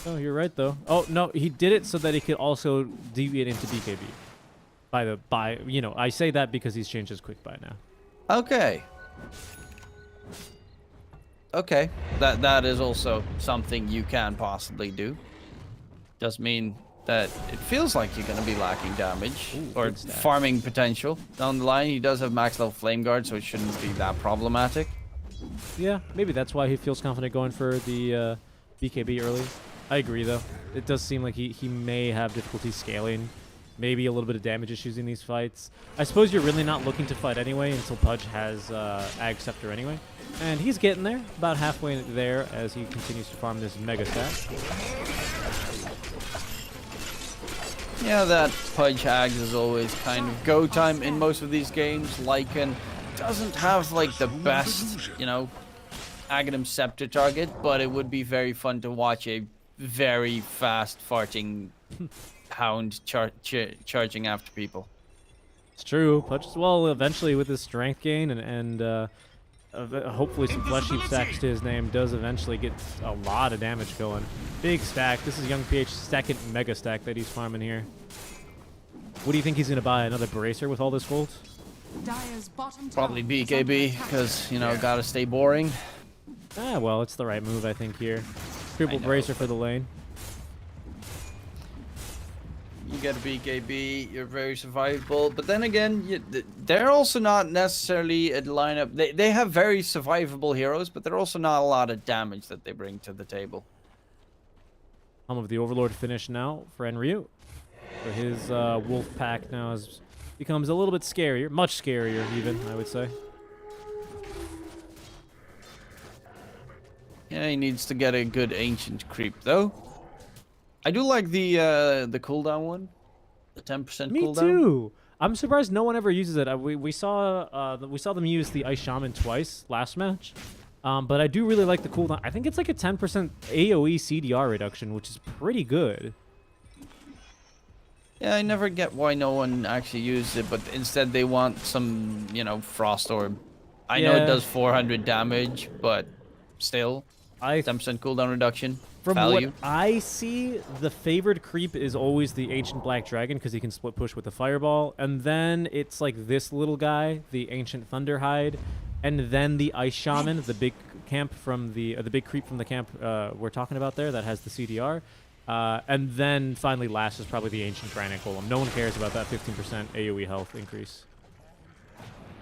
Oh, you're right, though. Oh, no, he did it so that he could also deviate into BKB. You know, I say that because he's changed his quick buy now. Okay. Okay, that is also something you can possibly do. Does mean that it feels like you're going to be lacking damage or farming potential down the line. He does have max level Flame Guard, so it shouldn't be that problematic. Yeah, maybe that's why he feels confident going for the BKB early. I agree, though. It does seem like he may have difficulty scaling. Maybe a little bit of damage issues in these fights. I suppose you're really not looking to fight anyway until Pudge has Ag Scepter anyway. And he's getting there, about halfway there as he continues to farm this Mega Stat. Yeah, that Pudge Ags is always kind of go time in most of these games. Lycan doesn't have like the best, you know, Aghanim Scepter target, but it would be very fun to watch a very fast farting hound charging after people. It's true. Pudge, well, eventually with his strength gain and hopefully some flesh heap stacks to his name, does eventually get a lot of damage going. Big stack. This is Young PH's second mega stack that he's farming here. What do you think he's going to buy? Another bracer with all this gold? Probably BKB, because, you know, gotta stay boring. Ah, well, it's the right move, I think, here. Triple bracer for the lane. You get a BKB, you're very survivable, but then again, they're also not necessarily a lineup. They have very survivable heroes, but they're also not a lot of damage that they bring to the table. Home of the Overlord finish now for Enryu. So his wolf pack now becomes a little bit scarier, much scarier even, I would say. Yeah, he needs to get a good ancient creep though. I do like the cooldown one, the 10% cooldown. Me too. I'm surprised no one ever uses it. We saw them use the Ice Shaman twice last match, but I do really like the cooldown. I think it's like a 10% AOE CDR reduction, which is pretty good. Yeah, I never get why no one actually used it, but instead they want some, you know, Frost Orb. I know it does 400 damage, but still, 10% cooldown reduction. From value. what I see, the favored creep is always the Ancient Black Dragon because he can split push with the Fireball, and then it's like this little guy, the Ancient Thunderhide, and then the Ice Shaman, the big camp from the big creep from the camp we're talking about there that has the CDR, and then finally last is probably the Ancient Granite Golem. No one cares about that 15% AOE health increase.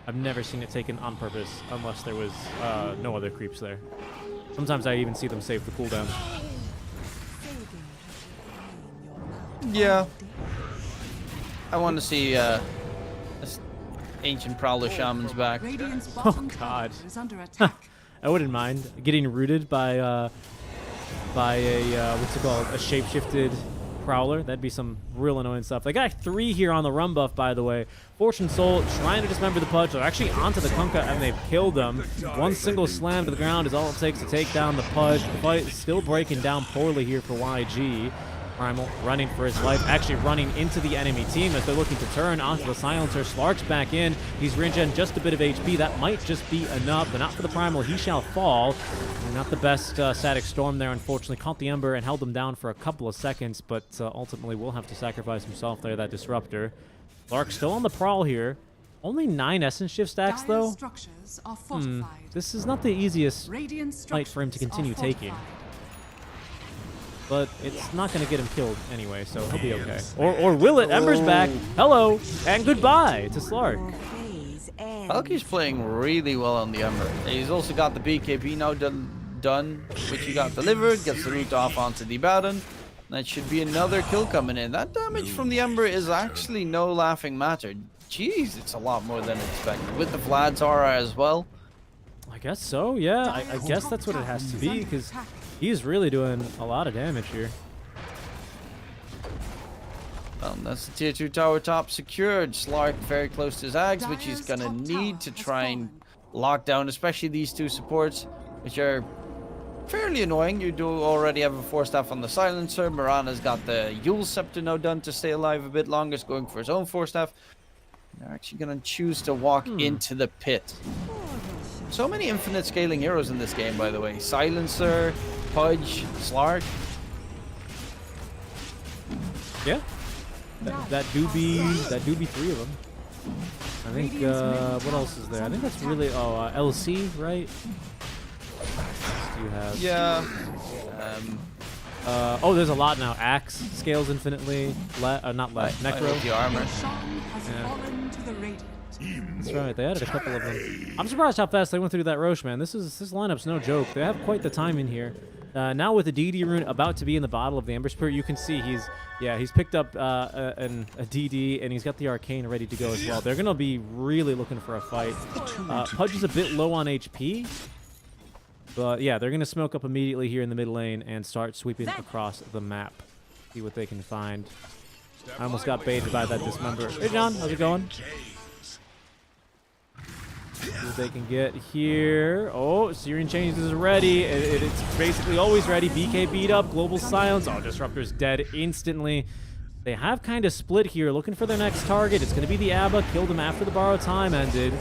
I've never seen it taken on purpose unless there was no other creeps there. Sometimes I even see them save the cooldown. Yeah. I want to see Ancient Prowler Shamans back. Oh god. I wouldn't mind getting rooted by a what's it called? A shapeshifted Prowler. That'd be some real annoying stuff. They got 3 here on the rum buff, by the way. Fortune Soul trying to dismember the Pudge. They're actually onto the Kunkka, and they've killed them. One single slam to the ground is all it takes to take down the Pudge. The fight is still breaking down poorly here for YG. Primal running for his life, actually running into the enemy team as they're looking to turn onto the silencer. Slark's back in. He's regen just a bit of HP. That might just be enough, but not for the Primal. He shall fall. Not the best static storm there, unfortunately. Caught the Ember and held him down for a couple of seconds, but ultimately will have to sacrifice himself there, that Disruptor. Slark still on the prowl here. Only 9 Essence Shift stacks, though. Structures are fortified. This is not the easiest Radiant fight for him to continue structures are taking. fortified. But it's not going to get him killed anyway, so he'll be okay. Or will it? Ember's back. Hello, and goodbye to Slark. Valky's playing really well on the Ember. He's also got the BKB now done, which he got delivered. Gets the root off onto the Baron. That should be another kill coming in. That damage from the Ember is actually no laughing matter. Jeez, it's a lot more than expected. With the Vlad's aura as well. I guess so, yeah. I guess that's what it has to be, because he's really doing a lot of damage here. That's the tier 2 tower top secured. Slark very close to Zags, which he's gonna need to try and lock down, especially these 2 supports, which are fairly annoying. You do already have a 4-staff on the silencer. Mirana's got the Yule Scepter now done to stay alive a bit longer. He's going for his own 4-staff. They're actually gonna choose to walk into the pit. So many infinite scaling heroes in this game, by the way. Silencer, Pudge, Slark. Yeah. That do be 3 of them. I think, what else is there? I think that's really, LC, right? What do you have? Yeah. There's a lot now. Axe scales infinitely. Not left. Necro. The armor. Sean has fallen to the Radiant. That's right. They added a couple of them. I'm surprised how fast they went through that Roche, man. This lineup's no joke. They have quite the time in here. Now with the DD rune about to be in the bottle of the Ember Spirit, you can see he's picked up a DD and he's got the Arcane ready to go as well. They're gonna be really looking for a fight. Pudge is a bit low on HP, but yeah, they're gonna smoke up immediately here in the mid lane and start sweeping across the map. See what they can find. I almost got baited by that Dismember. Hey John, how's it going? See what they can get here. Oh, Searing Chains is ready. It's basically always ready. BK beat up. Global Silence. Oh, Disruptor's dead instantly. They have kind of split here, looking for their next target. It's going to be the Abba. Killed him after the borrowed time ended.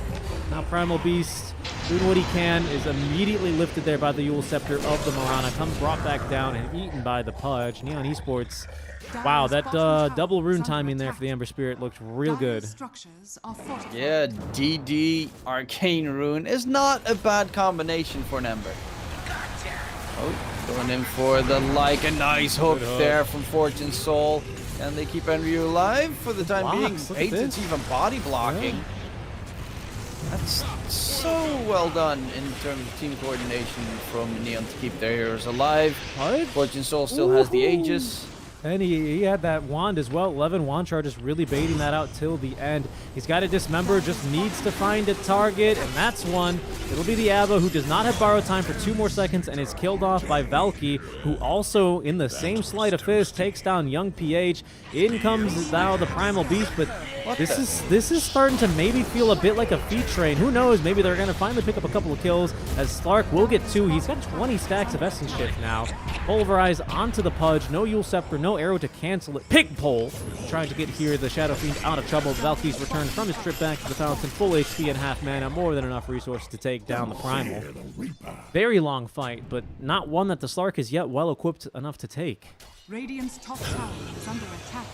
Now Primal Beast, doing what he can, is immediately lifted there by the Yule Scepter of the Mirana. Comes brought back down and eaten by the Pudge. Neon Esports. Wow, that double rune timing there for the Ember Spirit looked real good. Yeah, DD Arcane Rune is not a bad combination for an Ember. Oh, going in for the a nice hook there from Fortune Soul. And they keep Enryu alive for the time being. It's even body blocking. Yeah. That's so well done in terms of team coordination from Neon to keep their heroes alive. Fortune Soul still has the Aegis. And he had that wand as well. 11 wand charges, really baiting that out till the end. He's got a Dismember, just needs to find a target, and that's one. It'll be the Abba, who does not have borrowed time for 2 more seconds and is killed off by Valky, who also, in the same sleight of fist, takes down young PH. In comes now the Primal Beast, but this is starting to maybe feel a bit like a feat train. Who knows? Maybe they're going to finally pick up a couple of kills, as Slark will get 2. He's got 20 stacks of Essence Shift now. Pulverize onto the Pudge. No Yule Scepter, no arrow to cancel it. Pig pole trying to get here the Shadow Fiend out of trouble. Valky's returned from his trip back to the fountain, full HP and half mana, more than enough resources to take down the Primal. Very long fight, but not one that the Slark is yet well equipped enough to take. Radiant's top tower is under attack.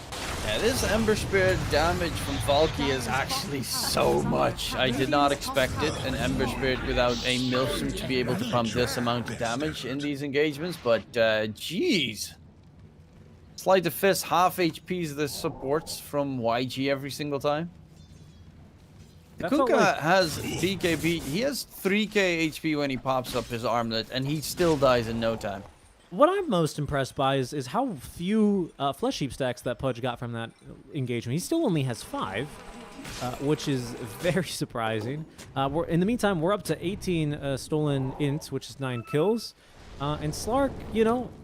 Yeah, this Ember Spirit damage from Valky is actually so much. I did not expect it, an Ember Spirit without a Milsim to be able to pump this amount of damage in these engagements, but jeez. Sleight of Fist, half HP's the supports from YG every single time. The Kuka has BKB. He has 3k HP when he pops up his armlet, and he still dies in no time. What I'm most impressed by is how few Flesh Heap stacks that Pudge got from that engagement. He still only has 5, which is very surprising. In the meantime, we're up to 18 stolen ints, which is 9 kills. And Slark,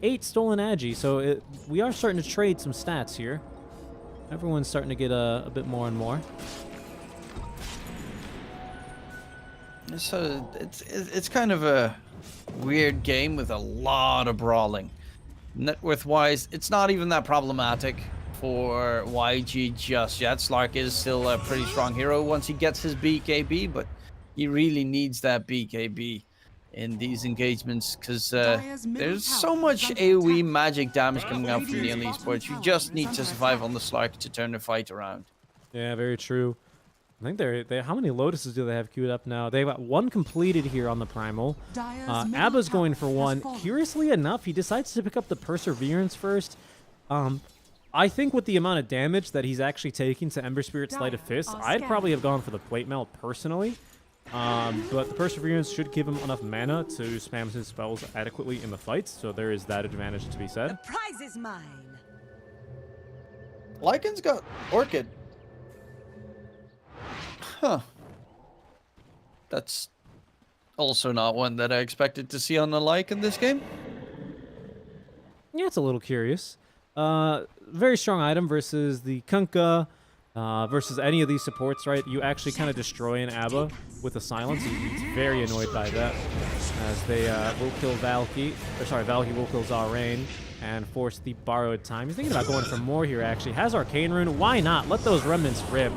8 stolen Agi, so we are starting to trade some stats here. Everyone's starting to get a bit more and more. So it's kind of a weird game with a lot of brawling. Net worth-wise, it's not even that problematic for YG just yet. Slark is still a pretty strong hero once he gets his BKB, but he really needs that BKB in these engagements because there's so much AoE magic damage coming out from Neon Esports. You just need to survive on the Slark to turn the fight around. Yeah, very true. I think they how many Lotuses do they have queued up now? They've got one completed here on the Primal. Abba's going for one. Curiously enough, he decides to pick up the Perseverance first. I think with the amount of damage that he's actually taking to Ember Spirit Sleight of Fist, I'd probably have gone for the Plate Mail personally. But the Perseverance should give him enough mana to spam his spells adequately in the fights, so there is that advantage to be said. The prize is mine. Lycan's got Orchid. Huh. That's also not one that I expected to see on the Lycan this game. Yeah, it's a little curious. Very strong item versus the Kunkka, versus any of these supports, right? You actually kind of destroy an Abba with a silence. He's very annoyed by that, as they will kill Valky. Or sorry, Valky will kill Zarain and force the borrowed time. He's thinking about going for more here, actually. Has Arcane Rune. Why not? Let those remnants rip.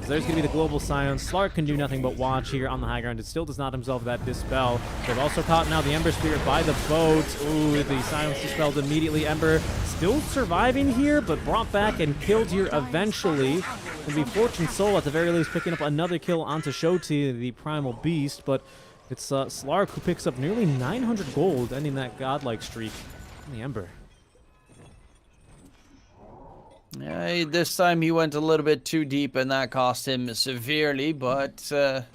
So there's going to be the global silence. Slark can do nothing but watch here on the high ground. It still does not himself that dispel. They've also caught now the Ember Spirit by the boat. Ooh, the silence dispelled immediately. Ember still surviving here, but brought back and killed here eventually. It'll be Fortune Soul at the very least picking up another kill onto Shoti, the Primal Beast, but it's Slark who picks up nearly 900 gold, ending that godlike streak in the Ember. Yeah, this time he went a little bit too deep, and that cost him severely, but a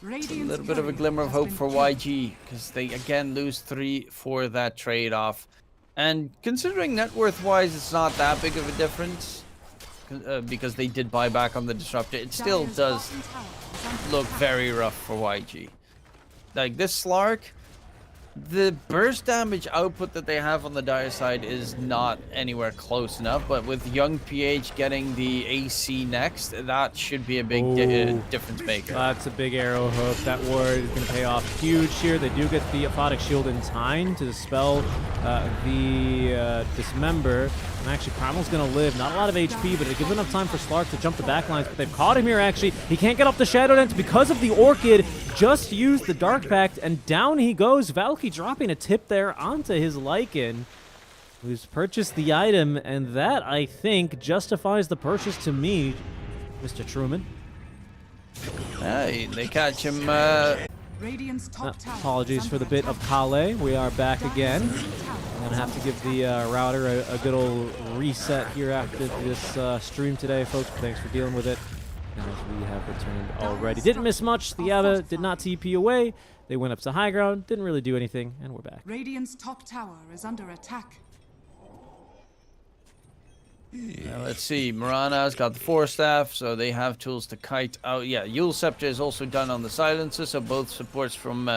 little bit of a glimmer of hope for YG, because they again lose 3 for that trade-off. And considering net worth-wise, it's not that big of a difference, because they did buy back on the Disruptor. It still does look very rough for YG. Like, this Slark, the burst damage output that they have on the Dire side is not anywhere close enough, but with Young PH getting the AC next, that should be a big difference maker. That's a big arrow hook. That ward is going to pay off huge here. They do get the Aphotic Shield in time to dispel the Dismember. And actually, Primal's going to live. Not a lot of HP, but it gives enough time for Slark to jump the backlines. But they've caught him here, actually. He can't get off the Shadow Dance because of the Orchid. Just used the Dark Pact, and down he goes. Valky dropping a tip there onto his Lycan, who's purchased the item. And that, I think, justifies the purchase to me, Mr. Truman. Hey, they catch him. Apologies for the bit of Kale. We are back again. I'm gonna have to give the router a good old reset here after this stream today, folks. Thanks for dealing with it. As we have returned already. Didn't miss much. The Abba did not TP away. They went up to high ground, didn't really do anything, and we're back. Radiant's top tower is under attack. Let's see. Mirana's got the Force Staff, so they have tools to kite out. Yeah, Yule Scepter is also done on the Silencer, so both supports from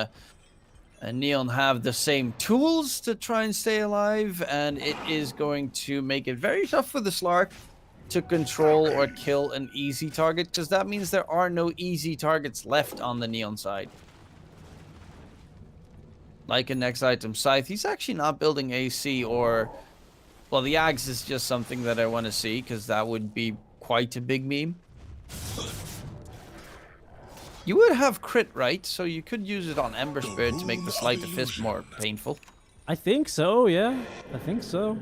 Neon have the same tools to try and stay alive, and it is going to make it very tough for the Slark to control or kill an easy target, because that means there are no easy targets left on the Neon side. Like a next item, Scythe. He's actually not building AC or... Well, the Axe is just something that I want to see, because that would be quite a big meme. You would have crit, right? So you could use it on Ember Spirit to make the Sleight of Fist more painful. I think so, yeah. I think so.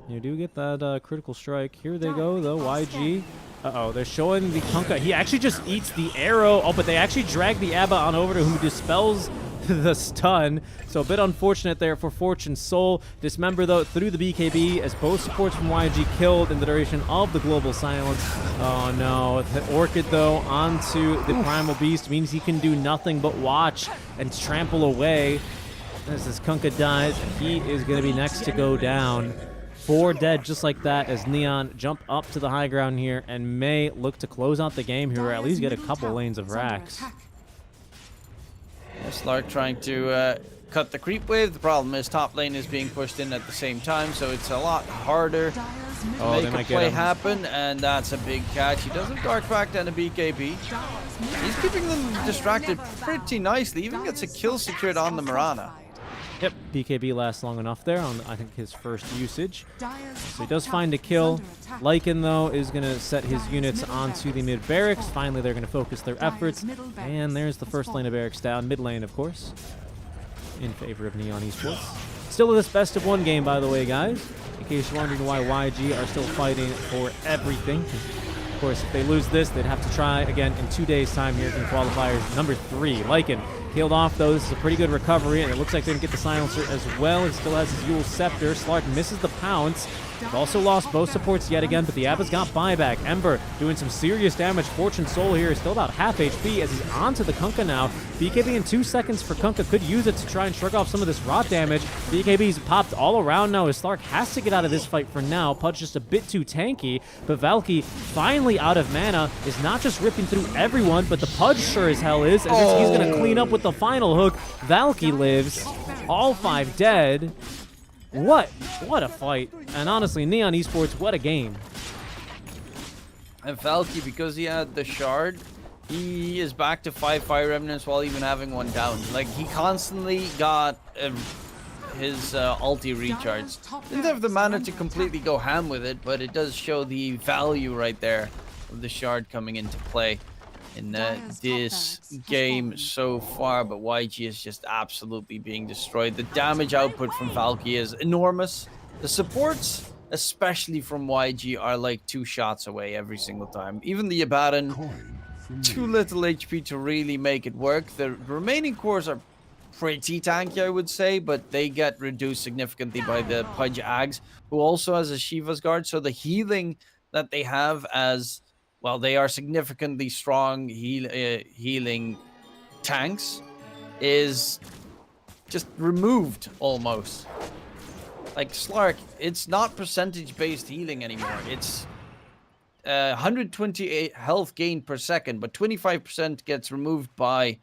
You do get that critical strike. Here they go, though. YG. Uh-oh, they're showing the Kunkka. He actually just eats the arrow. Oh, but they actually drag the Abba on over to whom dispels the stun. So a bit unfortunate there for Fortune Soul. Dismember, though, through the BKB as both supports from YG killed in the duration of the global silence. Oh, no. The Orchid, though, onto the Primal Beast means he can do nothing but watch and trample away. As this Kunkka dies, he is going to be next to go down. 4 dead just like that as Neon jump up to the high ground here and may look to close out the game here, or at least get a couple lanes of racks. Slark trying to cut the creep wave. The problem is top lane is being pushed in at the same time, so it's a lot harder to make a play happen, and that's a big catch. He does have Dark Pact and a BKB. He's keeping them distracted pretty nicely. Even gets a kill secured on the Mirana. Yep, BKB lasts long enough there on, I think, his first usage. Dire's So he top does tower find a is kill. under attack. Lycan, though, is going to set his Dire's units middle onto the barracks mid barracks. has Finally, they're going to focus their Dire's efforts. middle barracks And there's the has first lane of fallen. barracks down. Mid lane, of course, in favor of Neon Esports. Still this best of one game, by the way, guys. In case you're wondering why YG are still fighting for everything. Of course, if they lose this, they'd have to try again in 2 days' time here in qualifiers number 3. Lycan killed off, though. This is a pretty good recovery, and it looks like they didn't get the silencer as well. He still has his Yule Scepter. Slark misses the pounce. They've also lost both supports yet again, but the Abba's got buyback. Ember doing some serious damage. Fortune Soul here is still about half HP as he's onto the Kunkka now. BKB in 2 seconds for Kunkka could use it to try and shrug off some of this rot damage. BKB's popped all around now as Slark has to get out of this fight for now. Pudge just a bit too tanky, but Valky finally out of mana is not just ripping through everyone, but the Pudge sure as hell is, as he's going to clean up with the final hook. Valky lives, all 5 dead. What a fight. And honestly, Neon Esports, what a game. And Valky, because he had the shard, he is back to 5 Fire Remnants while even having 1 down. Like, he constantly got his ulti recharged. Didn't have the mana to completely go ham with it, but it does show the value right there of the shard coming into play in this game so far. But YG is just absolutely being destroyed. The damage output from Valky is enormous. The supports, especially from YG, are like 2 shots away every single time. Even the Abaddon, too little HP to really make it work. The remaining cores are pretty tanky, I would say, but they get reduced significantly by the Pudge Ags, who also has a Shiva's Guard. So the healing that they have as well, they are significantly strong healing tanks, is just removed almost. Like Slark, it's not percentage-based healing anymore. It's 128 health gain per second, but 25% gets removed by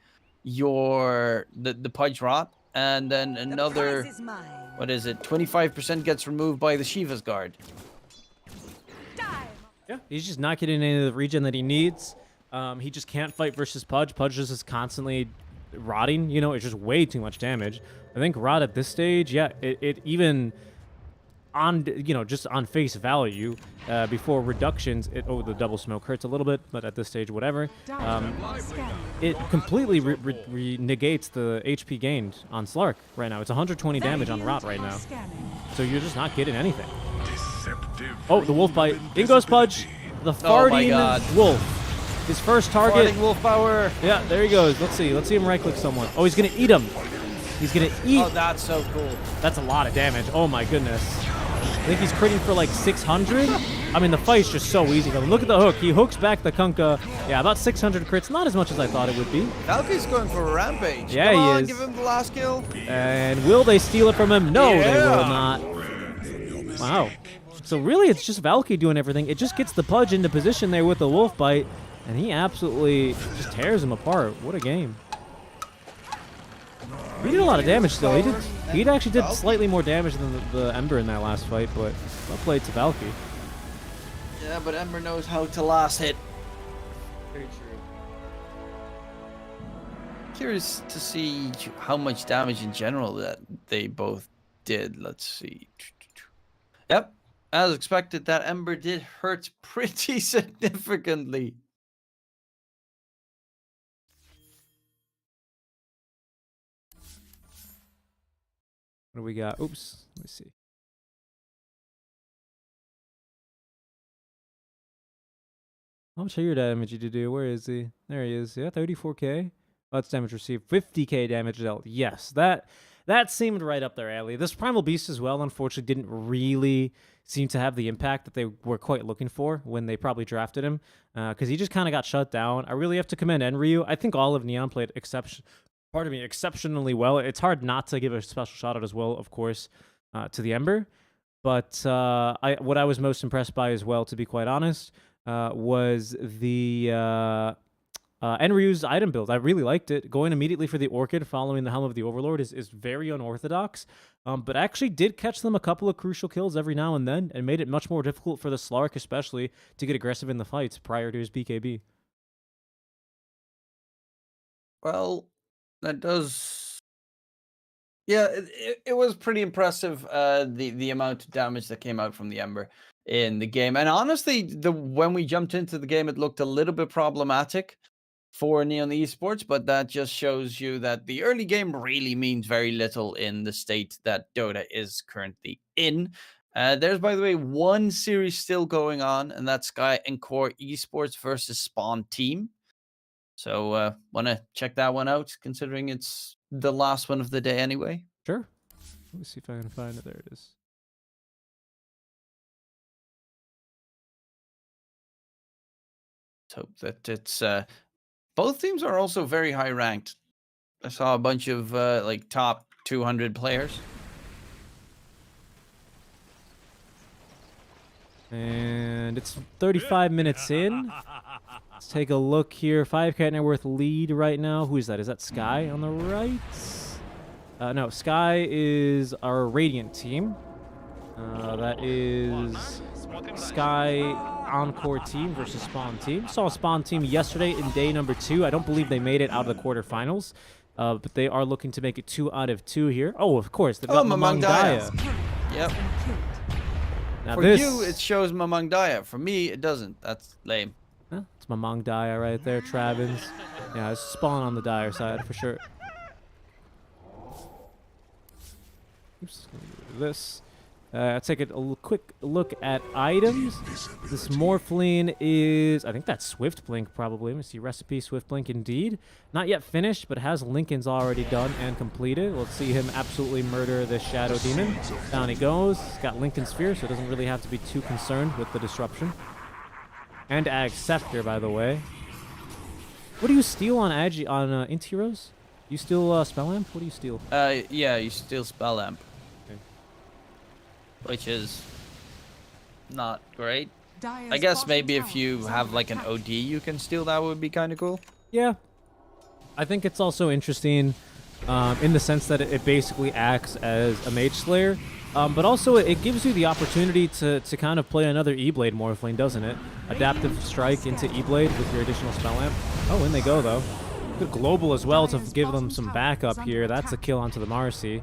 the Pudge Rot, and then another, what is it, 25% gets removed by the Shiva's Guard. Yeah, he's just not getting any of the regen that he needs. He just can't fight versus Pudge. Pudge just is constantly rotting. You know, it's just way too much damage. I think Rot at this stage, yeah, it even on, you know, just on face value, before reductions, the double smoke hurts a little bit, but at this stage, whatever. It completely negates the HP gained on Slark right now. It's 120 damage on Rot right now. So you're just not getting anything. Oh, the wolf bite. In goes Pudge. The farting wolf. His first target. Farting wolf power. Yeah, there he goes. Let's see him right-click someone. Oh, he's going to eat him. He's going to eat. Oh, that's so cool. That's a lot of damage. Oh, my goodness. I think he's critting for like 600. I mean, the fight's just so easy. Look at the hook. He hooks back the Kunkka. Yeah, about 600 crits. Not as much as I thought it would be. Valky's going for a rampage. Yeah, Come on, he is. give him the last kill. And will they steal it from him? No, Yeah. they will not. Wow. So really, it's just Valky doing everything. It just gets the Pudge into position there with the wolf bite, and he absolutely just tears him apart. What a game. He did a lot of damage still. He actually did slightly more damage than the Ember in that last fight, but well played to Valky. Yeah, but Ember knows how to last hit. Very true. Curious to see how much damage in general that they both did. Let's see. Yep. As expected, that Ember did hurt pretty significantly. What do we got? Oops. Let me see. How much higher damage did you do? Where is he? There he is. Yeah, 34k. Oh, that's damage received. 50k damage dealt. Yes, that seemed right up their alley. This Primal Beast as well, unfortunately, didn't really seem to have the impact that they were quite looking for when they probably drafted him, because he just kind of got shut down. I really have to commend Enryu. I think all of Neon played exceptionally well. It's hard not to give a special shout out as well, of course, to the Ember. But what I was most impressed by as well, to be quite honest, was the Enryu's item build. I really liked it. Going immediately for the Orchid following the Helm of the Overlord is very unorthodox, but actually did catch them a couple of crucial kills every now and then and made it much more difficult for the Slark especially to get aggressive in the fights prior to his BKB. Well, that does Yeah, it was pretty impressive. The amount of damage that came out from the Ember in the game, and honestly, when we jumped into the game, it looked a little bit problematic for Neon Esports, but that just shows you that the early game really means very little in the state that Dota is currently in. There's, by the way, one series still going on, and that's Sky and Core Esports versus Spawn Team. So, want to check that one out, considering it's the last one of the day anyway. Sure. Let me see if I can find it. There it is. Let's hope that it's both teams are also very high ranked. I saw a bunch of like top 200 players. And it's 35 minutes in. Let's take a look here. 5K net worth lead right now. Who is that? Is that Sky on the right? No, Sky is our Radiant team. That is Sky Encore team versus Spawn team. Saw Spawn team yesterday in day number 2. I don't believe they made it out of the quarterfinals, but they are looking to make it 2 out of 2 here. Oh, of course. They've got Mamang Daya. Yep. Now For you, it shows Mamang Daya. For me, it doesn't. That's lame. It's Mamang Daya right there, Travins. Yeah, it's Spawn on the Dyer side for sure. Oops, let me do this. Let's take a quick look at items. This Morphling is, I think that's Swift Blink probably. Let me see, recipe Swift Blink indeed. Not yet finished, but has Lincoln's already done and completed. Let's see him absolutely murder this Shadow Demon. Down he goes. He's got Lincoln Sphere, so doesn't really have to be too concerned with the disruption. And Ag Scepter, by the way. What do you steal on Inti-Heroes? You steal Spell Amp? What do you steal? Yeah, you steal Spell Amp. Which is not great. I guess maybe if you have like an OD you can steal, that would be kind of cool. Yeah. I think it's also interesting in the sense that it basically acts as a Mage Slayer. But also it gives you the opportunity to kind of play another E-Blade Morphling, doesn't it? Adaptive Strike into E-Blade with your additional Spell Amp. Oh, in they go, though. Good Global as well to give them some backup here. That's a kill onto the Marcy.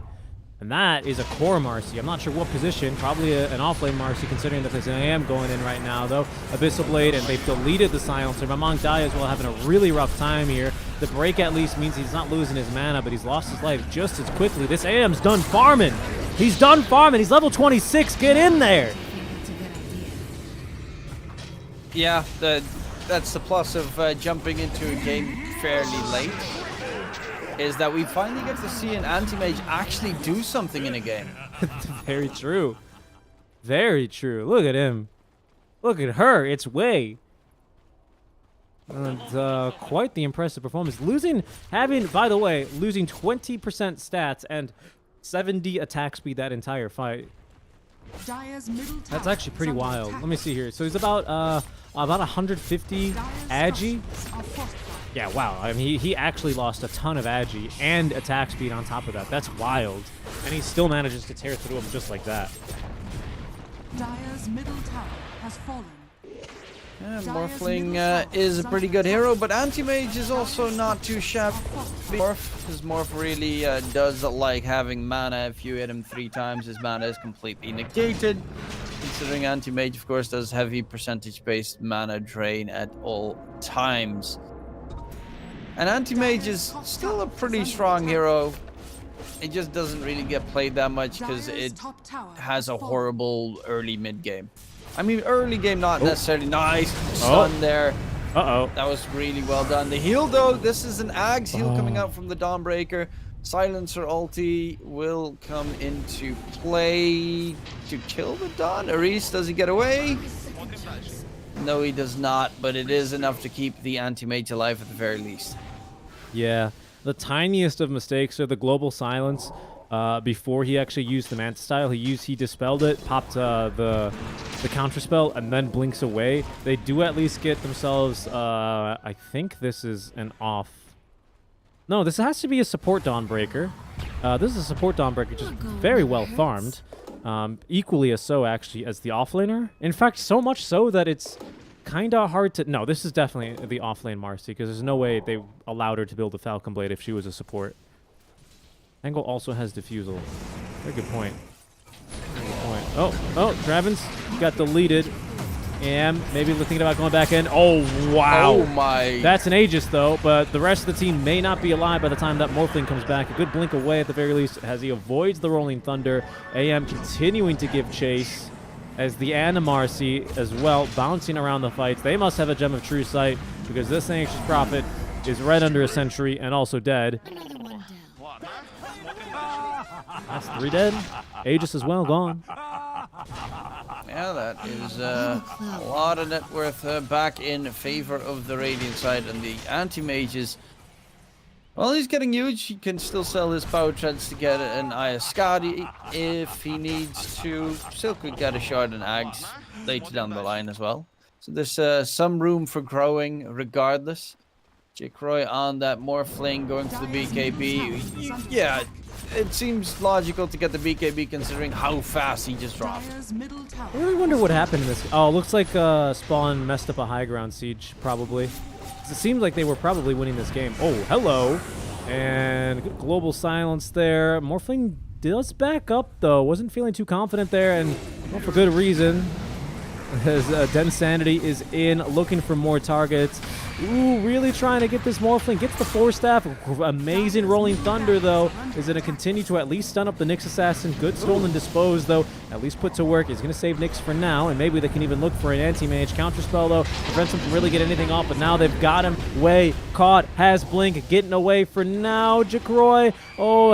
And that is a core Marcy. I'm not sure what position. Probably an offlane Marcy, considering that there's an AM going in right now, though. Abyssal Blade, and they've deleted the Silencer. Mamang Daya as well, having a really rough time here. The break at least means he's not losing his mana, but he's lost his life just as quickly. This AM's done farming. He's done farming. He's level 26. Get in there. Yeah, that's the plus of jumping into a game fairly late. Is that we finally get to see an anti-mage actually do something in a game. Very true. Very true. Look at him. Look at her. It's Wei. And quite the impressive performance. By the way, losing 20% stats and 70 attack speed that entire fight. That's actually pretty wild. Let me see here. So he's about 150 agi. Yeah, wow. I mean, he actually lost a ton of agi and attack speed on top of that. That's wild. And he still manages to tear through him just like that. Dire's middle tower has fallen. Yeah, Morphling is a pretty good hero, but Anti-Mage is also not too shabby. His Morph really does like having mana. If you hit him 3 times, his mana is completely negated. Considering Anti-Mage, of course, does heavy percentage-based mana drain at all times. And Anti-Mage is still a pretty strong hero. It just doesn't really get played that much because it has a horrible early mid game. I mean, early game not necessarily nice. Stun there. That was really well done. The heal though, this is an Ag's heal coming out from the Dawnbreaker. Silencer ulti will come into play to kill the Dawn. Aris, does he get away? No, he does not, but it is enough to keep the Anti-Mage alive at the very least. Yeah, the tiniest of mistakes are the global silence. Before he actually used the Manta style, he dispelled it, popped the counter spell, and then blinks away. They do at least get themselves. I think this is an off. No, this has to be a support Dawnbreaker. This is a support Dawnbreaker, just very well farmed. Equally as so, actually, as the offlaner. In fact, so much so that it's kind of hard to... No, this is definitely the offlane Marcy, because there's no way they allowed her to build a Falcon Blade if she was a support. Angle also has defusal. Very good point. Very good point. Oh, Dravens got deleted. And maybe thinking about going back in. Oh, wow. Oh, my. That's an Aegis, though, but the rest of the team may not be alive by the time that Morphling comes back. A good blink away at the very least as he avoids the Rolling Thunder. AM continuing to give chase as the Animarcy as well, bouncing around the fights. They must have a Gem of True Sight because this Anxious Prophet is right under a sentry and also dead. That's 3 dead. Aegis as well, gone. Yeah, that is a lot of net worth back in favor of the Radiant side, and the anti-mages. Well, he's getting huge. He can still sell his power treads to get an Ayaskadi if he needs to. Still could get a shard and Ags later down the line as well. So there's some room for growing regardless. Jikroy on that Morphling going for the BKB. Yeah, it seems logical to get the BKB considering how fast he just dropped. I really wonder what happened in this. Oh, looks like Spawn messed up a high ground siege, probably. It seems like they were probably winning this game. Oh, hello. And good global silence there. Morphling does back up, though. Wasn't feeling too confident there, and well, for good reason. As Dense Sanity is in, looking for more targets. Ooh, really trying to get this Morphling. Gets the Force Staff. Amazing Rolling Thunder, though. Is going to continue to at least stun up the Nyx Assassin. Good Stolen Dispose, though. At least put to work. He's going to save Nyx for now, and maybe they can even look for an Anti-Mage. Counterspell, though, prevents him from really getting anything off, but now they've got him. Way caught. Has Blink. Getting away for now. Jikroy,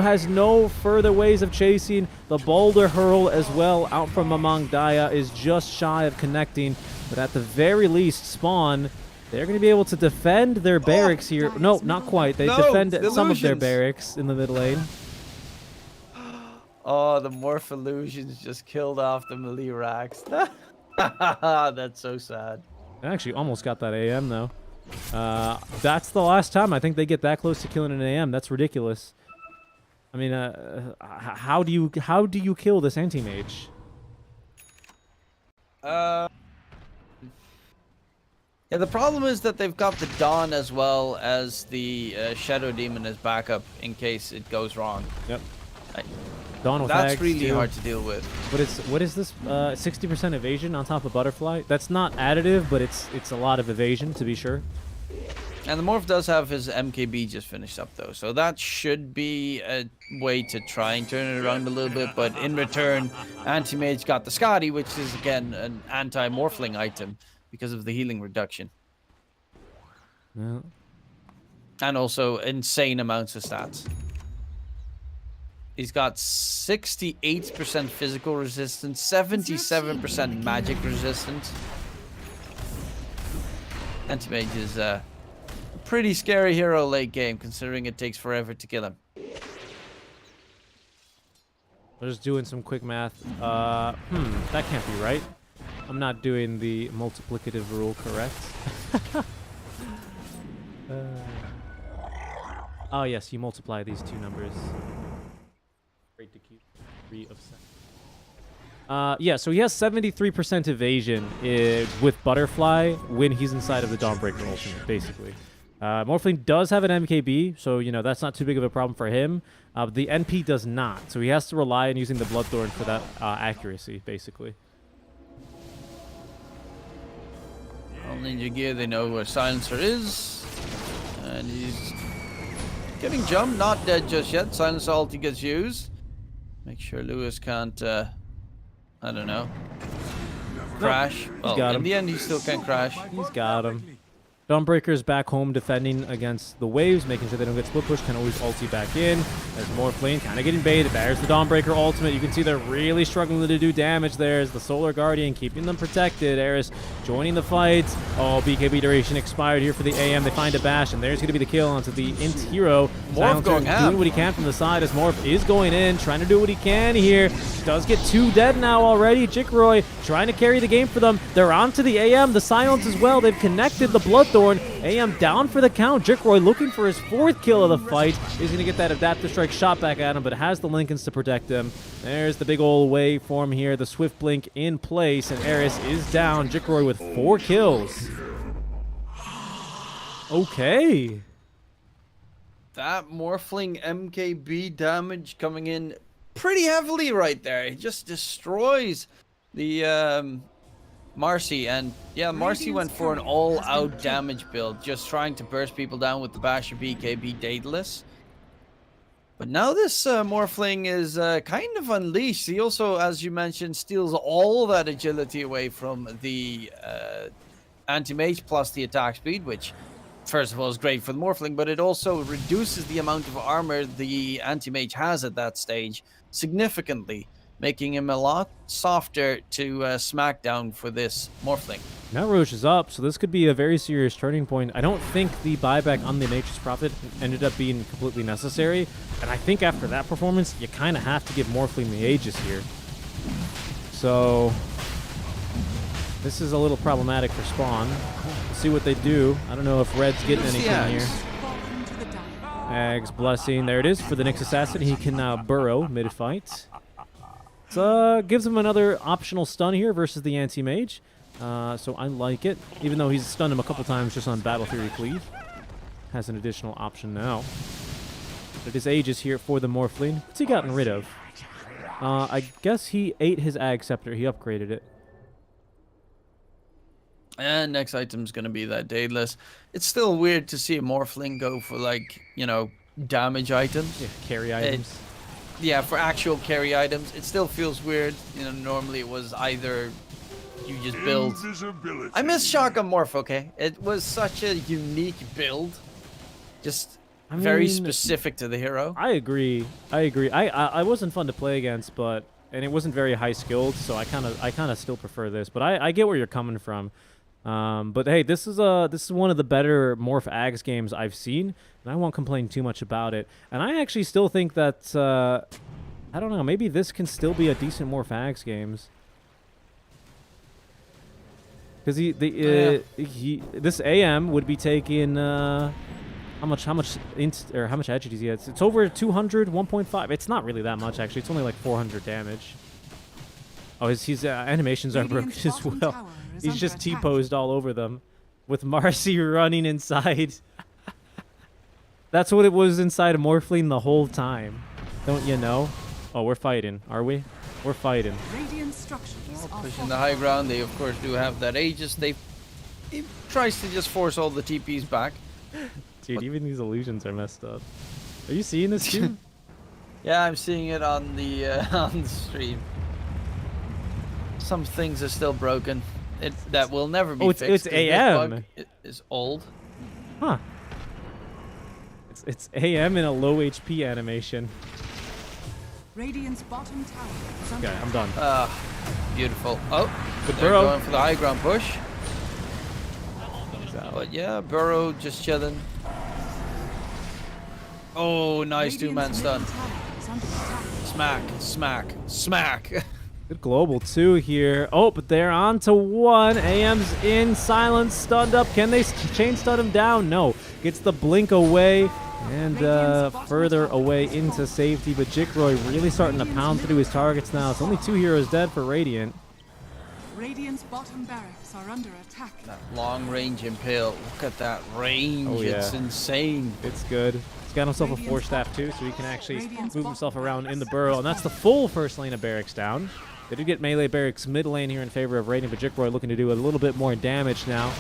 has no further ways of chasing. The Boulder Hurl as well out from among Daya is just shy of connecting, but at the very least, Spawn, they're going to be able to defend their barracks here. No, not quite. They defend some of their barracks in the mid lane. Oh, the Morph Illusions just killed off the melee racks. That's so sad. They actually almost got that AM, though. That's the last time I think they get that close to killing an AM. That's ridiculous. I mean, how do you kill this Anti-Mage? Yeah, the problem is that they've got the Dawn as well as the Shadow Demon as backup in case it goes wrong. Yep. Dawn with That's Ags really too. hard to deal with. But what is this? 60% evasion on top of Butterfly. That's not additive, but it's a lot of evasion to be sure. And the Morph does have his MKB just finished up though, so that should be a way to try and turn it around a little bit. But in return, Anti-Mage got the Scotty, which is again an anti-Morphling item because of the healing reduction. Yeah. And also insane amounts of stats. He's got 68% physical resistance, 77% magic resistance. Anti-Mage is a pretty scary hero late game, considering it takes forever to kill him. I'm just doing some quick math. That can't be right. I'm not doing the multiplicative rule correct. Oh yes, you multiply these two numbers. Great to keep 3 of 7. Yeah, so he has 73% evasion with Butterfly when he's inside of the Dawnbreaker ultimate, basically. Morphling does have an MKB, so, that's not too big of a problem for him. But the NP does not, so he has to rely on using the Bloodthorn for that accuracy, basically. All Ninja Gear, they know where Silencer is. And he's getting jumped, not dead just yet. Silencer ulti gets used. Make sure Lewis can't, I don't know, crash. Well, in the end, he still can't crash. He's got him. Dawnbreaker's back home defending against the waves, making sure they don't get split push. Can always ulti back in. As Morphling kind of getting baited. There's the Dawnbreaker ultimate. You can see they're really struggling to do damage there. As the Solar Guardian keeping them protected. Eris joining the fights. Oh, BKB duration expired here for the AM. They find a bash, and there's going to be the kill onto the Int hero. Morph going doing what he can from the side as Morph is going in, trying to do what he can here. Does get 2 dead now already. Jikroy trying to carry the game for them. They're onto the AM. The silence as well. They've connected the Bloodthorn. AM down for the count. Jikroy looking for his 4th kill of the fight. He's going to get that Adaptive Strike shot back at him, but has the Lincolns to protect him. There's the big old waveform here. The Swift Blink in place, and Eris is down. Jikroy with 4 kills. Okay. that Morphling MKB damage coming in pretty heavily right there. It just destroys the Marcy. And yeah, Marcy went for an all-out damage build, just trying to burst people down with the Basher BKB Daedalus. But now this Morphling is kind of unleashed. He also, as you mentioned, steals all that agility away from the anti-mage plus the attack speed, which first of all is great for the Morphling, but it also reduces the amount of armor the anti-mage has at that stage significantly, making him a lot softer to smack down for this Morphling. Now Roche is up, so this could be a very serious turning point. I don't think the buyback on the Nature's Prophet ended up being completely necessary, and I think after that performance, you kind of have to give Morphling the Aegis here. So this is a little problematic for Spawn. We'll see what they do. I don't know if Red's getting anything here. Ag's Blessing. There it is for the Nyx Assassin. He can now burrow mid-fight. So gives him another optional stun here versus the Anti-Mage. So I like it. Even though he's stunned him a couple times just on Battle Fury Cleave. Has an additional option now. But it is Aegis here for the Morphling. What's he gotten rid of? I guess he ate his Ag Scepter. He upgraded it. And next item's going to be that Daedalus. It's still weird to see a Morphling go for, like, you know, damage items. Yeah, carry items. Yeah, for actual carry items. It still feels weird. You know, normally it was either you just build... I miss Shotgun Morph, okay? It was such a unique build. Just very specific to the hero. I agree. I wasn't fun to play against, but... And it wasn't very high skilled, so I kind of still prefer this. But I get where you're coming from. But hey, this is one of the better Morph Ags games I've seen, and I won't complain too much about it. And I actually still think that I don't know, maybe this can still be a decent Morph Ags games. Because this AM would be taking how much edge does he have? It's over 200, 1.5. It's not really that much actually. It's only like 400 damage. Oh, his animations are broken as well. He's just T-posed all over them with Marcy running inside. That's what it was inside of Morphling the whole time. Don't you know? Oh, we're fighting, are we? We're fighting. Pushing the high ground. They, of course, do have that Aegis. He tries to just force all the TPs back. Dude, even these illusions are messed up. Are you seeing this too? Yeah, I'm seeing it on the stream. Some things are still broken. That will never be fixed. It's AM. It is old. Huh. It's AM in a low HP animation. Radiant's bottom tower is under Okay, I'm done. Beautiful. Oh, Good they're burrow. going for the high ground push. But yeah, Burrow just chilling. Oh, nice two-man stun. Smack, smack, smack. Good global two here. Oh, but they're on to one. AM's in, silence, stunned up. Can they chain stun him down? No. Gets the blink away and further away into safety. But Jikroy really starting to pound through his targets now. It's only 2 heroes dead for Radiant. Radiant's bottom barracks are under attack. That long range impale. Look at that range. Oh, yeah. It's insane. It's good. He's got himself a Force Staff too, so he can actually move himself around in the burrow. And that's the full first lane of barracks down. They do get melee barracks mid lane here in favor of Radiant, but Jikroy looking to do a little bit more damage now.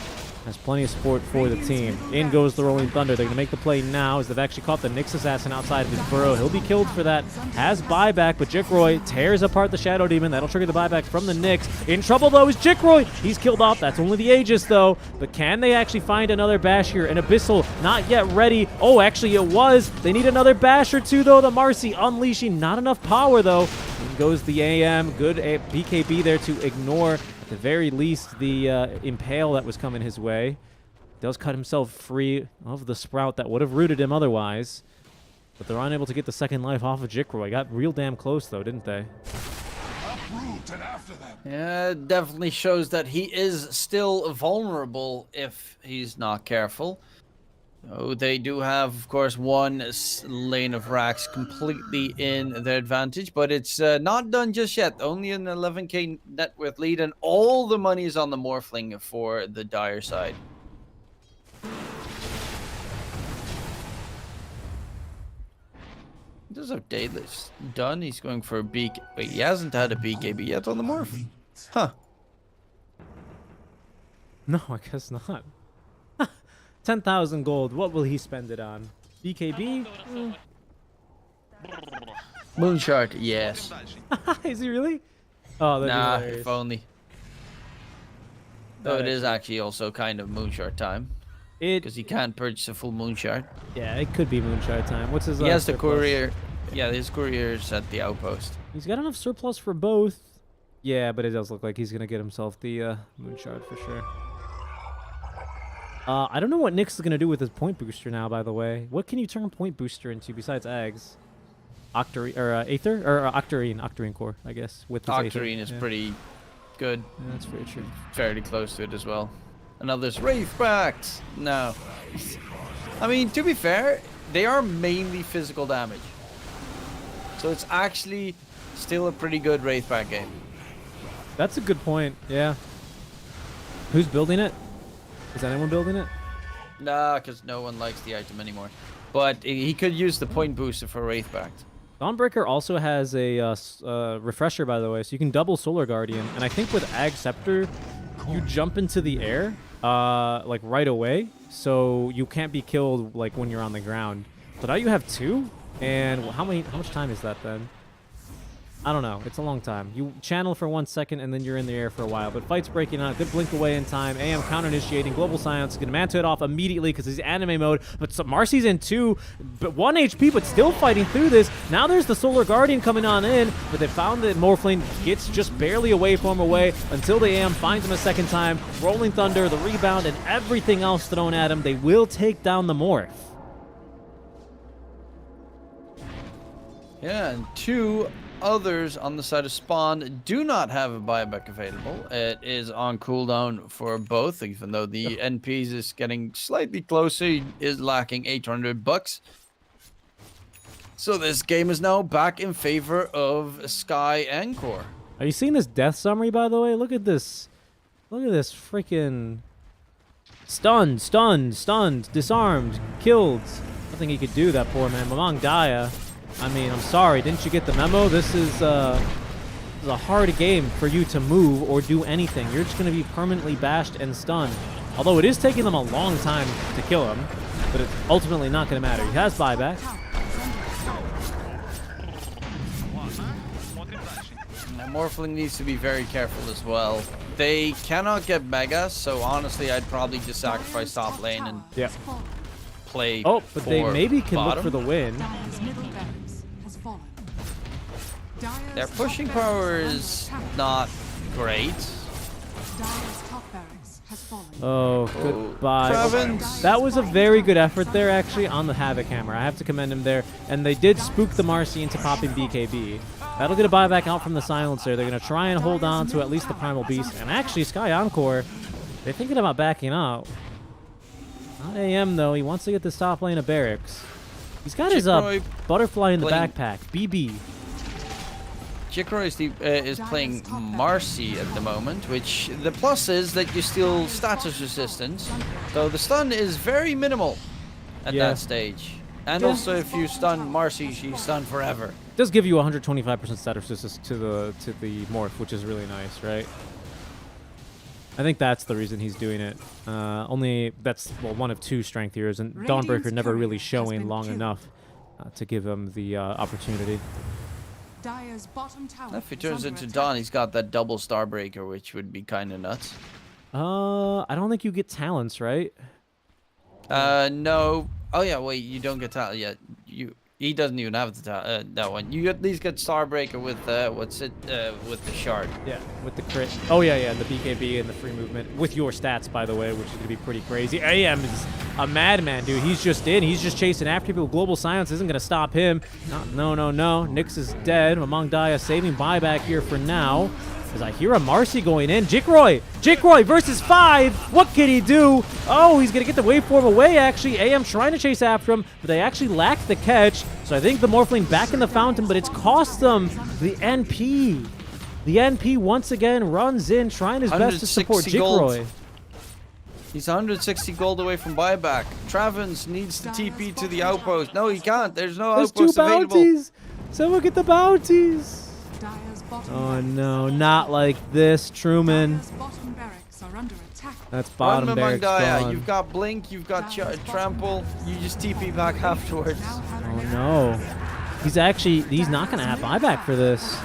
Has plenty of support for the team. In goes the Rolling Thunder. They're going to make the play now as they've actually caught the Nyx Assassin outside of his burrow. He'll be killed for that. Has buyback, but Jikroy tears apart the Shadow Demon. That'll trigger the buyback from the Nyx. In trouble, though, is Jikroy. He's killed off. That's only the Aegis, though. But can they actually find another bash here? An Abyssal not yet ready. Oh, actually, it was. They need another bash or two, though. The Marcy unleashing. Not enough power, though. In goes the AM. Good BKB there to ignore, at the very least, the Impale that was coming his way. Does cut himself free of the Sprout that would have rooted him otherwise. But they're unable to get the second life off of Jikroy. Got real damn close, though, didn't they? Yeah, it definitely shows that he is still vulnerable if he's not careful. Oh, they do have, of course, one lane of racks completely in their advantage, but it's not done just yet. Only an 11k net worth lead, and all the money is on the Morphling for the Dire side. does have Daedalus done. He's going for a BK. Wait, he hasn't had a BKB yet on the morph. Huh. No, I guess not. 10,000 gold. What will he spend it on? BKB? Moonshard, yes. Is he really? Oh, that'd be Nah, hilarious. if only. Though it is actually also kind of Moonshard time. Because he can't purchase a full Moonshard. Yeah, it could be Moonshard time. What's his He has the surplus? courier. Yeah, his courier's at the outpost. He's got enough surplus for both. Yeah, but it does look like he's going to get himself the Moonshard for sure. I don't know what Nyx is going to do with his point booster now, by the way. What can you turn a point booster into besides Ags? Aether? Or Octarine core, I guess. With his Aether. Octarine is pretty good. Yeah, that's very true. Fairly close to it as well. Another's Wraithbacks. No. I mean, to be fair, they are mainly physical damage. So it's actually still a pretty good Wraithback game. That's a good point, yeah. Who's building it? Is anyone building it? Nah, because no one likes the item anymore. But he could use the point booster for Wraithback. Dawnbreaker also has a refresher, by the way, so you can double Solar Guardian. And I think with Ag Scepter, you jump into the air, like right away, so you can't be killed like when you're on the ground. So now you have two, and how much time is that then? I don't know. It's a long time. You channel for 1 second, and then you're in the air for a while. But fight's breaking out. Good blink away in time. AM counter-initiating. Global Silence. Going to Manta it off immediately because he's anime mode. But so Marcy's in 2. But 1 HP, but still fighting through this. Now there's the Solar Guardian coming on in. But they found that Morphling gets just barely away from him away until the AM finds him a second time. Rolling Thunder, the rebound, and everything else thrown at him. They will take down the Morph. Yeah, and 2 others on the side of Spawn do not have a buyback available. It is on cooldown for both, even though the NPs is getting slightly closer. He is lacking $800. So this game is now back in favor of Sky and Core. Are you seeing this death summary, by the way? Look at this. Look at this freaking... Stunned, disarmed, killed. Nothing he could do, that poor man. Mamang Daya. I mean, I'm sorry. Didn't you get the memo? This is a hard game for you to move or do anything. You're just going to be permanently bashed and stunned. Although it is taking them a long time to kill him, but it's ultimately not going to matter. He has buyback. Morphling needs to be very careful as well. They cannot get Mega, so honestly, I'd probably just sacrifice top lane and play. Oh, but they maybe can bottom. look for the win. Their pushing power is not great. Oh, goodbye. Travens. That was a very good effort there, actually, on the Havoc Hammer. I have to commend him there. And they did spook the Marcy into popping BKB. That'll get a buyback out from the Silencer. They're going to try and hold on to at least the Primal Beast. And actually, Sky Encore, they're thinking about backing out. Not AM, though. He wants to get this top lane of Barracks. He's got his butterfly in the backpack. BB. Jikro is playing Marcy at the moment, which the plus is that you steal status resistance, though the stun is very minimal at that stage. And also, if you stun Marcy, she's stunned forever. It does give you 125% status resistance to the Morph, which is really nice, right? I think that's the reason he's doing it. Only that's one of 2 strength heroes, and Dawnbreaker never really showing long enough to give him the opportunity. If he turns into Dawn, he's got that double Starbreaker, which would be kind of nuts. I don't think you get talents, right? No. Oh yeah, wait, you don't get talent yet. He doesn't even have the that one. You at least get Starbreaker with with the shard. Yeah, with the crit. Oh yeah, the BKB and the free movement with your stats, by the way, which is gonna be pretty crazy. AM is a madman, dude. He's just chasing after people. Global Silence isn't gonna stop him. No. Nyx is dead. Mamang Daya saving buyback here for now. As I hear a Marcy going in. Jikroy versus 5. What can he do? Oh, he's going to get the waveform away, actually. AM trying to chase after him, but they actually lack the catch. So I think the Morphling back in the fountain, but it's cost them the NP. The NP once again runs in, trying his best to support Jikroy. He's 160 gold away from buyback. Travens needs to TP to the outpost. No, he can't. There's no There's outpost two available. bounties. Someone get the bounties. Dire's bottom Oh barracks no, are not like this, Truman. Dire's bottom barracks are under attack. That's Run bottom among barracks Daya. gone. You've got Blink, you've got Trample. You just TP back afterwards. Now have Oh left no. He's not gonna have buyback for this.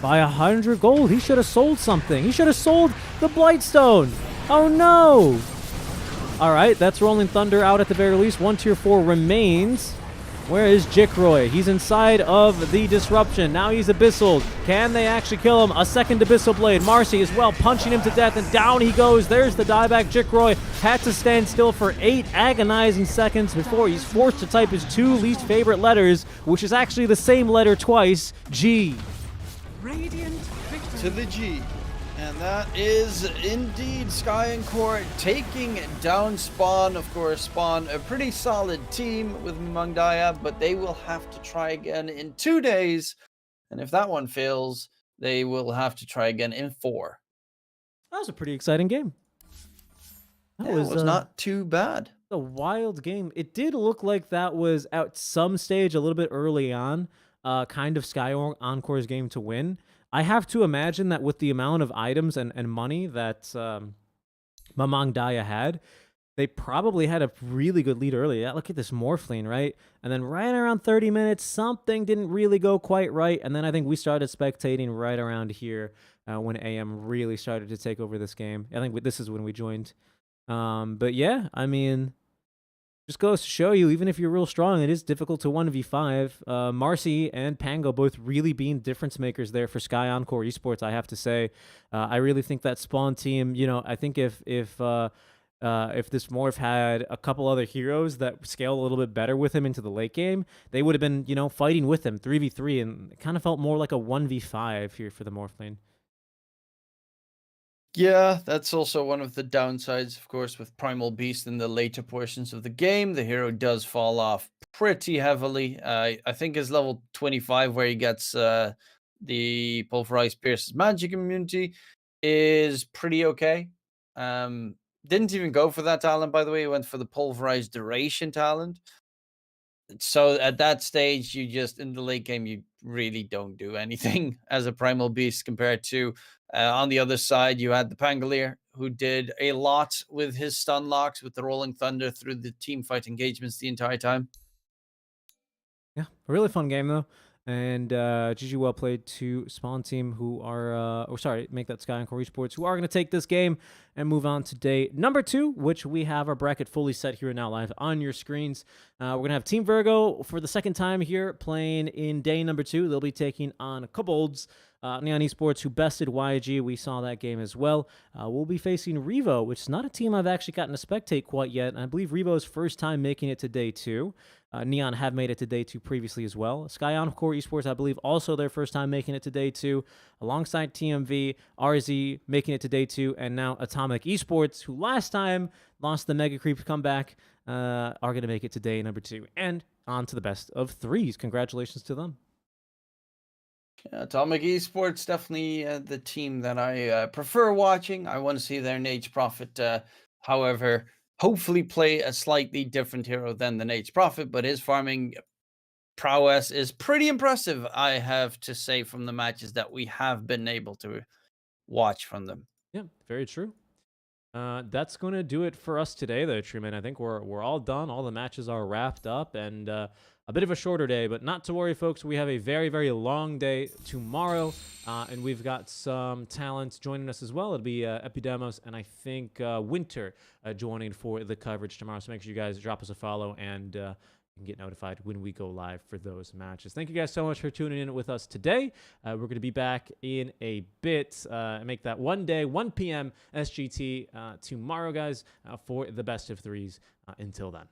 By 100 gold, he should have sold something. He should have sold the Blightstone. Oh no. Alright, that's Rolling Thunder out at the very least. 1 tier 4 remains. Where is Jikroy? He's inside of the Disruption. Now he's Abyssal. Can they actually kill him? A second Abyssal Blade. Marcy as well, punching him to death, and down he goes. There's the dieback. Jikroy had to stand still for 8 agonizing seconds before he's forced to type his 2 least favorite letters, which is actually the same letter twice, G. Radiant victory. To the G. And that is indeed Sky and Core taking down Spawn. Of course, Spawn, a pretty solid team with Mangdaya, but they will have to try again in 2 days. And if that one fails, they will have to try again in 4. That was a pretty exciting game. That It was not too bad. a wild game. It did look like that was at some stage a little bit early on, kind of Sky Encore's game to win. I have to imagine that with the amount of items and money that Mamang Daya had, they probably had a really good lead early. Yeah, look at this Morphling, right? And then right around 30 minutes, something didn't really go quite right. And then I think we started spectating right around here when AM really started to take over this game. I think this is when we joined. But yeah, I mean, just goes to show you, even if you're real strong, it is difficult to 1v5. Marcy and Pango both really being difference makers there for Sky Encore Esports, I have to say. I really think that Spawn team, you know, I think if this Morph had a couple other heroes that scaled a little bit better with him into the late game, they would have been, you know, fighting with him 3v3, and it kind of felt more like a 1v5 here for the Morph lane. Yeah, that's also one of the downsides, of course, with Primal Beast in the later portions of the game. The hero does fall off pretty heavily. I think his level 25, where he gets the Pulverized Pierce's magic immunity, is pretty okay. Didn't even go for that talent, by the way. He went for the Pulverized Duration talent. So at that stage, you just, in the late game, you really don't do anything as a Primal Beast compared to on the other side, you had the Pangolier, who did a lot with his stun locks, with the Rolling Thunder through the team fight engagements the entire time. Yeah, a really fun game, though. And GG well played to Spawn team, who are, make that Sky Encore Esports, who are going to take this game and move on to day number 2, which we have our bracket fully set here now live on your screens. We're going to have Team Virgo for the second time here playing in day number 2. They'll be taking on Kobolds. Neon Esports, who bested YG. We saw that game as well. We'll be facing Revo, which is not a team I've actually gotten to spectate quite yet. And I believe Revo's first time making it to day 2. Neon have made it to day 2 previously as well. Sky Encore Esports, I believe, also their first time making it to day 2, alongside TMV, RZ making it to day 2, and now Atomic Esports, who last time lost the Mega Creep comeback, are going to make it to day number 2. And on to the best of 3s. Congratulations to them. Yeah, Atomic Esports, definitely the team that I prefer watching. I want to see their Nage Prophet, however, hopefully play a slightly different hero than the Nage Prophet, but his farming prowess is pretty impressive, I have to say, from the matches that we have been able to watch from them. Yeah, very true. That's going to do it for us today, though, Truman. I think we're all done. All the matches are wrapped up, and a bit of a shorter day, but not to worry, folks. We have a very, very long day tomorrow, and we've got some talents joining us as well. It'll be Epidemos and I think Winter joining for the coverage tomorrow. So make sure you guys drop us a follow and you can get notified when we go live for those matches. Thank you guys so much for tuning in with us today. We're going to be back in a bit and make that 1 day, 1 p.m. SGT tomorrow, guys, for the best of 3s. Until then.